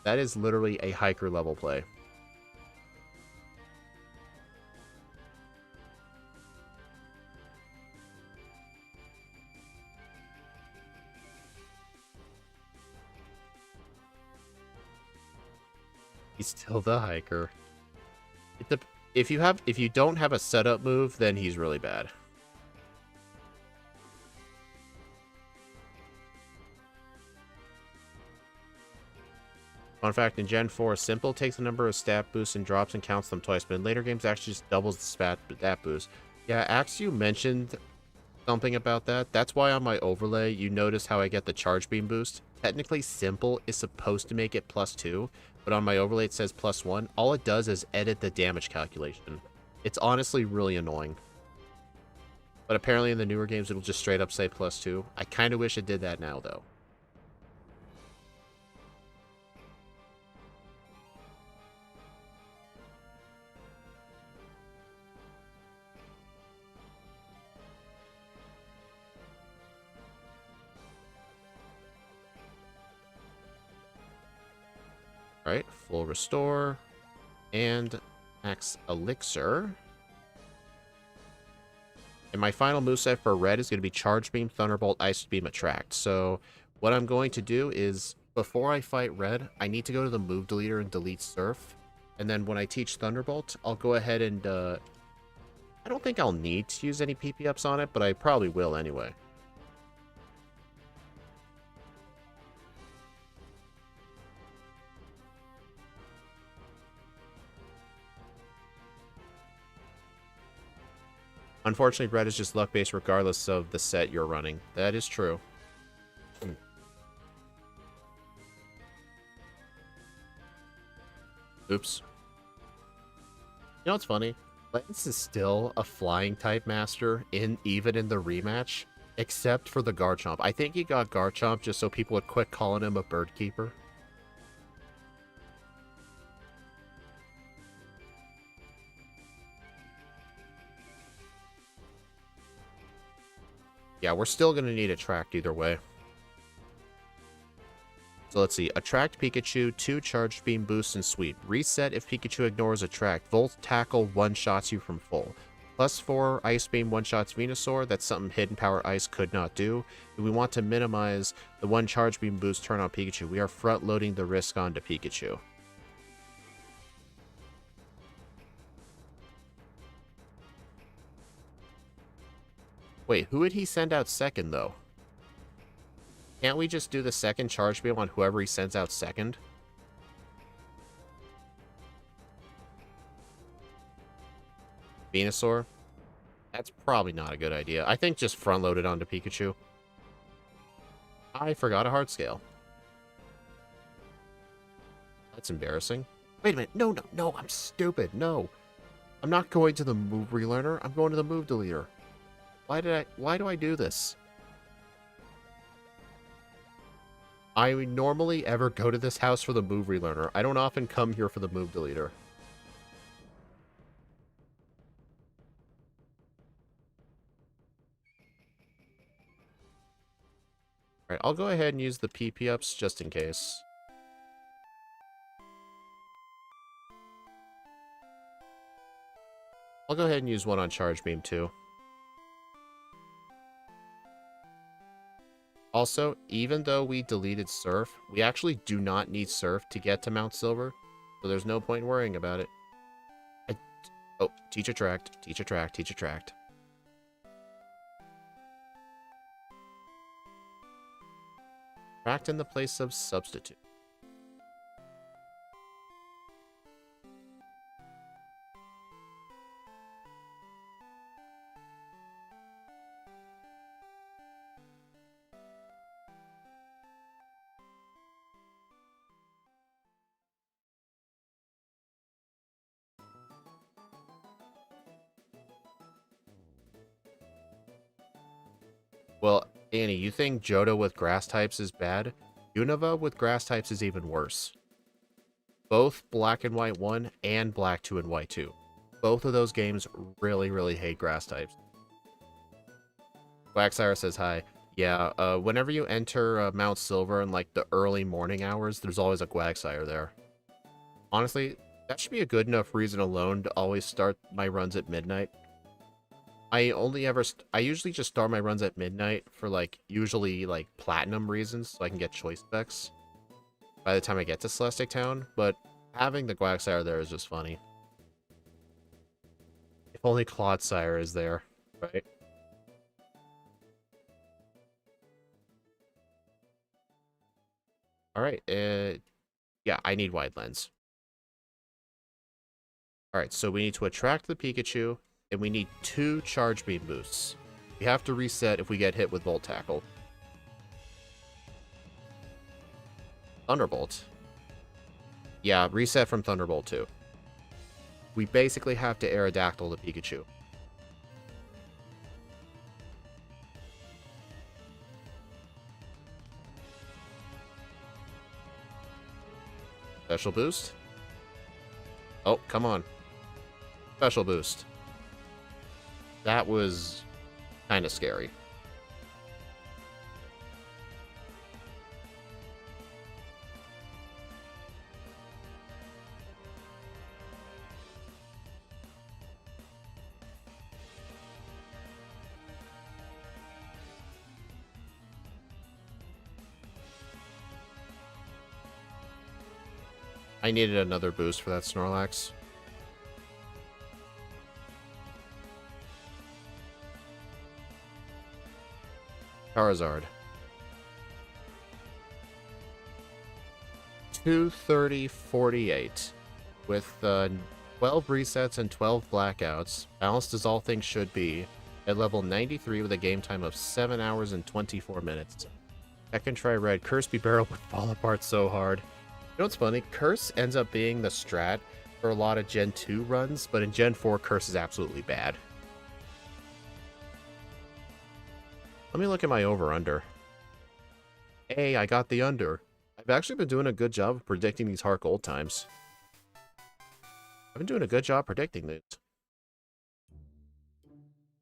Speaker 1: That is literally a hiker level play. He's still the hiker. If you don't have a setup move, then he's really bad. Fun fact, in Gen 4, Simple takes a number of stat boosts and drops and counts them twice, but in later games actually just doubles the stat boost. Yeah, Axew mentioned something about that. That's why on my overlay, you notice how I get the Charge Beam boost. Technically, Simple is supposed to make it +2, but on my overlay it says +1. All it does is edit the damage calculation. It's honestly really annoying. But apparently in the newer games, it'll just straight up say +2. I kind of wish it did that now, though. Alright, full restore. And max elixir. And my final moveset for red is going to be Charge Beam, Thunderbolt, Ice Beam, Attract. So what I'm going to do is, before I fight red, I need to go to the move deleter and delete Surf. And then when I teach Thunderbolt, I'll go ahead and, I don't think I'll need to use any PP ups on it, but I probably will anyway. Unfortunately, red is just luck-based regardless of the set you're running. That is true. Oops. You know what's funny? Lance is still a flying type master even in the rematch, except for the Garchomp. I think he got Garchomp just so people would quit calling him a bird keeper. Yeah, we're still going to need Attract either way. So let's see. Attract Pikachu, 2 Charged Beam boosts and Sweep. Reset if Pikachu ignores Attract. Volt Tackle one-shots you from full. +4 Ice Beam one-shots Venusaur. That's something Hidden Power Ice could not do. If we want to minimize the 1 Charged Beam boost turn on Pikachu, we are front-loading the risk onto Pikachu. Wait, who would he send out second, though? Can't we just do the second Charge Beam on whoever he sends out second? Venusaur? That's probably not a good idea. I think just front-load it onto Pikachu. I forgot a Heart Scale. That's embarrassing. Wait a minute. No, no, no. I'm stupid. No. I'm not going to the move relearner. I'm going to the move deleter. Why do I do this? I would normally ever go to this house for the move relearner. I don't often come here for the move deleter. Alright, I'll go ahead and use the PP ups just in case. I'll go ahead and use one on Charge Beam too. Also, even though we deleted Surf, we actually do not need Surf to get to Mount Silver, so there's no point in worrying about it. Oh, teach attract, teach attract, teach attract. Attract in the place of substitute. Well, Annie, you think Johto with grass types is bad? Unova with grass types is even worse. Both Black and White 1 and Black 2 and White 2. Both of those games really, really hate grass types. Quagsire says hi. Yeah, whenever you enter Mount Silver in like the early morning hours, there's always a Quagsire there. Honestly, that should be a good enough reason alone to always start my runs at midnight. I usually just start my runs at midnight for like, usually like platinum reasons, so I can get choice specs by the time I get to Celestic Town, but having the Quagsire there is just funny. If only Clodsire is there, right? Alright, yeah, I need wide lens. Alright, so we need to attract the Pikachu, and we need 2 Charge Beam boosts. We have to reset if we get hit with Volt Tackle. Thunderbolt. Yeah, reset from Thunderbolt too. We basically have to Aerodactyl the Pikachu. Special boost. Oh, come on. Special boost. That was kind of scary. I needed another boost for that Snorlax. Charizard. 230-48. With 12 resets and 12 blackouts, balanced as all things should be, at level 93 with a game time of 7 hours and 24 minutes. Second try red, Curse Bibarel would fall apart so hard. You know what's funny? Curse ends up being the strat for a lot of Gen 2 runs, but in Gen 4, Curse is absolutely bad. Let me look at my over-under. Hey, I got the under. I've actually been doing a good job of predicting these Heartgold times. I've been doing a good job predicting these.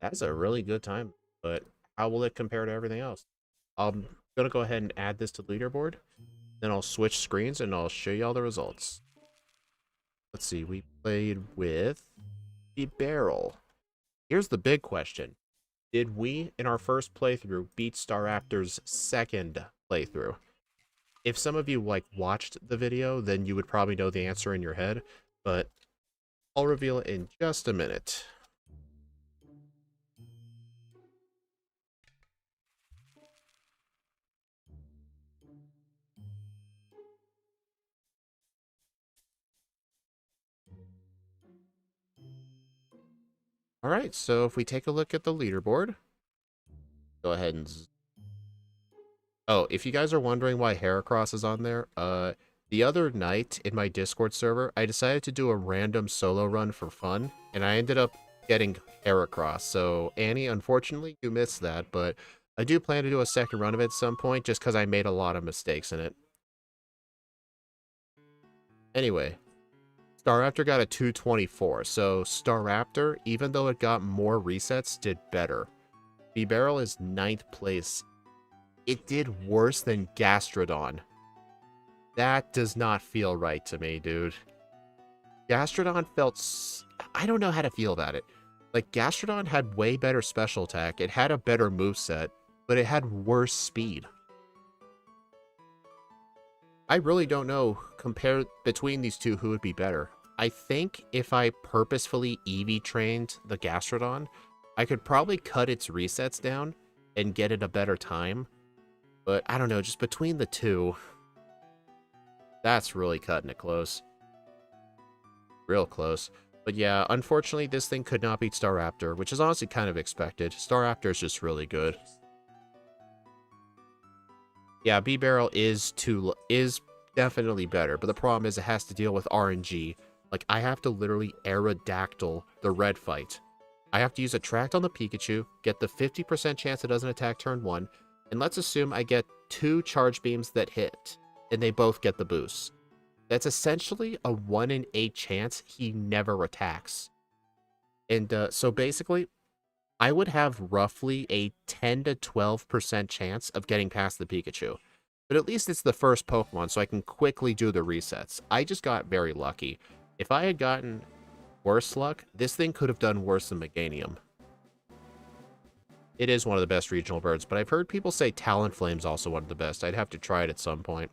Speaker 1: That's a really good time, but how will it compare to everything else? I'm going to go ahead and add this to the leaderboard. Then I'll switch screens and I'll show you all the results. Let's see, we played with Bibarel. Here's the big question. Did we, in our first playthrough, beat Staraptor's second playthrough? If some of you, like, watched the video, then you would probably know the answer in your head, but I'll reveal it in just a minute. Alright, so if we take a look at the leaderboard, go ahead and... Oh, if you guys are wondering why Heracross is on there, the other night in my Discord server, I decided to do a random solo run for fun, and I ended up getting Heracross. So, Annie, unfortunately, you missed that, but I do plan to do a second run of it at some point, just because I made a lot of mistakes in it. Anyway, Staraptor got a 224, so Staraptor, even though it got more resets, did better. Bibarel is 9th place. It did worse than Gastrodon. That does not feel right to me, dude. Gastrodon felt... I don't know how to feel about it. Like, Gastrodon had way better special attack, it had a better moveset, but it had worse speed. I really don't know, compare between these two, who would be better. I think if I purposefully EV trained the Gastrodon, I could probably cut its resets down and get it a better time. But I don't know, just between the two, that's really cutting it close. Real close. But yeah, unfortunately, this thing could not beat Staraptor, which is honestly kind of expected. Staraptor is just really good. Yeah, Bibarel is definitely better, but the problem is it has to deal with RNG. Like, I have to literally Aerodactyl the red fight. I have to use Attract on the Pikachu, get the 50% chance it doesn't attack turn 1, and let's assume I get 2 Charge Beams that hit, and they both get the boost. That's essentially a 1 in 8 chance he never attacks. And so basically, I would have roughly a 10 to 12% chance of getting past the Pikachu. But at least it's the first Pokemon, so I can quickly do the resets. I just got very lucky. If I had gotten worse luck, this thing could have done worse than Meganium. It is one of the best regional birds, but I've heard people say Talonflame's also one of the best. I'd have to try it at some point.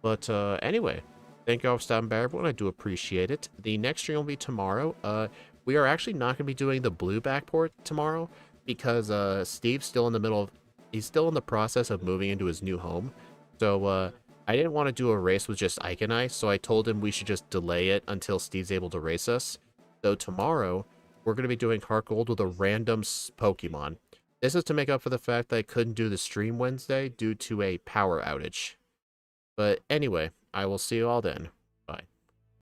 Speaker 1: But anyway, thank you all for stopping by, everyone. I do appreciate it. The next stream will be tomorrow. We are actually not going to be doing the blue backport tomorrow because Steve's still in the middle of... He's still in the process of moving into his new home. So I didn't want to do a race with just Ike and I, so I told him we should just delay it until Steve's able to race us. So tomorrow, we're going to be doing Heartgold with a random Pokemon. This is to make up for the fact that I couldn't do the stream Wednesday due to a power outage. But anyway, I will see you all then.